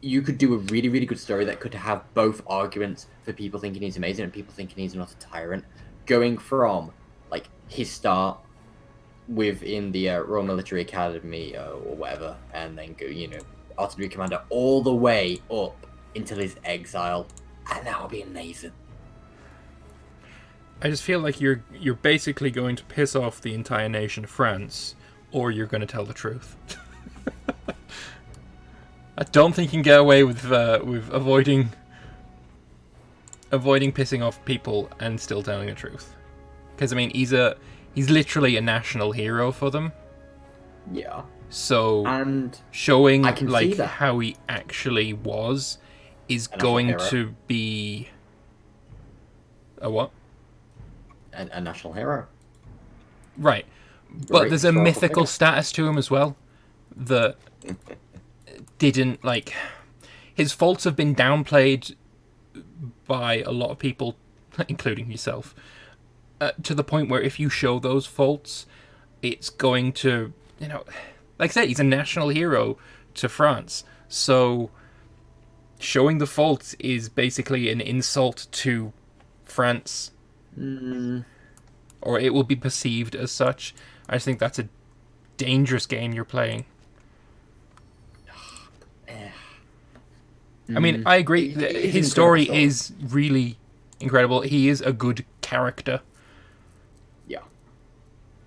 you could do a really, really good story that could have both arguments for people thinking he's amazing and people thinking he's not a tyrant, going from like his start within the Royal Military Academy or whatever, and then go, artillery commander, all the way up until his exile, and that would be amazing. I just feel like you're basically going to piss off the entire nation of France, or you're going to tell the truth. I don't think you can get away with avoiding pissing off people and still telling the truth. Because I mean, he's literally a national hero for them. Yeah. So and showing like how he actually was is going to be a what? A national hero. Right. But there's a mythical status to him as well that didn't, like, his faults have been downplayed by a lot of people, including yourself, to the point where if you show those faults, it's going to, like I said, he's a national hero to France. So showing the faults is basically an insult to France. Or it will be perceived as such. I just think that's a dangerous game you're playing. I mean, I agree. His story is really incredible. He is a good character. Yeah.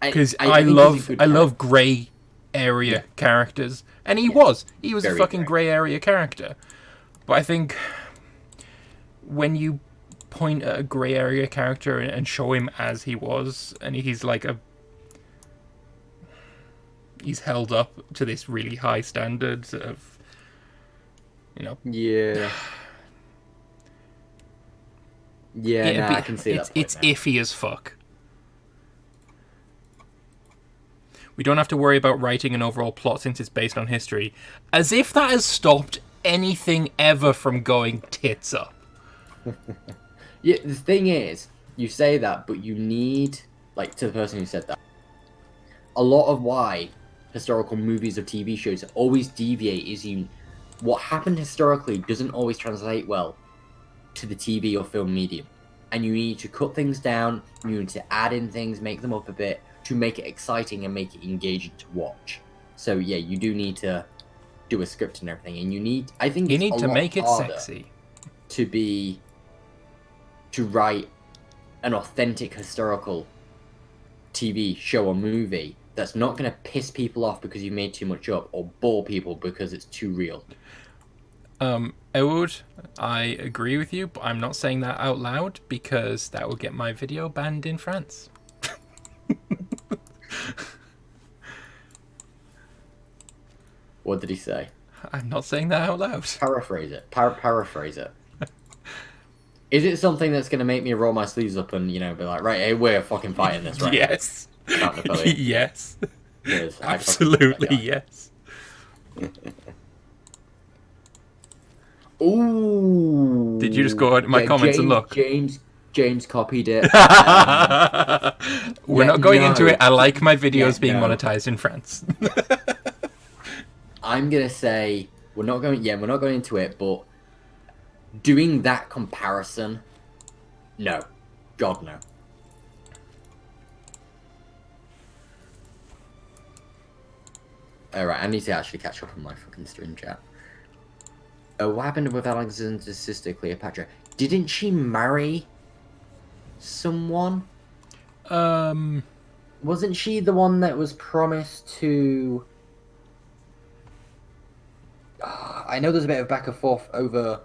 Because I love grey area characters. And he was a fucking grey area character. But I think when you point at a grey area character and show him as he was, and he's like he's held up to this really high standard of, Yeah. Yeah, I can see that. It's iffy as fuck. We don't have to worry about writing an overall plot since it's based on history. As if that has stopped anything ever from going tits up. Yeah, the thing is, you say that, but you need, like, to the person who said that, a lot of why historical movies or TV shows always deviate is what happened historically doesn't always translate well to the TV or film medium. And you need to cut things down, you need to add in things, make them up a bit, to make it exciting and make it engaging to watch. So yeah, you do need to do a script and everything, and you need to make it sexy. To write an authentic historical TV show or movie that's not going to piss people off because you made too much up, or bore people because it's too real. Edward, I agree with you, but I'm not saying that out loud because that will get my video banned in France. What did he say? I'm not saying that out loud. Paraphrase it. Paraphrase it. Is it something that's going to make me roll my sleeves up and, be like, right, hey, we're fucking fighting this right Yes. now? Yes. Yes. Absolutely, yes. Ooh. Did you just go out my comments and look? James copied it. We're not going into it. I like my videos being monetized in France. I'm going to say we're not going. Yeah, we're not going into it, but doing that comparison, no, God no. Alright, I need to actually catch up on my fucking stream chat. What happened with Alexander's sister, Cleopatra? Didn't she marry someone? Wasn't she the one that was promised to... I know there's a bit of back and forth over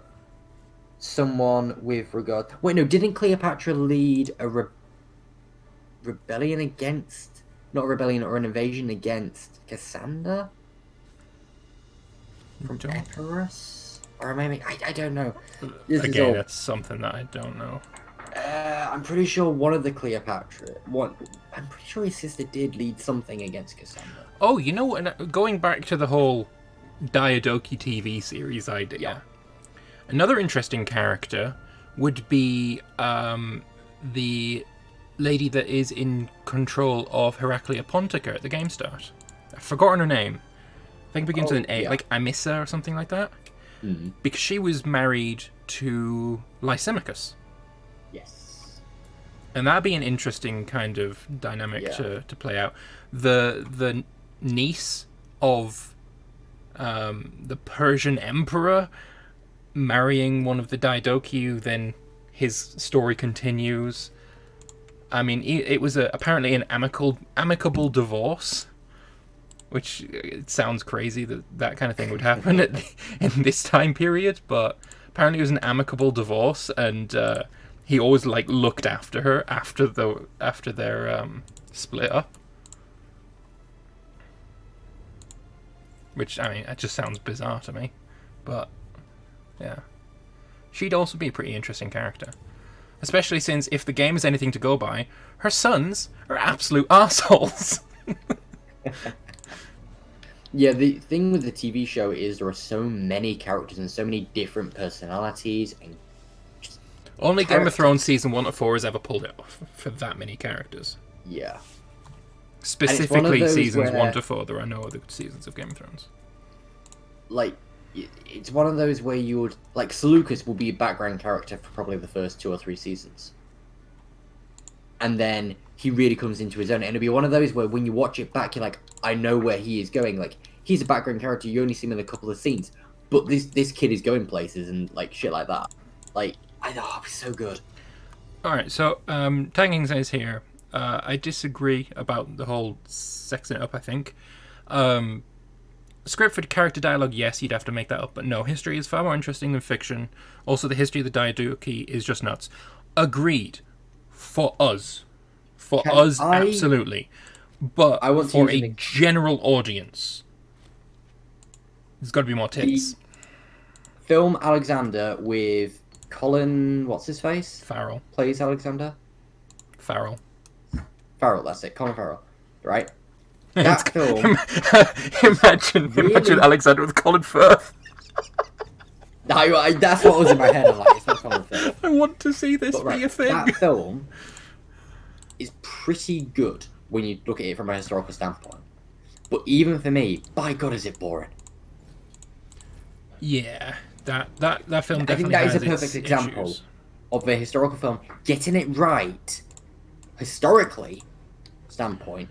someone with regard... Wait, no, didn't Cleopatra lead a rebellion against... Not a rebellion, or an invasion against Cassander? From Epirus? Or maybe... I don't know. Again, that's something that I don't know. I'm pretty sure one of the Cleopatra... I'm pretty sure his sister did lead something against Cassander. Oh, you know what? Going back to the whole Diadochi TV series idea, Yeah. Another interesting character would be the lady that is in control of Heraclea Pontica at the game start. I've forgotten her name. I think it begins with an A, like Amissa or something like that. Mm. Because she was married to Lysimachus. Yes. And that'd be an interesting kind of dynamic to play out. The niece of the Persian emperor marrying one of the Diadochi, then his story continues. I mean, it was apparently an amicable divorce, which it sounds crazy that kind of thing would happen in this time period, but apparently it was an amicable divorce, and he always looked after her after their split up. Which, I mean, it just sounds bizarre to me, but yeah, she'd also be a pretty interesting character. Especially since, if the game is anything to go by, her sons are absolute assholes. Yeah, the thing with the TV show is there are so many characters and so many different personalities and Only Game of Thrones season 1 to 4 has ever pulled it off for that many characters. Yeah. Specifically seasons 1 to 4, there are no other seasons of Game of Thrones. Like, it's one of those where you would... Like, Seleucus will be a background character for probably the first 2 or 3 seasons. And then he really comes into his own. And it'll be one of those where when you watch it back, you're like, I know where he is going. Like, he's a background character, you only see him in a couple of scenes. But this kid is going places and, like, shit like that. Like, it's so good. Alright, so, Tagging says here, I disagree about the whole sexing it up, I think. Script for character dialogue, yes, you'd have to make that up, but no, history is far more interesting than fiction. Also, the history of the Diadochi is just nuts. Agreed. For us. Absolutely. But for a general audience, there's got to be more tits. Film Alexander with Colin... What's his face? Farrell. Plays Alexander? Farrell, that's it. Colin Farrell. Right? That film... Imagine Alexander with Colin Firth. That's what was in my head. I'm like, it's not Colin Firth. I want to see this be a thing. That film is pretty good when you look at it from a historical standpoint. But even for me, by God, is it boring. Yeah, that film definitely has I think that is a perfect its example issues. of a historical film getting it right, historically, standpoint,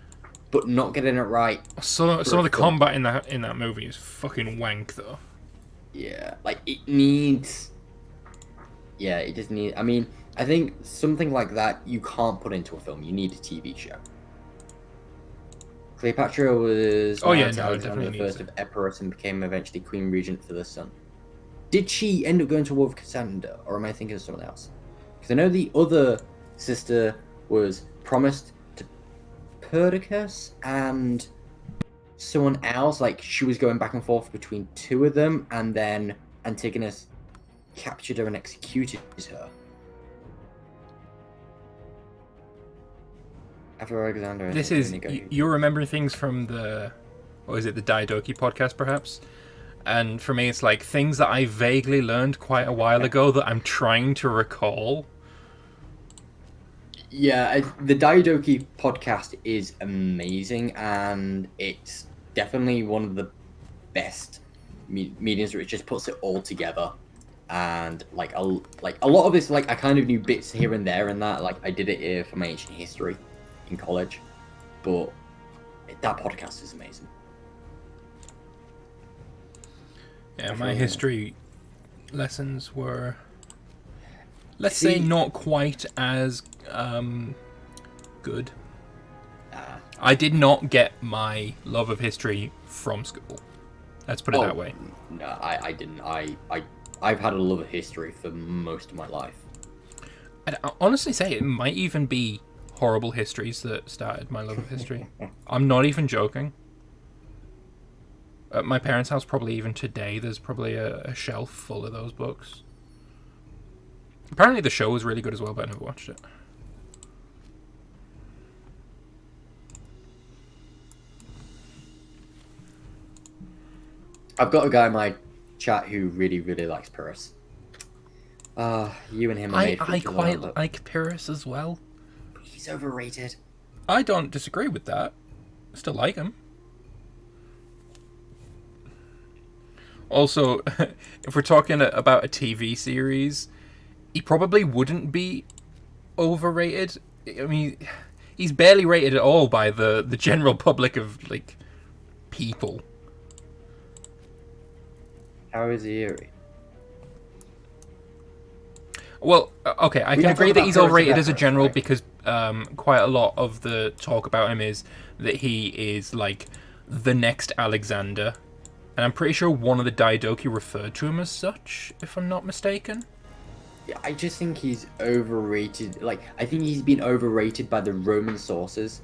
but not getting it right. Some of the combat in that movie is fucking wank, though. Yeah, like, it needs... Yeah, it just needs... I mean, I think something like that you can't put into a film. You need a TV show. Cleopatra was Alexander the First of Epirus and became eventually Queen Regent for the son. Did she end up going to war with Cassander, or am I thinking of someone else? Because I know the other sister was promised to Perdiccas and someone else. Like, she was going back and forth between 2 of them, and then Antigonus captured her and executed her. After Alexander... This is... You remember things from the... What is it? The Diadochi podcast, perhaps? And for me, it's like things that I vaguely learned quite a while ago that I'm trying to recall. Yeah, the Diadochi podcast is amazing, and it's definitely one of the best mediums, which just puts it all together. And like a lot of this, like I kind of knew bits here and there, and that like I did it for my ancient history in college, but that podcast is amazing. Yeah, my history lessons were, let's say, not quite as good. I did not get my love of history from school. Let's put it that way. No, I didn't. I've had a love of history for most of my life. I'd honestly say it might even be horrible histories that started my love of history. I'm not even joking. At my parents' house, probably even today, there's probably a shelf full of those books. Apparently the show was really good as well, but I never watched it. I've got a guy in my chat who really, really likes Pyrrhus. You and him are made for I each other, quite but like Pyrrhus as well. he's overrated. I don't disagree with that. I still like him. Also, if we're talking about a TV series, he probably wouldn't be overrated. I mean, he's barely rated at all by the general public of, like, people. How is he eerie? Well, okay, I can agree that he's overrated as a general, right? because quite a lot of the talk about him is that he is, like, the next Alexander. And I'm pretty sure one of the Diadochi referred to him as such, if I'm not mistaken. Yeah, I just think he's overrated. Like, I think he's been overrated by the Roman sources,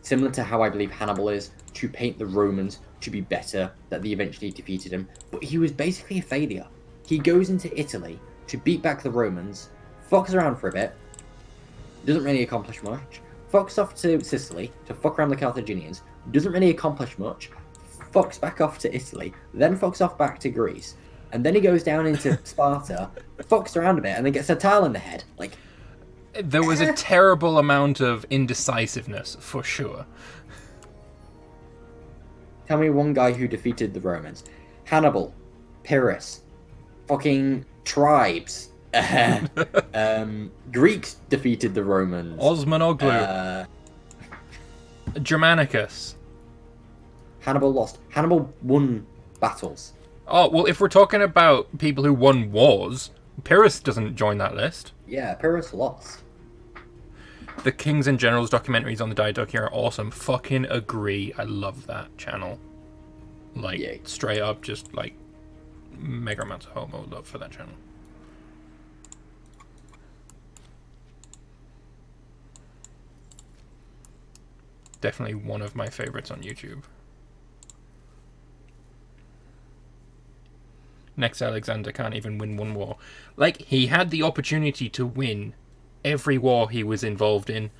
similar to how I believe Hannibal is, to paint the Romans to be better, that they eventually defeated him. But he was basically a failure. He goes into Italy to beat back the Romans, fucks around for a bit, doesn't really accomplish much, fucks off to Sicily to fuck around the Carthaginians, doesn't really accomplish much, fucks back off to Italy, then fucks off back to Greece, and then he goes down into Sparta, fucks around a bit, and then gets a tile in the head. Like, there was a terrible amount of indecisiveness, for sure. Tell me one guy who defeated the Romans. Hannibal, Pyrrhus, fucking tribes. Greeks defeated the Romans. Osmanoglu. Germanicus. Hannibal lost. Hannibal won battles. Oh, well, if we're talking about people who won wars, Pyrrhus doesn't join that list. Yeah, Pyrrhus lost. The Kings and Generals documentaries on the Diadochi are awesome. Fucking agree. I love that channel. Like, Yeah. straight up, just, like, mega amounts of homo love for that channel. Definitely one of my favorites on YouTube. Next Alexander can't even win one war. Like, he had the opportunity to win every war he was involved in,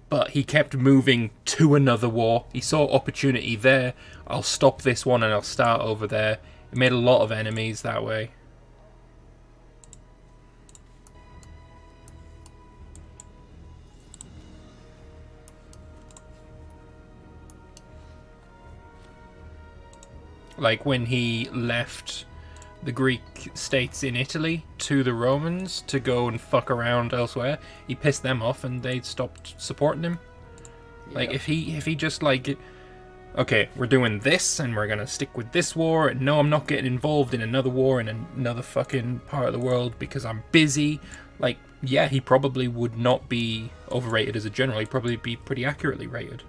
but he kept moving to another war. He saw opportunity there. I'll stop this one and I'll start over there. He made a lot of enemies that way. Like when he left the Greek states in Italy to the Romans to go and fuck around elsewhere, he pissed them off and they stopped supporting him. Like, if he just, like, okay, we're doing this and we're gonna stick with this war, and no, I'm not getting involved in another war in another fucking part of the world because I'm busy. Like, yeah, he probably would not be overrated as a general. He'd probably be pretty accurately rated.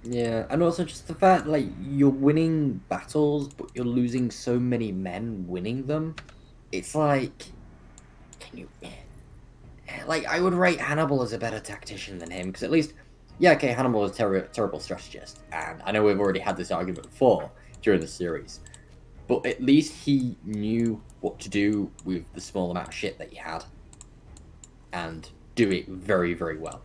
Yeah, and also just the fact, like, you're winning battles, but you're losing so many men winning them. It's like, can you... Like, I would rate Hannibal as a better tactician than him, because at least, yeah, okay, Hannibal was a terrible strategist, and I know we've already had this argument before during the series, but at least he knew what to do with the small amount of shit that he had, and do it very, very well.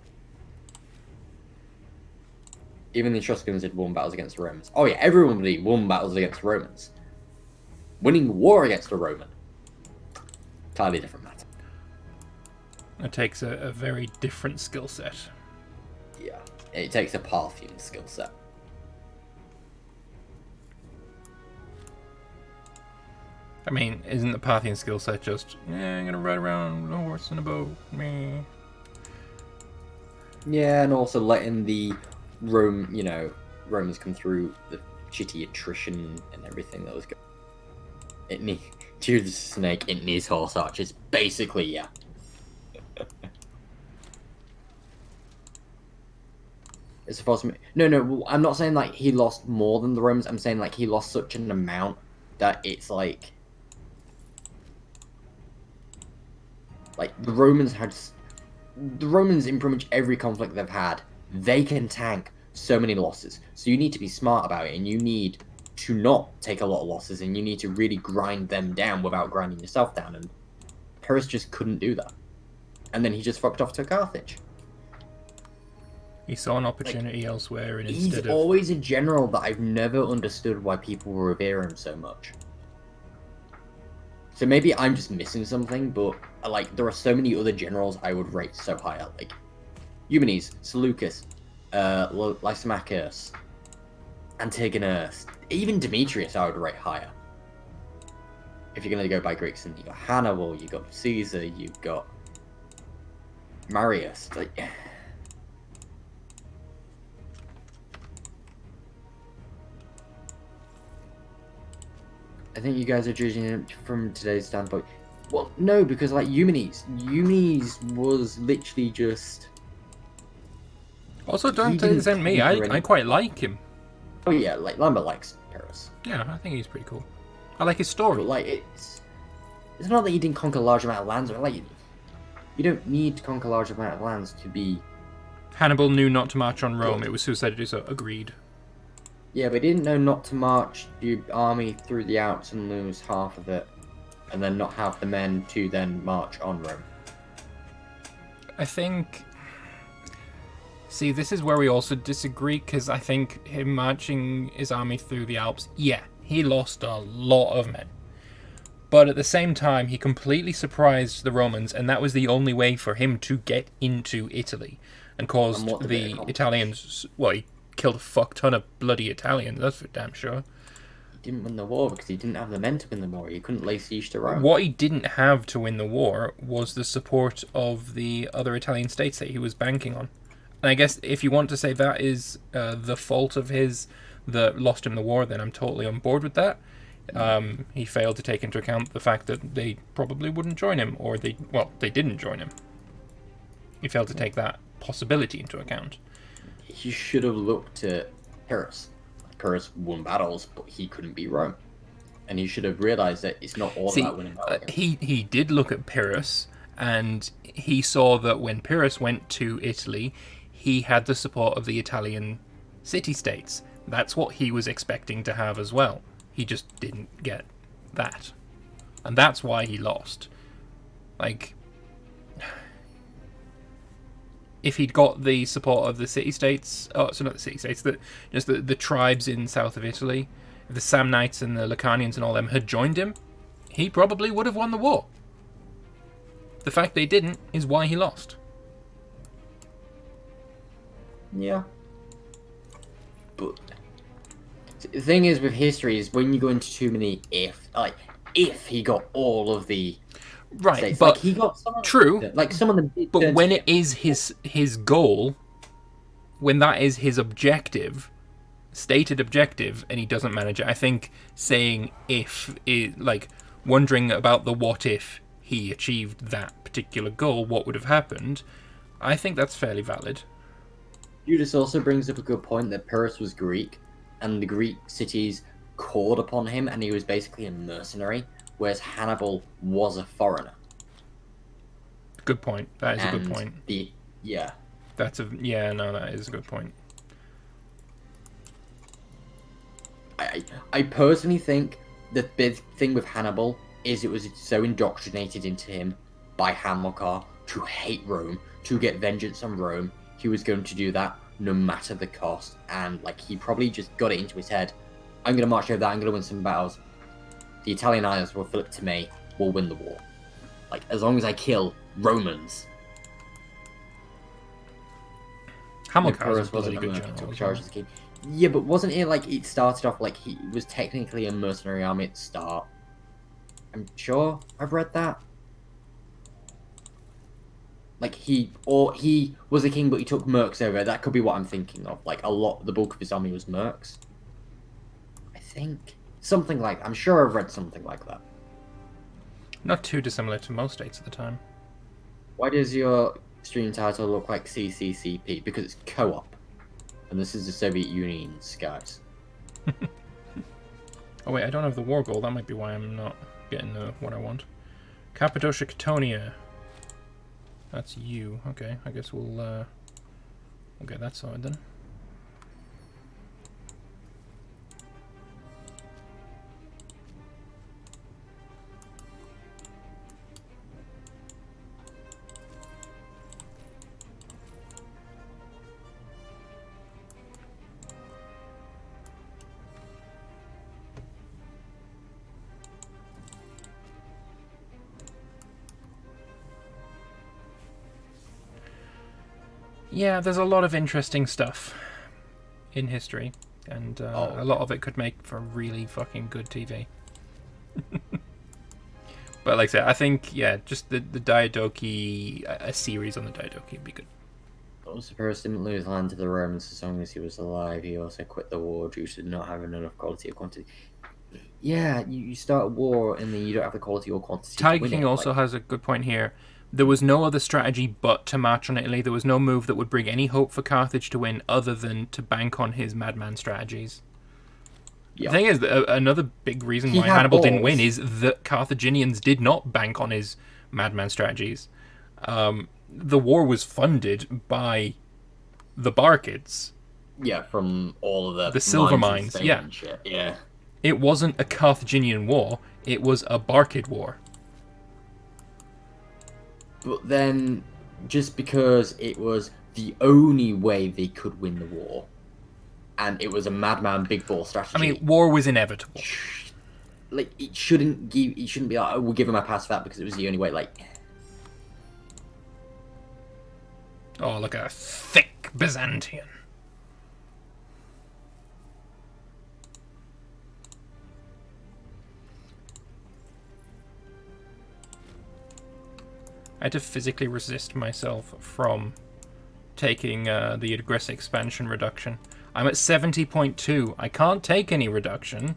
Even the Etruscans did won battles against the Romans. Oh yeah, everybody won battles against the Romans. Winning war against a Roman, entirely different matter. It takes a very different skill set. Yeah, it takes a Parthian skill set. I mean, isn't the Parthian skill set just, I'm gonna ride around with a horse and a bow, meh. Yeah, and also letting the Romans come through the shitty attrition and everything that was going. Judas Snake, it needs horse archers. Basically, yeah. As far as no, I'm not saying like he lost more than the Romans. I'm saying like he lost such an amount that it's like the Romans in pretty much every conflict they've had, they can tank so many losses. So you need to be smart about it, and you need to not take a lot of losses, and you need to really grind them down without grinding yourself down. And Pyrrhus just couldn't do that, and then he just fucked off to Carthage. He saw an opportunity elsewhere, and He's instead of... always a general that I've never understood why people revere him so much. So maybe I'm just missing something, but like there are so many other generals I would rate so high up, like Eumenes, Seleucus, Lysimachus, Antigonus, even Demetrius I would rate higher. If you're gonna go by Greeks, then you got Hannibal, you got Caesar, you've got Marius. Like, I think you guys are judging it from today's standpoint. Well, no, because like Eumenes was literally just. Also, don't resent me. I quite like him. Oh yeah, like Lambert likes Pyrrhus. Yeah, I think he's pretty cool. I like his story. But like it's not that he didn't conquer a large amount of lands, or like you don't need to conquer a large amount of lands to be. Hannibal knew not to march on Rome. It was suicide to do so. Agreed. Yeah, but he didn't know not to march your army through the Alps and lose half of it, and then not have the men to then march on Rome. I think... See, this is where we also disagree, because I think him marching his army through the Alps, yeah, he lost a lot of men. But at the same time, he completely surprised the Romans, and that was the only way for him to get into Italy, and caused the Italians... Well, he killed a fuck ton of bloody Italians, that's for damn sure. He didn't win the war because he didn't have the men to win the war. He couldn't lay siege to Rome. What he didn't have to win the war was the support of the other Italian states that he was banking on. And I guess if you want to say that is the fault of his that lost him the war, then I'm totally on board with that. He failed to take into account the fact that they probably wouldn't join him, or they didn't join him. He failed to take that possibility into account. He should have looked at Pyrrhus. Pyrrhus won battles, but he couldn't beat Rome. And he should have realized that it's not all about winning battles. He did look at Pyrrhus, and he saw that when Pyrrhus went to Italy, he had the support of the Italian city-states. That's what he was expecting to have as well. He just didn't get that. And that's why he lost. Like... If he'd got the support of the city-states... Oh, so not the city-states, just the tribes in south of Italy, if the Samnites and the Lucanians and all them had joined him, he probably would have won the war. The fact they didn't is why he lost. Yeah. But the thing is with history is when you go into too many if he got all of the... Right, states, but like he got some true. Like some of them. But when it is his goal, when that is his objective, stated objective, and he doesn't manage it, I think saying if is like wondering about the what if he achieved that particular goal, what would have happened. I think that's fairly valid. Judas also brings up a good point that Pyrrhus was Greek, and the Greek cities called upon him, and he was basically a mercenary. Whereas Hannibal was a foreigner. Good point. That is a good point. Yeah. That is a good point. I personally think the big thing with Hannibal is it was so indoctrinated into him by Hamilcar to hate Rome, to get vengeance on Rome. He was going to do that no matter the cost, and like he probably just got it into his head. I'm going to march over that. I'm going to win some battles. The Italian islands will flip to me, we'll win the war. Like, as long as I kill Romans. Hamilcar was a Pyrrhus wasn't bloody a good merc, he general. took as charge well. as a king. Yeah, but wasn't it like it started off like he was technically a mercenary army at the start? I'm sure I've read that. Like he was a king, but he took mercs over. That could be what I'm thinking of. Like the bulk of his army was mercs. I think something like. I'm sure I've read something like that. Not too dissimilar to most states at the time. Why does your stream title look like CCCP? Because it's co-op, and this is the Soviet Union's guys. Oh wait, I don't have the war goal. That might be why I'm not getting what I want. Cappadocia, Catonia. That's you. Okay, I guess we'll get that sorted then. Yeah, there's a lot of interesting stuff in history, and a lot of it could make for really fucking good TV. But like I said, I think, yeah, just the Diadochi, a series on the Diadochi would be good. Also, Pyrrhus didn't lose land to the Romans as long as he was alive. He also quit the war due to not having enough quality or quantity. Yeah, you start a war and then you don't have the quality or quantity. Tiger King also has a good point here. There was no other strategy but to march on Italy. There was no move that would bring any hope for Carthage to win other than to bank on his madman strategies. Yep. The thing is, another big reason why Hannibal didn't win is that Carthaginians did not bank on his madman strategies. The war was funded by the Barkids. Yeah, from all of the silver mines. Yeah. Yeah. It wasn't a Carthaginian war. It was a Barkid war. But then, just because it was the only way they could win the war, and it was a madman big ball strategy. I mean, war was inevitable. Like, it shouldn't be like, oh, we'll give him a pass for that because it was the only way. Like, oh, look at a thick Byzantian. I had to physically resist myself from taking the aggressive expansion reduction. I'm at 70.2. I can't take any reduction.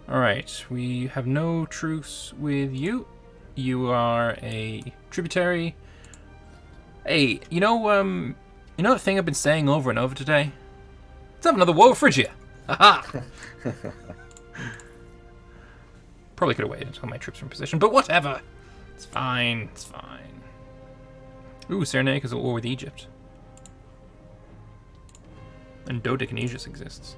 Alright, we have no truce with you. You are a tributary. Hey, you know that thing I've been saying over and over today? Let's have another war with Phrygia. Haha! Probably could have waited until my troops were in position, but whatever. It's fine. It's fine. Ooh, Cyrenaica is at war with Egypt. And Dodecanoesius exists.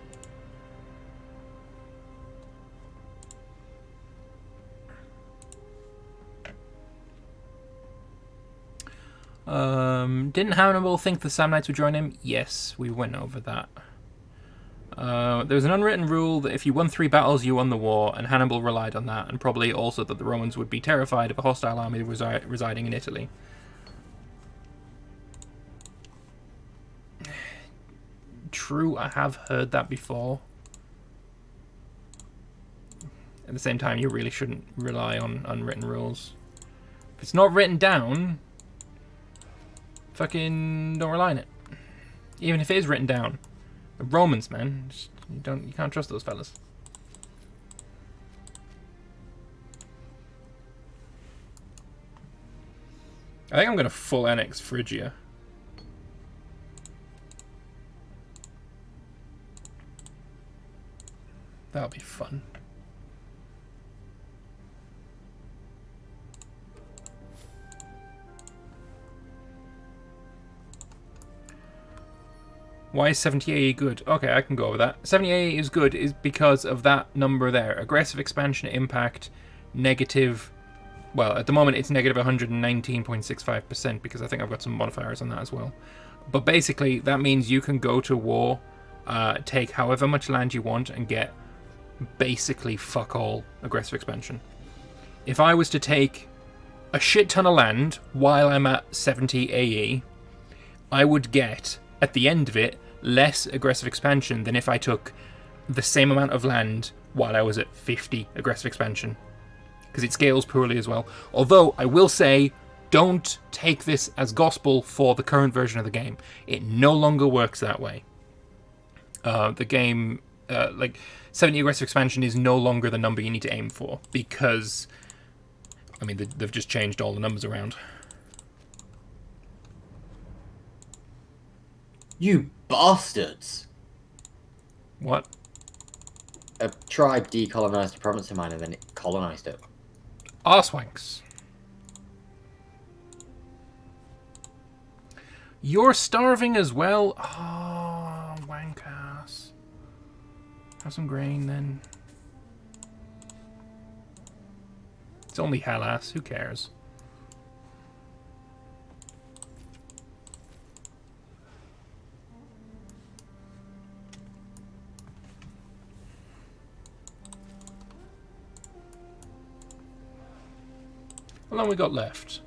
Didn't Hannibal think the Samnites would join him? Yes, we went over that. There was an unwritten rule that if you won 3 battles, you won the war, and Hannibal relied on that, and probably also that the Romans would be terrified of a hostile army residing in Italy. True, I have heard that before. At the same time, you really shouldn't rely on unwritten rules. If it's not written down, fucking don't rely on it. Even if it is written down. The Romans, man, you can't trust those fellas. I think I'm gonna full annex Phrygia. That'll be fun. Why is 70 AE good? Okay, I can go with that. 70 AE is good is because of that number there. Aggressive expansion impact, negative... Well, at the moment it's negative 119.65% because I think I've got some modifiers on that as well. But basically, that means you can go to war, take however much land you want, and get basically fuck all aggressive expansion. If I was to take a shit ton of land while I'm at 70 AE, I would get, at the end of it, less aggressive expansion than if I took the same amount of land while I was at 50 aggressive expansion. Because it scales poorly as well. Although, I will say, don't take this as gospel for the current version of the game. It no longer works that way. The game, 70 aggressive expansion is no longer the number you need to aim for. Because, I mean, they've just changed all the numbers around. You bastards! What? A tribe decolonized a province of mine and then it colonized it. Arswanks. You're starving as well? Oh, wank ass. Have some grain then. It's only hell ass, who cares? How long we got left?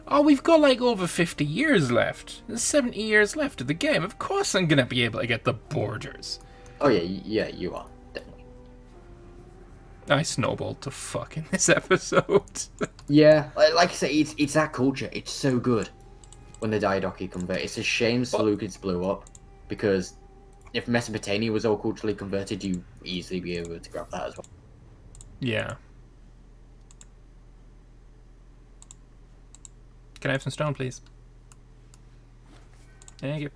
Oh, we've got like over 50 years left. There's 70 years left of the game. Of course I'm gonna be able to get the borders. Oh yeah, you are. Definitely. I snowballed to fuck in this episode. Yeah, like I say, it's that culture. It's so good when the Diadochi convert. It's a shame Seleucids blew up, because if Mesopotamia was all culturally converted, you'd easily be able to grab that as well. Yeah. Can I have some stone, please? Thank you.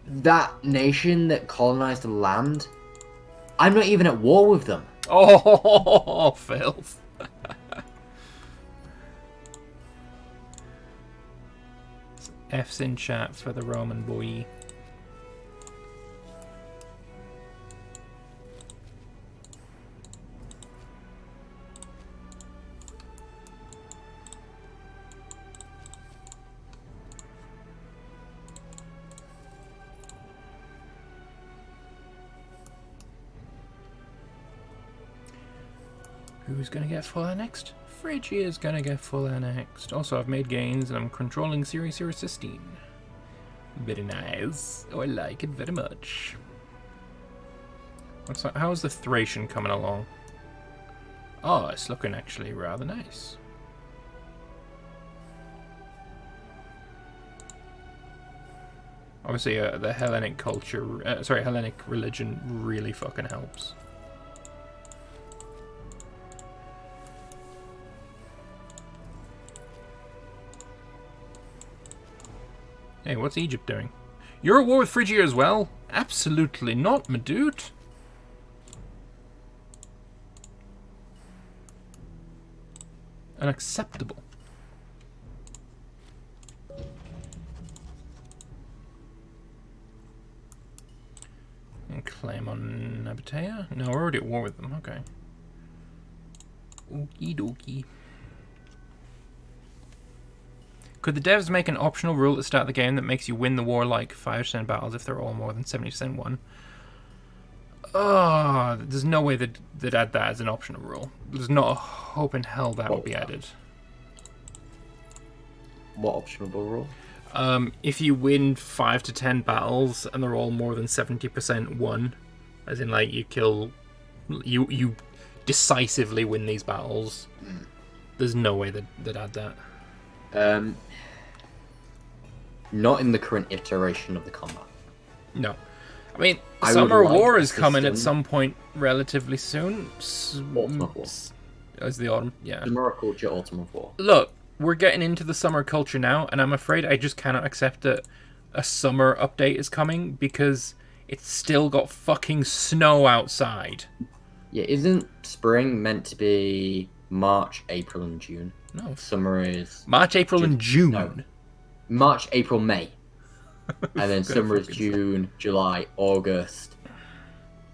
That nation that colonized the land, I'm not even at war with them. Oh, filth. F's in chat for the Roman boy. Who's gonna get full next? Phrygia's gonna get full next. Also, I've made gains and I'm controlling Series Cystine. Very nice. Oh, I like it very much. How's the Thracian coming along? Oh, it's looking actually rather nice. Obviously, the Hellenic culture, Hellenic religion really fucking helps. Hey, what's Egypt doing? You're at war with Phrygia as well? Absolutely not, my dude. Unacceptable. And claim on Nabatea? No, we're already at war with them, okay. Okie dokie. Could the devs make an optional rule at the start of the game that makes you win the war like 5% battles if they're all more than 70% won? Oh, there's no way they'd add that as an optional rule. There's not a hope in hell that would be added. What optional rule? If you win 5 to 10 battles and they're all more than 70% won, as in like you decisively win these battles, there's no way they'd add that. Not in the current iteration of the combat. No. I mean, Summer War is coming at some point relatively soon. Autumn of War. As the autumn, yeah. Summer culture, Autumn of War. Look, we're getting into the summer culture now, and I'm afraid I just cannot accept that a summer update is coming because it's still got fucking snow outside. Yeah, isn't spring meant to be March, April, and June? No. Summer is... March, April, and June. No. March, April, May. And then summer is June, July, August,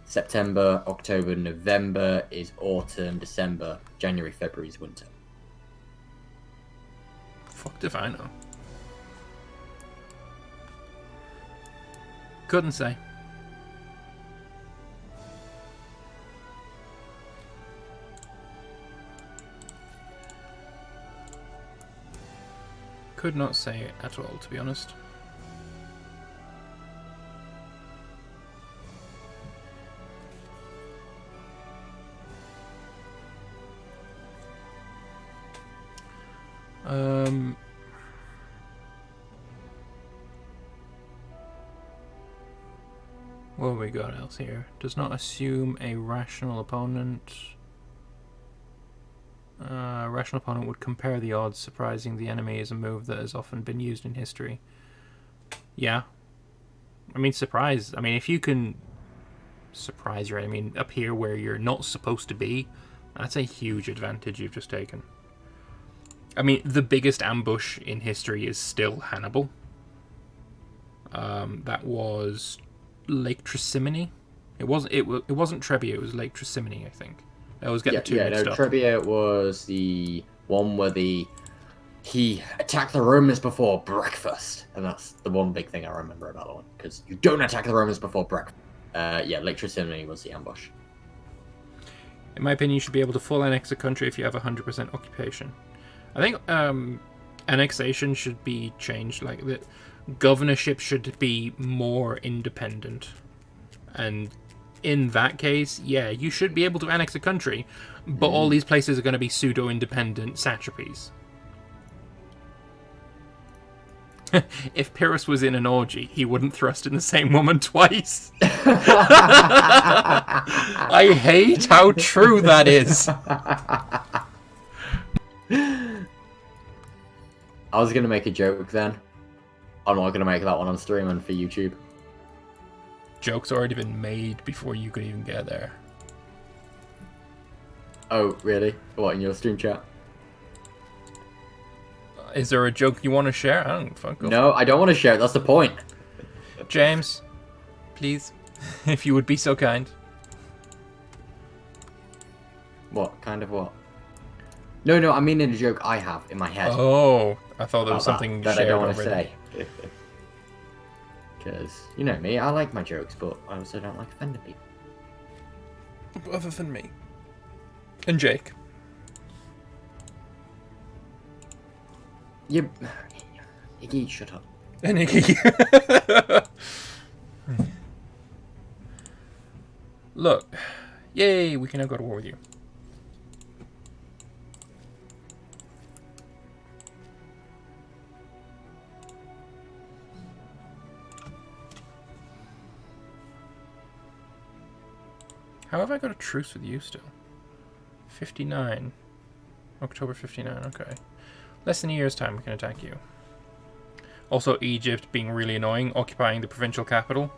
September, October, November is autumn, December, January, February is winter. Fucked if I know. Couldn't say. Could not say at all, to be honest. What have we got else here? Does not assume a rational opponent. Rational opponent would compare the odds. Surprising the enemy is a move that has often been used in history. Yeah. I mean, surprise. I mean, if you can surprise your enemy, appear where you're not supposed to be, that's a huge advantage you've just taken. I mean, the biggest ambush in history is still Hannibal. That was Lake Trasimene. It wasn't Trebia. It was Lake Trasimene, I think. I always get the two mixed up. Trebia was the one where he attacked the Romans before breakfast, and that's the one big thing I remember about that one, because you don't attack the Romans before breakfast. Lake Trasimene was the ambush. In my opinion, you should be able to full annex a country if you have 100% occupation. I think annexation should be changed, like the governorship should be more independent, and in that case, yeah, you should be able to annex a country, but all these places are going to be pseudo-independent satrapies. If Pyrrhus was in an orgy, he wouldn't thrust in the same woman twice. I hate how true that is. I was going to make a joke then. I'm not going to make that one on stream and for YouTube. Joke's already been made before you could even get there. Oh, really? What, in your stream chat? Is there a joke you want to share? I don't fuck. No, I don't want to share it. That's the point. James, please, if you would be so kind. What? Kind of what? No, I mean in a joke I have in my head. Oh, I thought there was something that shared I don't want to already. say. Because, you know me, I like my jokes, but I also don't like offending people. Other than me. And Jake. Iggy, shut up. And Iggy. Look. Yay, we can now go to war with you. How have I got a truce with you still? 59. October 59, okay. Less than a year's time we can attack you. Also, Egypt being really annoying, occupying the provincial capital.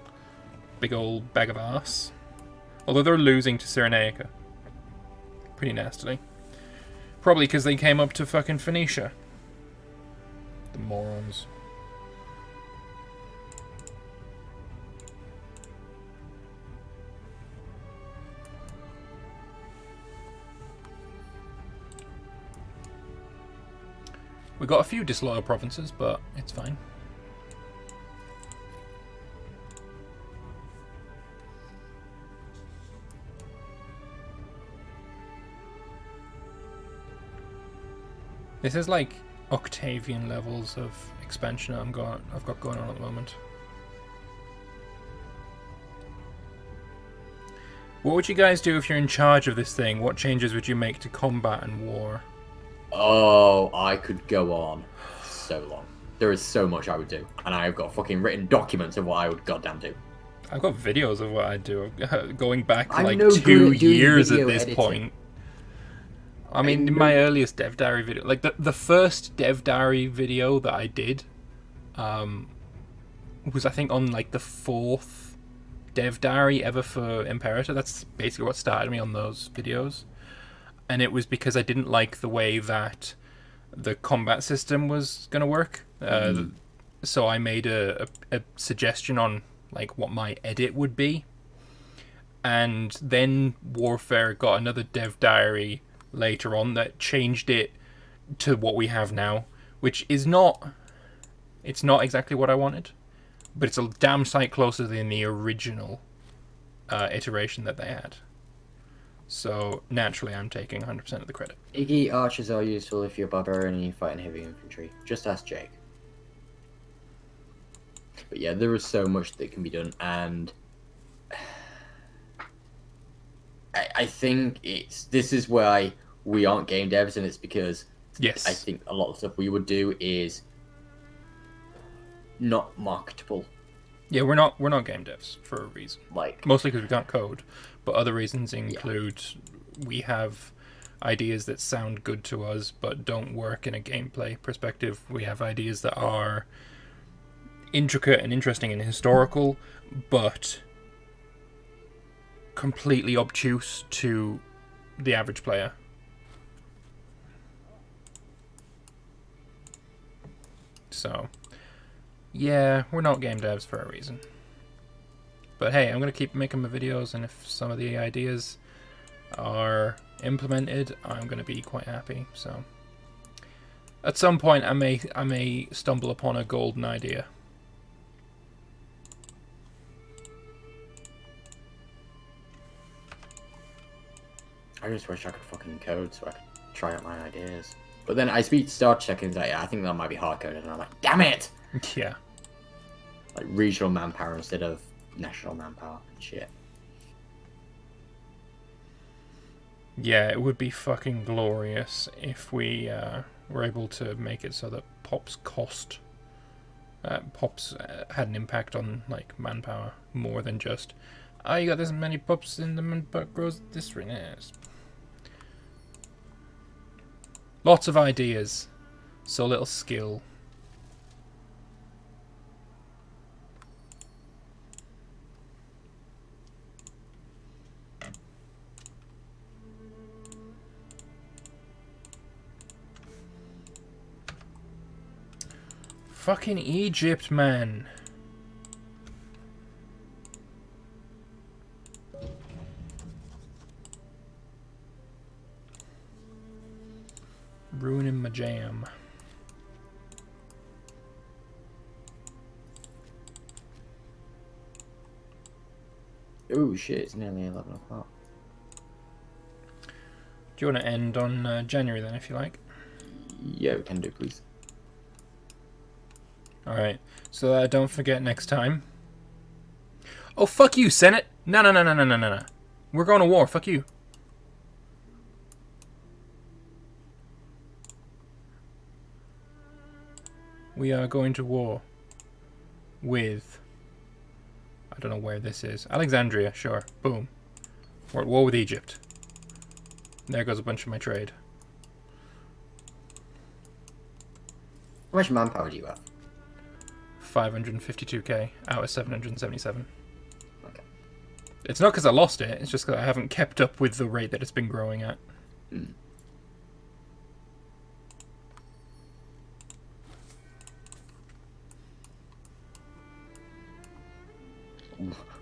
Big old bag of ass. Although they're losing to Cyrenaica. Pretty nastily. Probably because they came up to fucking Phoenicia. The morons. We got a few disloyal provinces, but it's fine. This is like Octavian levels of expansion I've got going on at the moment. What would you guys do if you're in charge of this thing? What changes would you make to combat and war? Oh, I could go on so long. There is so much I would do. And I've got fucking written documents of what I would goddamn do. I've got videos of what I'd do. Going back like no 2 good at doing years at video this editing. point. I mean, in my earliest Dev Diary video, like the first Dev Diary video that I did was I think on like the 4th Dev Diary ever for Imperator. That's basically what started me on those videos. And it was because I didn't like the way that the combat system was going to work. So I made a suggestion on like what my edit would be. And then Warfare got another Dev Diary later on that changed it to what we have now, which is not... It's not exactly what I wanted. but it's a damn sight closer than the original iteration that they had. So naturally, I'm taking 100% of the credit. Iggy archers are useful if you're barbarian and you fight in heavy infantry. Just ask Jake. But yeah, there is so much that can be done, and I think this is why we aren't game devs, and it's because Yes, I think a lot of stuff we would do is not marketable. yeah, we're not game devs for a reason. Like, Mostly because we can't code, but other reasons include we have ideas that sound good to us but don't work in a gameplay perspective. We have ideas that are intricate and interesting and historical, but completely obtuse to the average player. So, yeah, we're not game devs for a reason. But hey, I'm going to keep making my videos, and if some of the ideas are implemented, I'm going to be quite happy. So, at some point, I may stumble upon a golden idea. I just wish I could fucking code so I could try out my ideas. But then I speak to Star Trek and like, yeah, I think that might be hard coded, and I'm like, damn it! Yeah. Like regional manpower instead of national manpower and shit. Yeah, it would be fucking glorious if we were able to make it so that pops had an impact on like manpower more than just, oh, you got this many pups in them and but grows this yes. Lots of ideas, so little skill. Fucking Egypt, man. Ruining my jam. Oh shit, it's nearly 11 o'clock. Do you want to end on January then, if you like? Yeah, we can do, please. Alright, so don't forget next time. Oh, fuck you, Senate! No. We're going to war, fuck you. We are going to war with... I don't know where this is. Alexandria, sure. Boom. We're at war with Egypt. There goes a bunch of my trade. How much manpower do you have? 552k out of 777. Okay. It's not because I lost it, it's just because I haven't kept up with the rate that it's been growing at. Mm.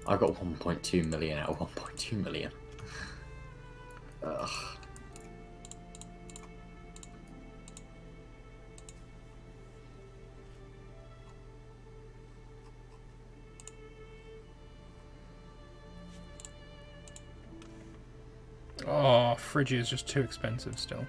I got 1.2 million out of 1.2 million. Ugh. Oh, Phrygia is just too expensive still.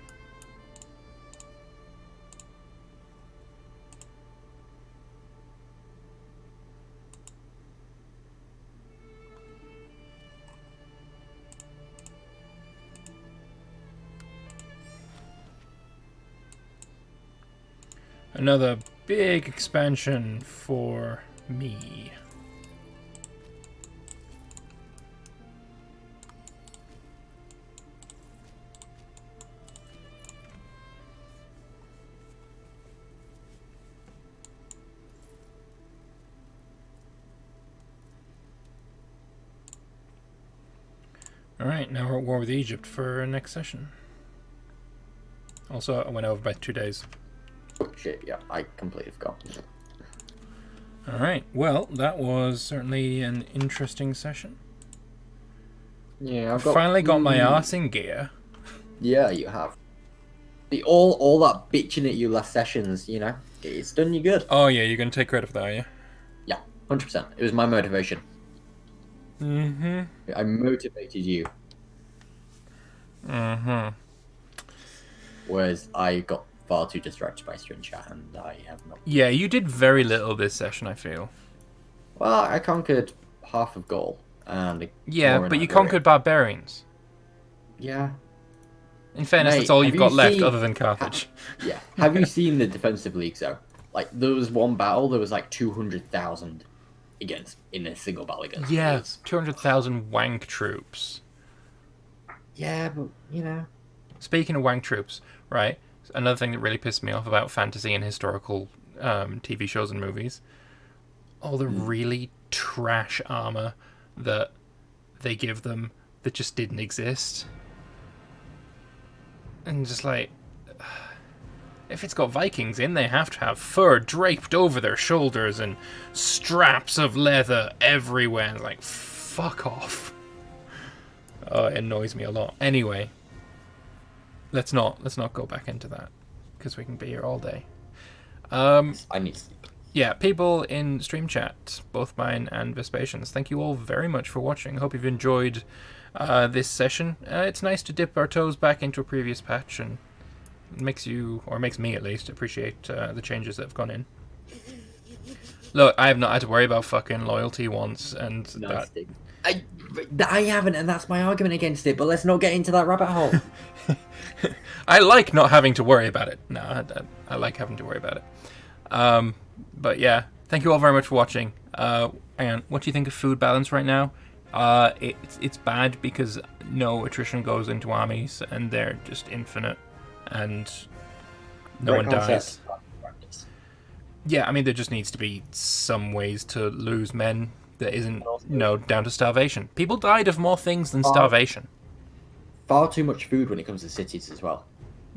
Another big expansion for me. Alright, now we're at war with Egypt for next session. Also, I went over by 2 days. Oh, shit, yeah, I completely forgot. Alright, well, that was certainly an interesting session. Yeah, I've Finally got my arse in gear. Yeah, you have. All that bitching at you last sessions, you know, it's done you good. Oh yeah, you're going to take credit for that, are you? Yeah. 100%. It was my motivation. Mm-hmm. I motivated you. Mm-hmm. Whereas I got far too distracted by stream chat, and I have not. Yeah, you did very little this session, I feel. Well, I conquered half of Gaul and Yeah, more in but you Iberia. conquered barbarians. Yeah. In fairness, Mate, that's all have you've you got left seen- other than Carthage. Yeah. Have you seen the defensive leagues though? Like there was one battle, there was like 200,000 against in a single battle against. Yeah, us. 200,000 wank troops. Yeah, but you know. Speaking of wank troops, right? Another thing that really pissed me off about fantasy and historical TV shows and movies, all the really trash armor that they give them that just didn't exist. And just like, if it's got Vikings in, they have to have fur draped over their shoulders and straps of leather everywhere. And like, fuck off. It annoys me a lot. Anyway, let's not go back into that because we can be here all day. I need sleep. Yeah, people in stream chat, both mine and Vespasian's, thank you all very much for watching. Hope you've enjoyed this session. It's nice to dip our toes back into a previous patch, and it makes you, or makes me at least, appreciate the changes that have gone in. Look, I have not had to worry about fucking loyalty once, and Nice that... thing. I haven't, and that's my argument against it. But let's not get into that rabbit hole. I like not having to worry about it. No, I like having to worry about it. But yeah, thank you all very much for watching. And what do you think of food balance right now? It's bad because no attrition goes into armies, and they're just infinite, and no one dies. Yeah, I mean, there just needs to be some ways to lose men that isn't, down to starvation. People died of more things than starvation. Far too much food when it comes to cities as well.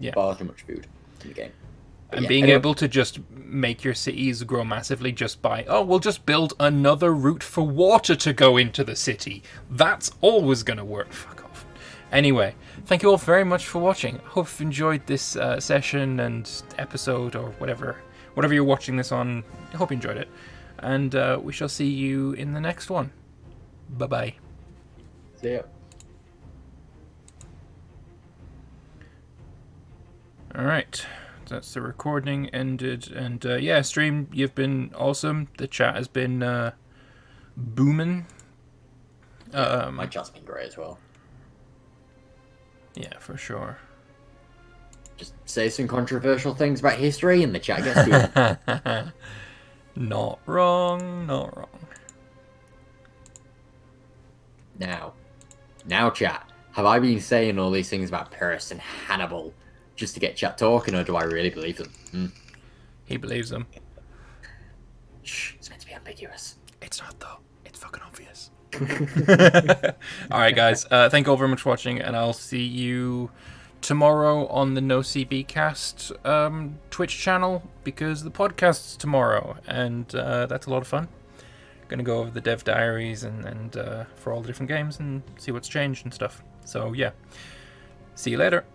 Yeah. Far too much food in the game. But And yeah, being anyway. able to just make your cities grow massively just by, we'll just build another route for water to go into the city. That's always going to work. Fuck off. Anyway, thank you all very much for watching. Hope you've enjoyed this session and episode or whatever you're watching this on. I hope you enjoyed it. And we shall see you in the next one. Bye-bye. See ya. Alright. That's the recording ended. And yeah, stream, you've been awesome. The chat has been booming. My chat's been great as well. Yeah, for sure. Just say some controversial things about history and the chat gets to it. Not wrong, not wrong. Now chat, have I been saying all these things about Pyrrhus and Hannibal just to get chat talking, or do I really believe them? He believes them. Shh, it's meant to be ambiguous. It's not though. It's fucking obvious. Alright guys, thank you all very much for watching, and I'll see you tomorrow on the NoCB Cast Twitch channel, because the podcast's tomorrow, and that's a lot of fun. Gonna go over the dev diaries and for all the different games and see what's changed and stuff. So yeah, see you later.